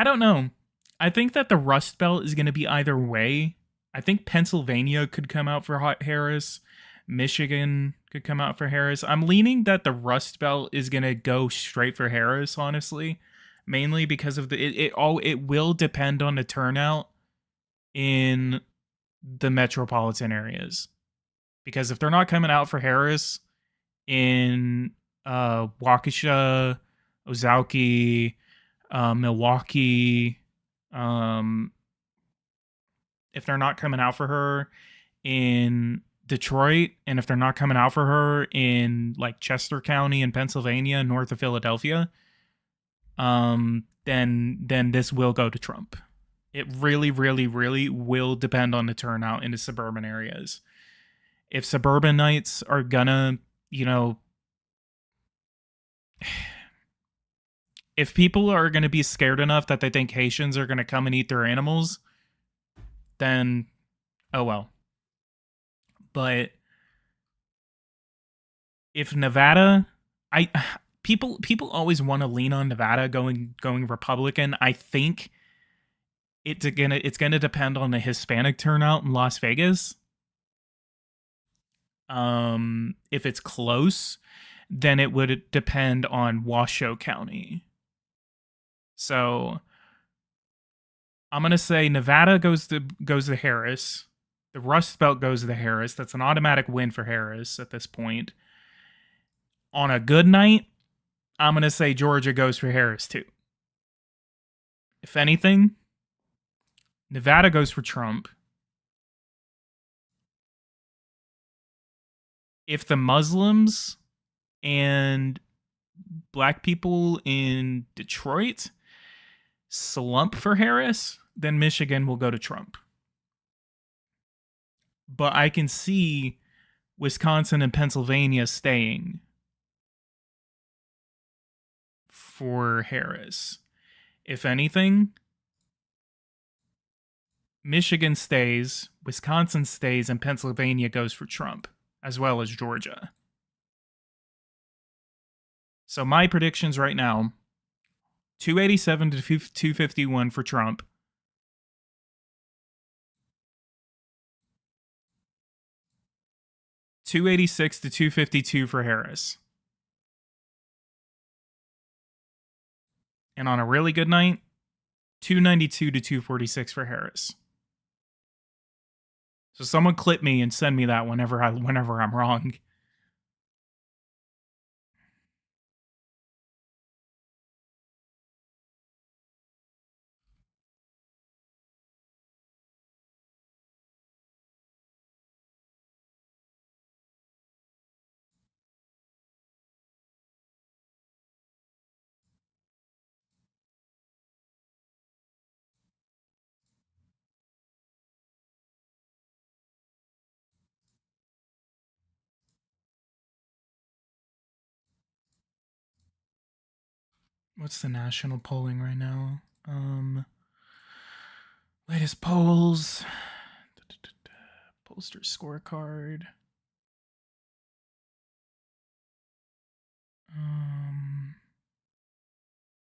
don't know. I think that the Rust Belt is going to be either way. I think Pennsylvania could come out for Harris. Michigan could come out for Harris. I'm leaning that the Rust Belt is going to go straight for Harris, honestly. Mainly because of it will depend on the turnout in the metropolitan areas. Because if they're not coming out for Harris in Waukesha, Ozaukee, Milwaukee, if they're not coming out for her in Detroit, and if they're not coming out for her in like Chester County in Pennsylvania, north of Philadelphia, then this will go to Trump. It really, really, really will depend on the turnout in the suburban areas. If suburbanites are gonna, you know, if people are gonna be scared enough that they think Haitians are gonna come and eat their animals, then oh well. But if Nevada, I people always want to lean on Nevada going Republican. I think it's gonna depend on the Hispanic turnout in Las Vegas. If it's close, then it would depend on Washoe County. So I'm gonna say Nevada goes to Harris. The Rust Belt goes to Harris. That's an automatic win for Harris at this point. On a good night, I'm gonna say Georgia goes for Harris too. If anything, Nevada goes for Trump. If the Muslims and black people in Detroit slump for Harris, then Michigan will go to Trump. But I can see Wisconsin and Pennsylvania staying for Harris. If anything, Michigan stays, Wisconsin stays, and Pennsylvania goes for Trump, as well as Georgia. So my predictions right now, 287 to 251 for Trump. $286 to $252 for Harris. And on a really good night, $292 to $246 for Harris. So someone clip me and send me that whenever I'm wrong. What's the national polling right now? Latest polls. Pollster scorecard.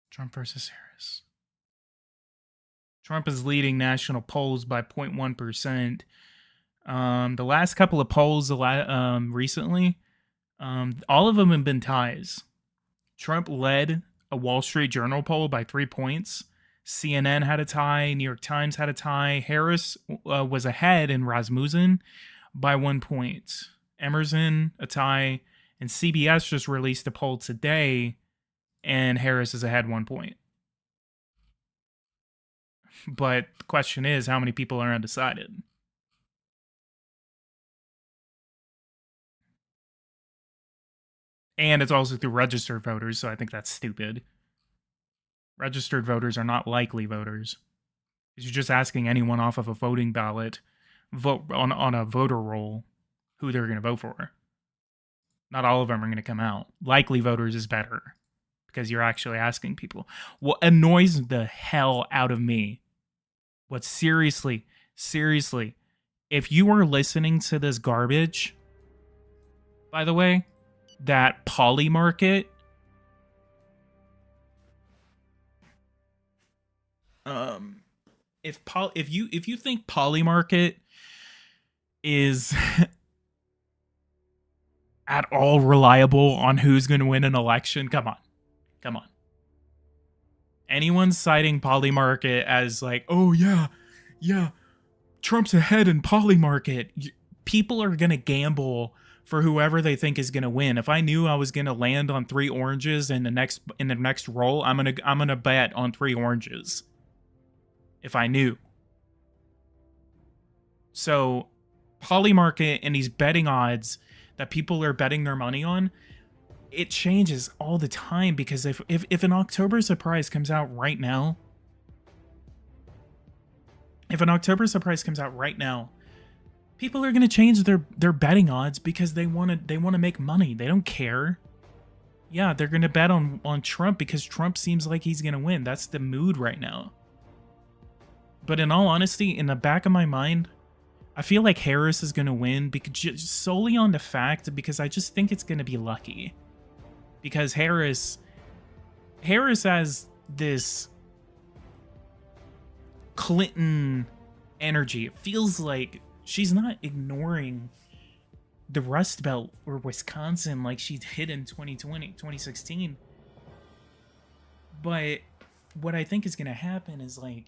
Trump versus Harris. Trump is leading national polls by 0.1%. The last couple of polls recently, all of them have been ties. Trump led a Wall Street Journal poll by 3 points. CNN had a tie. New York Times had a tie. Harris was ahead in Rasmussen by 1 point. Emerson, a tie. And CBS just released a poll today, and Harris is ahead 1 point. But the question is, how many people are undecided? And it's also through registered voters, so I think that's stupid. Registered voters are not likely voters. You're just asking anyone off of a voting ballot, vote on a voter roll, who they're going to vote for. Not all of them are going to come out. Likely voters is better, because you're actually asking people. What annoys the hell out of me, what seriously, if you are listening to this garbage, by the way, that Poly Market, if you think Poly Market is at all reliable on who's going to win an election, come on. Anyone citing Poly Market as like, oh yeah, Trump's ahead in Poly Market, people are going to gamble for whoever they think is going to win. If I knew I was going to land on 3 oranges in the next roll, I'm going to bet on 3 oranges. If I knew. So, Poly Market and these betting odds that people are betting their money on, it changes all the time, because if an October surprise comes out right now, If an October surprise comes out right now, people are going to change their betting odds because they want to make money. They don't care. Yeah, they're going to bet on Trump because Trump seems like he's going to win. That's the mood right now. But in all honesty, in the back of my mind, I feel like Harris is going to win because just solely on the fact because I just think it's going to be lucky. Because Harris has this Clinton energy. It feels like she's not ignoring the Rust Belt or Wisconsin like she did in 2016. But what I think is going to happen is like,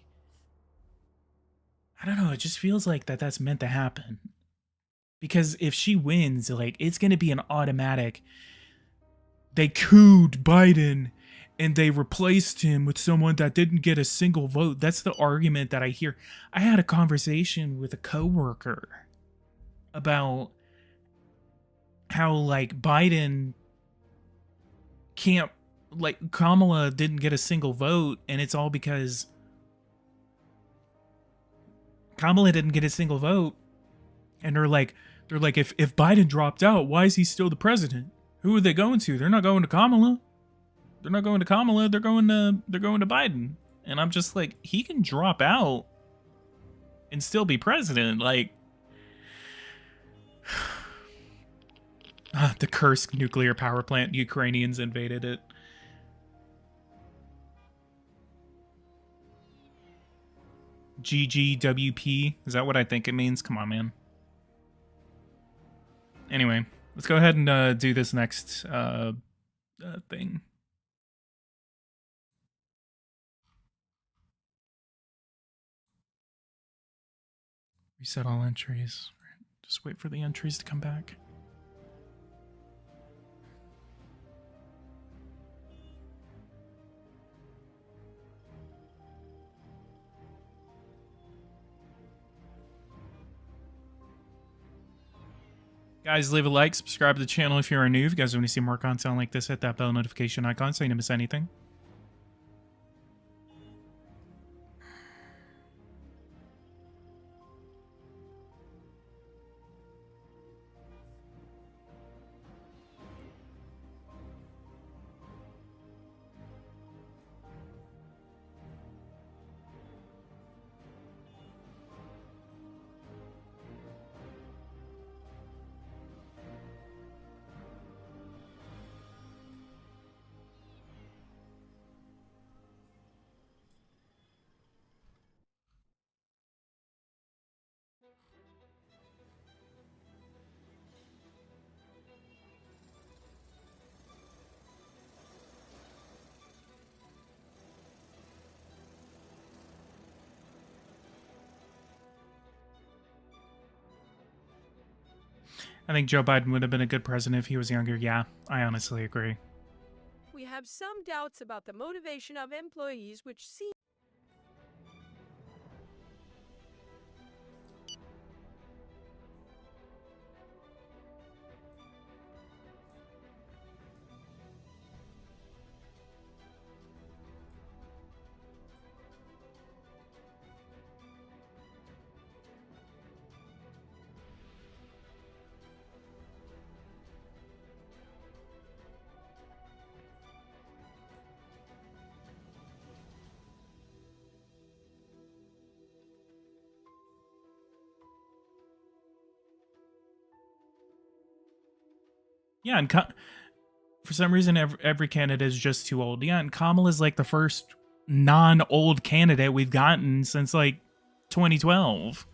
I don't know, it just feels like that's meant to happen. Because if she wins, like, it's going to be an automatic, they cooed Biden and they replaced him with someone that didn't get a single vote. That's the argument that I hear. I had a conversation with a coworker about how, like, Biden can't, like, Kamala didn't get a single vote, and it's all because Kamala didn't get a single vote. And they're like, if Biden dropped out, why is he still the president? Who are they going to? They're not going to Kamala. They're not going to Kamala. They're going to Biden. And I'm just like, he can drop out and still be president. Like, the Kursk nuclear power plant, Ukrainians invaded it. GGWP, is that what I think it means? Come on, man. Anyway, let's go ahead and do this next thing. Reset all entries. Just wait for the entries to come back. Guys, leave a like, subscribe to the channel if you're new. If you guys want to see more content like this, hit that bell notification icon so you don't miss anything. I think Joe Biden would have been a good president if he was younger. Yeah, I honestly agree. We have some doubts about the motivation of employees, which seem Yeah, and for some reason, every candidate is just too old. Yeah, and Kamala's like the first non-old candidate we've gotten since like 2012.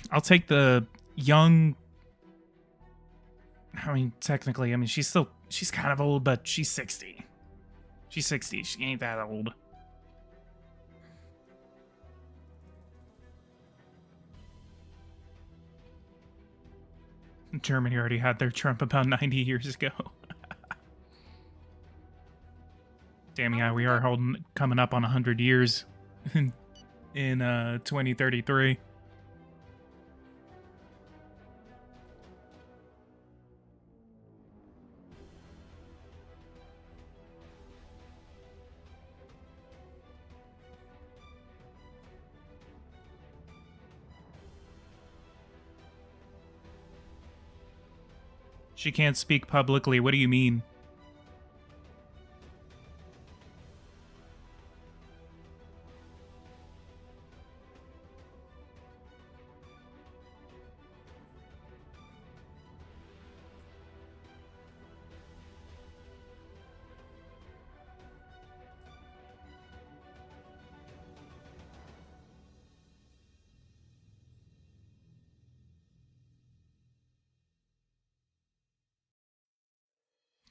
I'll take the young. I mean, technically, I mean, she's kind of old, but she's 60. She's 60. She ain't that old. Germany already had their Trump about 90 years ago. Damn, yeah, we are coming up on 100 years in 2033. She can't speak publicly. What do you mean?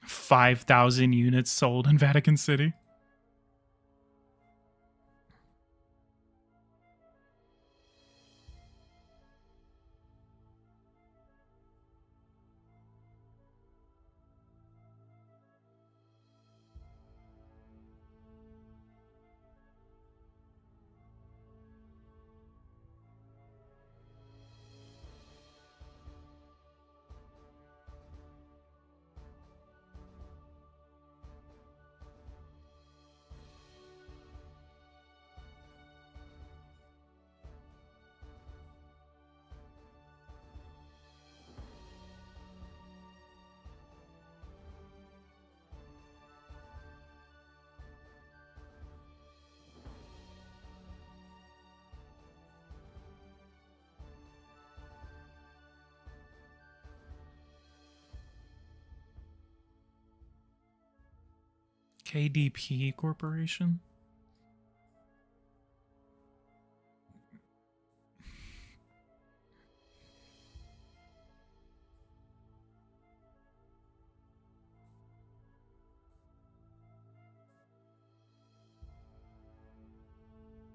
$5,000 units sold in Vatican City. KDP Corporation?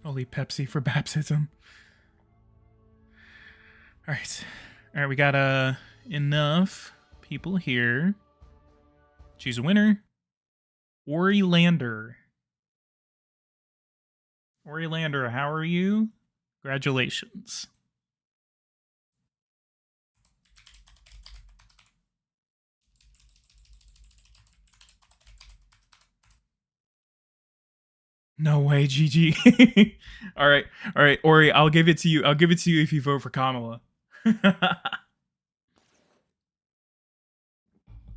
Holy Pepsi for baptism. Alright. Alright, we got enough people here. Choose a winner. Ori Lander. Ori Lander, how are you? Congratulations. No way, GG. All right, Ori, I'll give it to you. I'll give it to you if you vote for Kamala. Can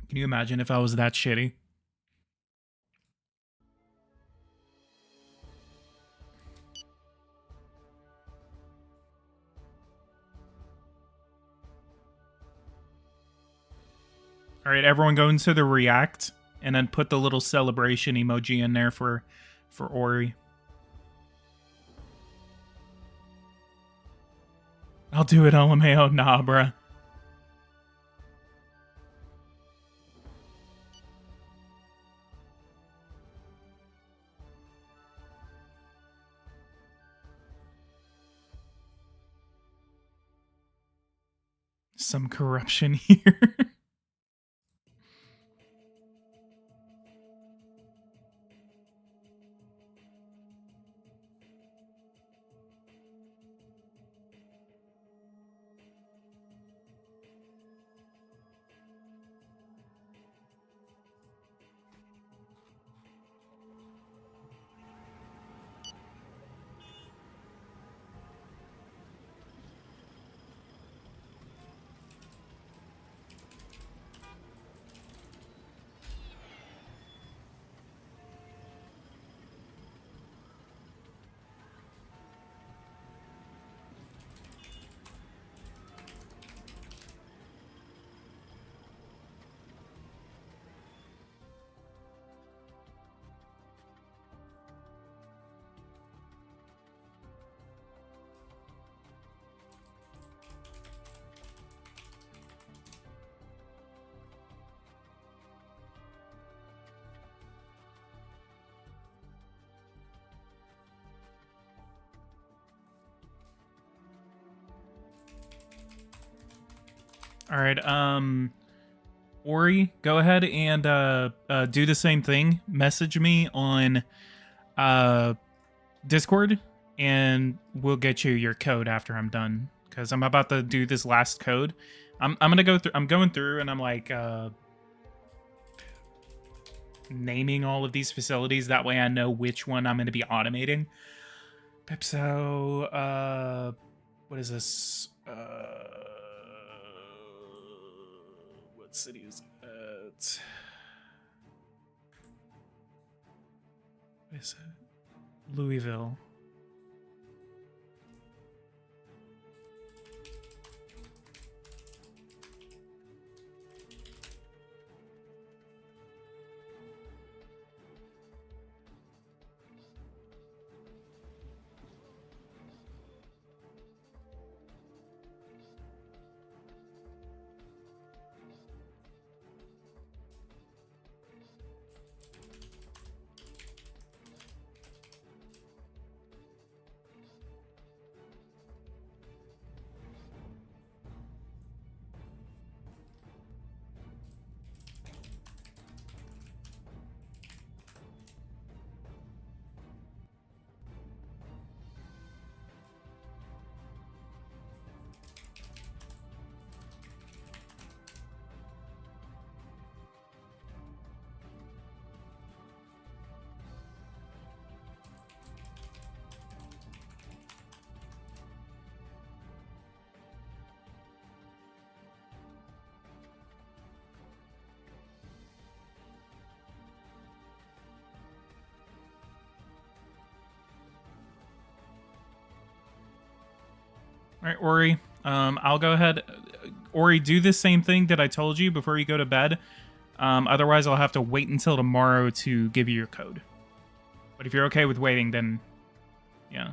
you imagine if I was that shitty? All right, everyone go into the react and then put the little celebration emoji in there for Ori. I'll do it, LMAO. Nah, bruh. Some corruption here. All right, Ori, go ahead and do the same thing. Message me on Discord, and we'll get you your code after I'm done. Because I'm about to do this last code. I'm gonna go through. I'm going through, and I'm like naming all of these facilities. That way, I know which one I'm gonna be automating. Pepso. What is this? What city is that? What is it? Louisville. All right, Ori. I'll go ahead. Ori, do the same thing that I told you before you go to bed. Otherwise, I'll have to wait until tomorrow to give you your code. But if you're okay with waiting, then yeah.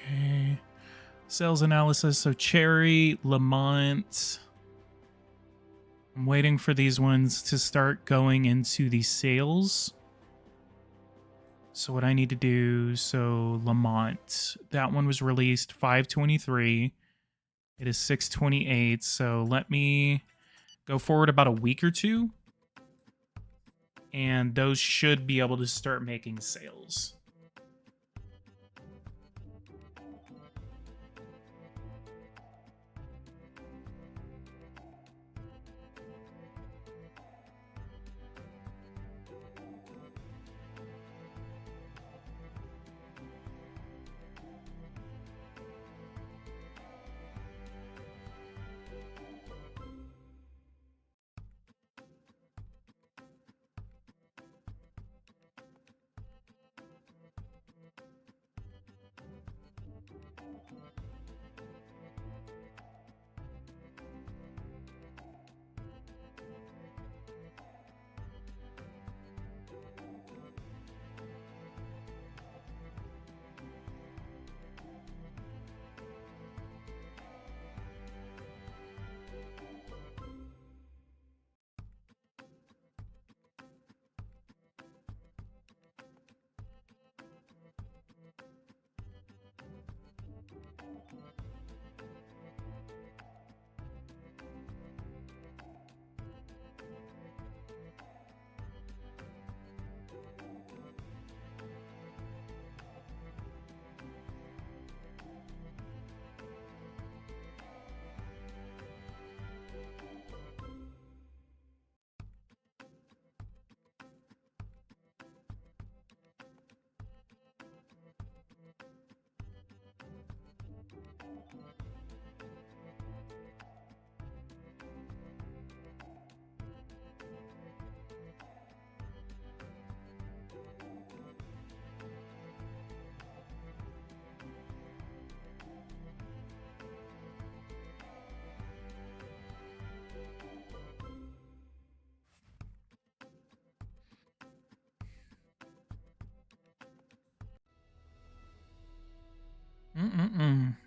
Okay. Sales analysis. So Cherry, Lamont. I'm waiting for these ones to start going into the sales. So what I need to do, so Lamont, that one was released 5/23. It is 6/28, so let me go forward about a week or two, and those should be able to start making sales.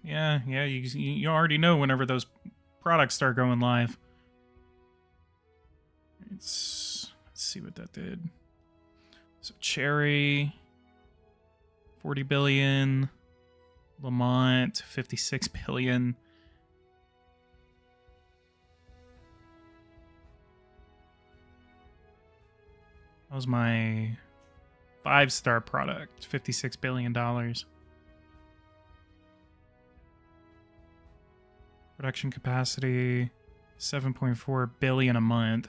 Yeah, you already know whenever those products start going live. Let's see what that did. So Cherry, 40 billion. Lamont, 56 billion. That was my 5-star product, $56 billion. Production capacity, 7.4 billion a month.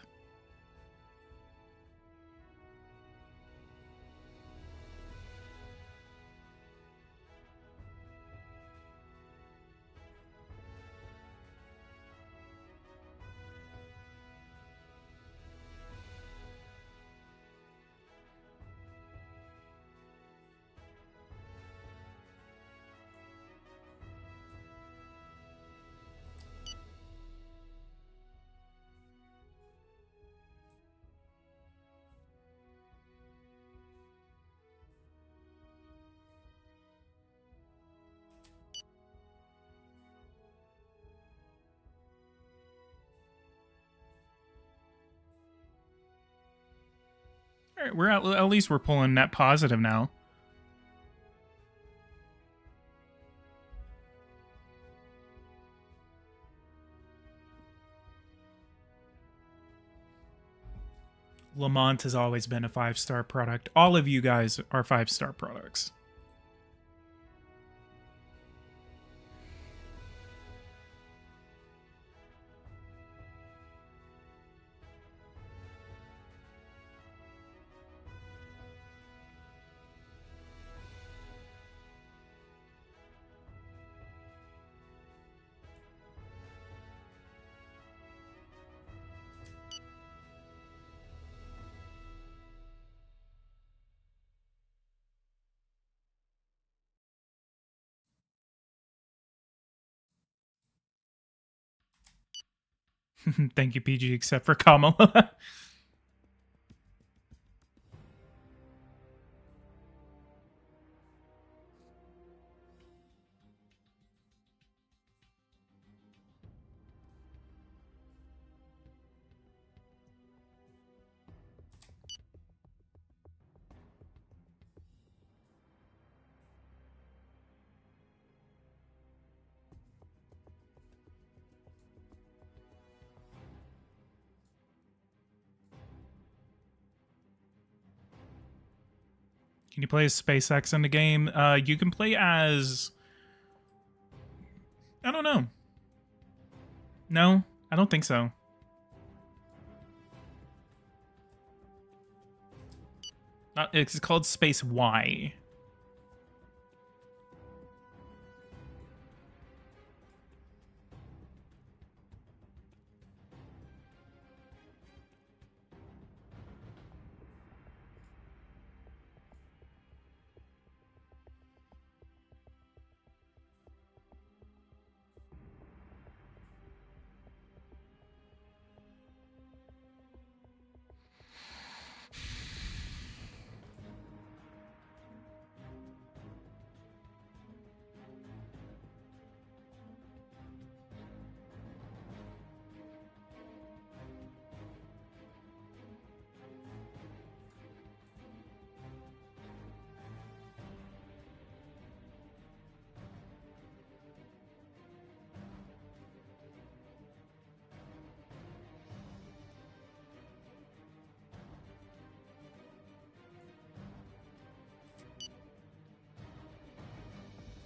All right, we're at least we're pulling net positive now. Lamont has always been a 5-star product. All of you guys are 5-star products. Thank you, PG, except for Kamala. Can you play as SpaceX in the game? You can play as... I don't know. No, I don't think so. It's called Space Y.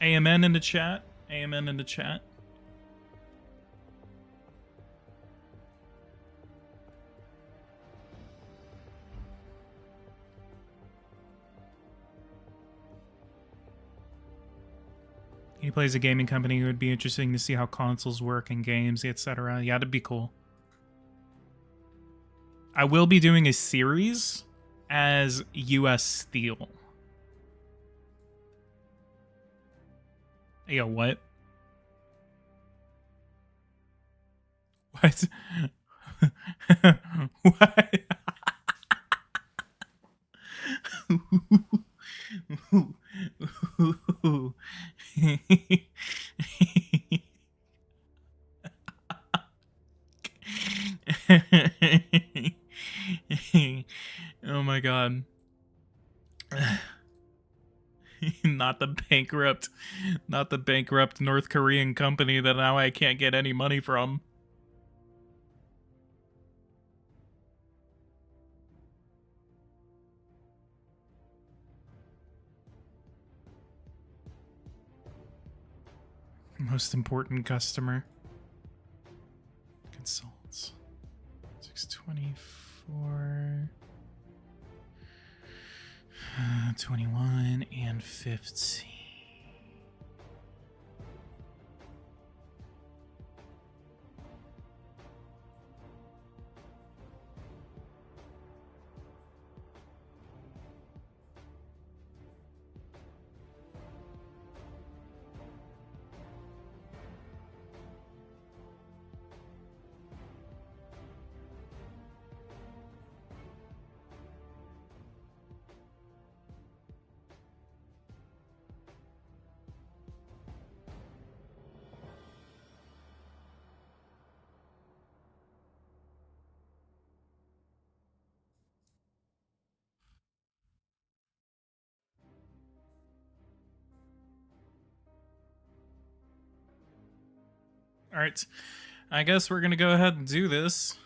AMN in the chat. AMN in the chat. He plays a gaming company. It would be interesting to see how consoles work and games, etc. Yeah, that'd be cool. I will be doing a series as US Steel. Yeah, what? What? What? Oh my god. Not the bankrupt North Korean company that now I can't get any money from. Most important customer. Consults. 624. 21 and 15. All right, I guess we're gonna go ahead and do this.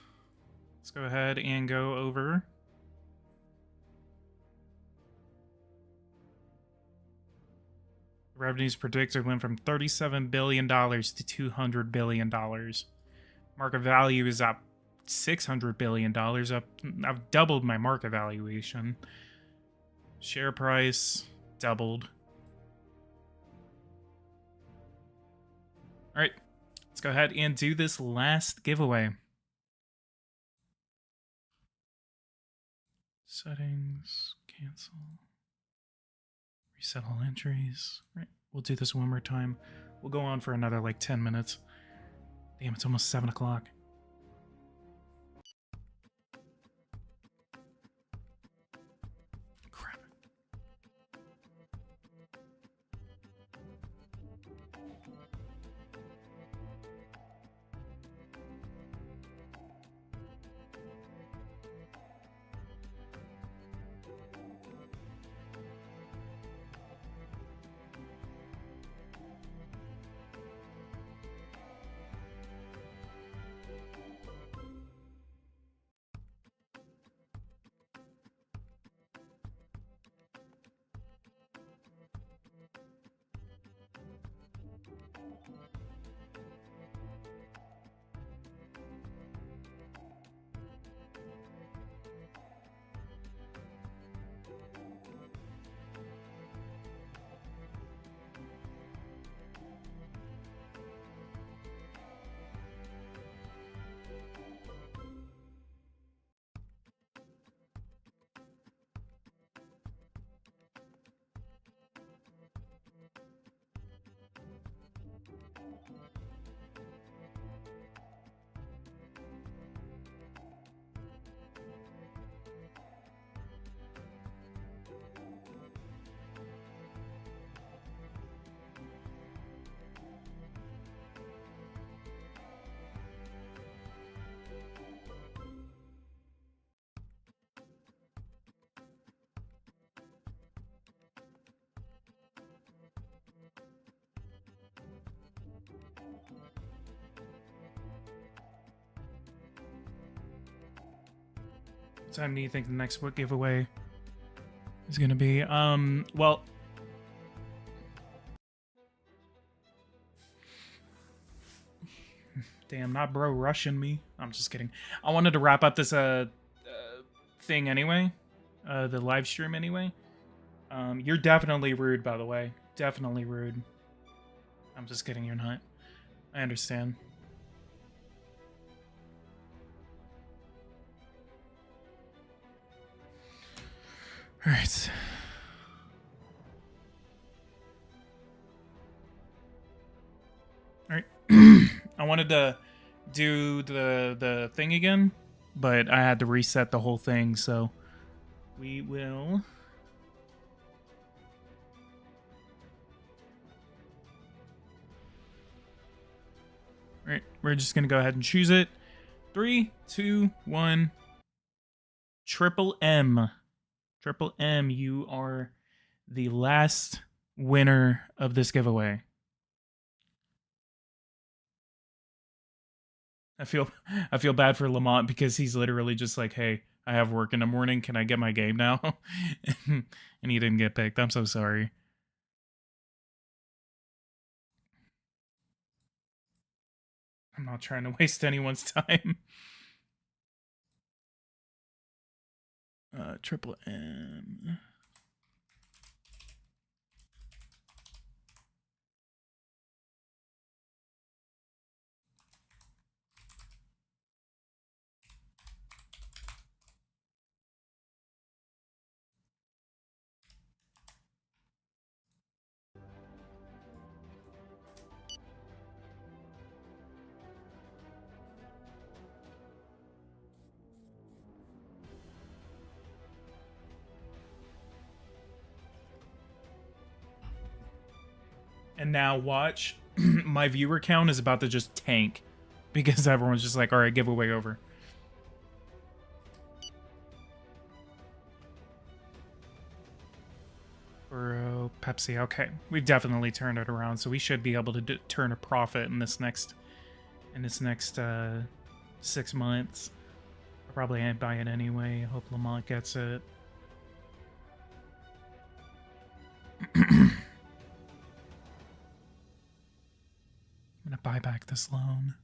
Let's go ahead and go over. Revenues predicted went from $37 billion to $200 billion. Market value is up $600 billion. I've doubled my market valuation. Share price doubled. All right, let's go ahead and do this last giveaway. Settings, cancel, reset all entries. All right, we'll do this one more time. We'll go on for another like 10 minutes. Damn, it's almost 7 o'clock. Crap. What time do you think the next book giveaway is gonna be? Well, damn, not bro rushing me. I'm just kidding. I wanted to wrap up this thing anyway, the live stream anyway. You're definitely rude, by the way. Definitely rude. I'm just kidding. You're not. I understand. All right. All right. I wanted to do the thing again, but I had to reset the whole thing, so we will. All right, we're just gonna go ahead and choose it. 3, 2, 1. Triple M. Triple M, you are the last winner of this giveaway. I feel bad for Lamont because he's literally just like, hey, I have work in the morning. Can I get my game now? And he didn't get picked. I'm so sorry. I'm not trying to waste anyone's time. Triple M. And now watch, my viewer count is about to just tank because everyone's just like, all right, giveaway over. Bro, Pepsi, okay. We've definitely turned it around, so we should be able to turn a profit in this next 6 months. I probably ain't buying it anyway. Hope Lamont gets it. I'm gonna buy back this loan.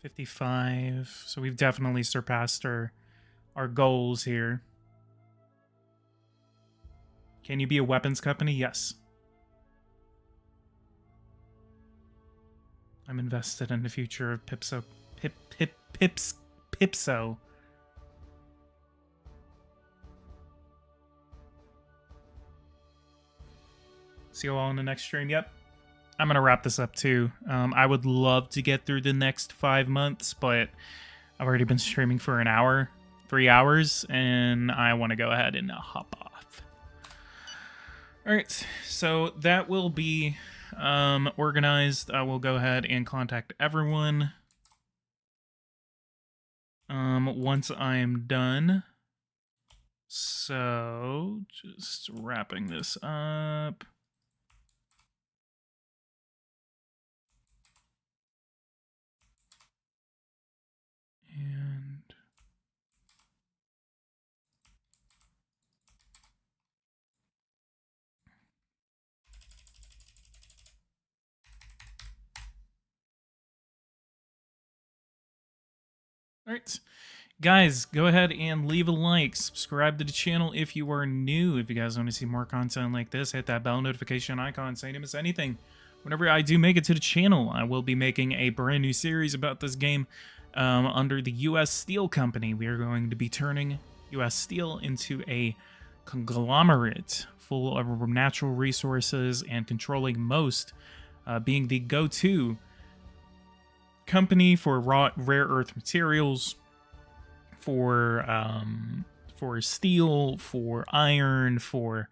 $55. So we've definitely surpassed our goals here. Can you be a weapons company? Yes. I'm invested in the future of Pipso. Pipso. See you all in the next stream. Yep. I'm going to wrap this up too. I would love to get through the next 5 months, but I've already been streaming for an hour, 3 hours, and I want to go ahead and hop off. All right. So that will be organized. I will go ahead and contact everyone once I am done. So just wrapping this up. And all right, guys, go ahead and leave a like, subscribe to the channel if you are new. If you guys want to see more content like this, hit that bell notification icon so you don't miss anything. Whenever I do make it to the channel, I will be making a brand new series about this game under the U.S. Steel Company. We are going to be turning U.S. Steel into a conglomerate full of natural resources and controlling most, being the go-to company for rare earth materials, for steel, for iron, for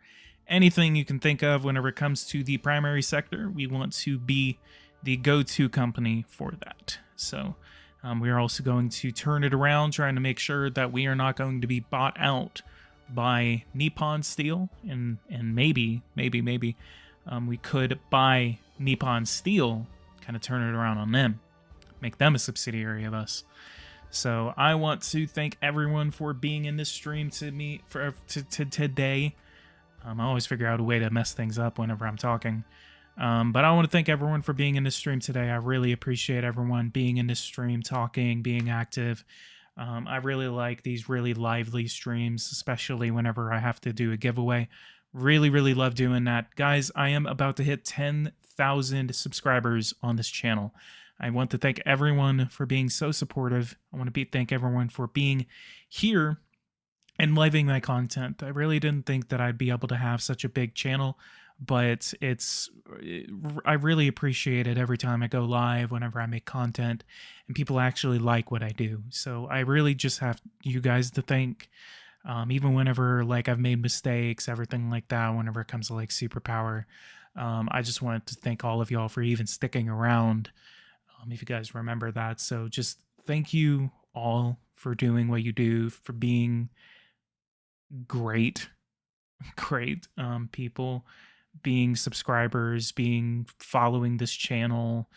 anything you can think of whenever it comes to the primary sector. We want to be the go-to company for that. So We are also going to turn it around, trying to make sure that we are not going to be bought out by Nippon Steel, and maybe we could buy Nippon Steel, kind of turn it around on them, make them a subsidiary of us. So I want to thank everyone for being in this stream today. I always figure out a way to mess things up whenever I'm talking. But I want to thank everyone for being in this stream today. I really appreciate everyone being in this stream, talking, being active. I really like these really lively streams, especially whenever I have to do a giveaway. Really, really love doing that. Guys, I am about to hit 10,000 subscribers on this channel. I want to thank everyone for being so supportive. I want to thank everyone for being here and living my content. I really didn't think that I'd be able to have such a big channel, but I really appreciate it every time I go live, whenever I make content, and people actually like what I do. So I really just have you guys to thank. Even whenever like I've made mistakes, everything like that, whenever it comes to like superpower, I just wanted to thank all of y'all for even sticking around. If you guys remember that. So just thank you all for doing what you do, for being great people, being subscribers, following this channel,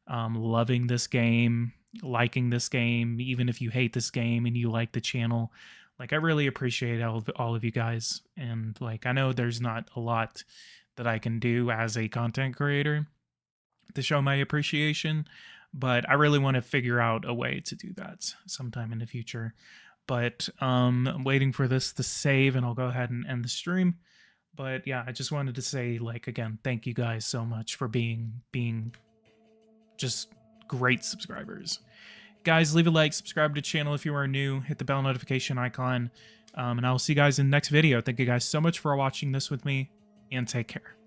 loving this game, liking this game, even if you hate this game and you like the channel. Like, I really appreciate all of you guys. And like, I know there's not a lot that I can do as a content creator to show my appreciation, but I really want to figure out a way to do that sometime in the future. But I'm waiting for this to save, and I'll go ahead and end the stream. But yeah, I just wanted to say, like, again, thank you guys so much for being just great subscribers. Guys, leave a like, subscribe to the channel if you are new, hit the bell notification icon, and I'll see you guys in the next video. Thank you guys so much for watching this with me, and take care.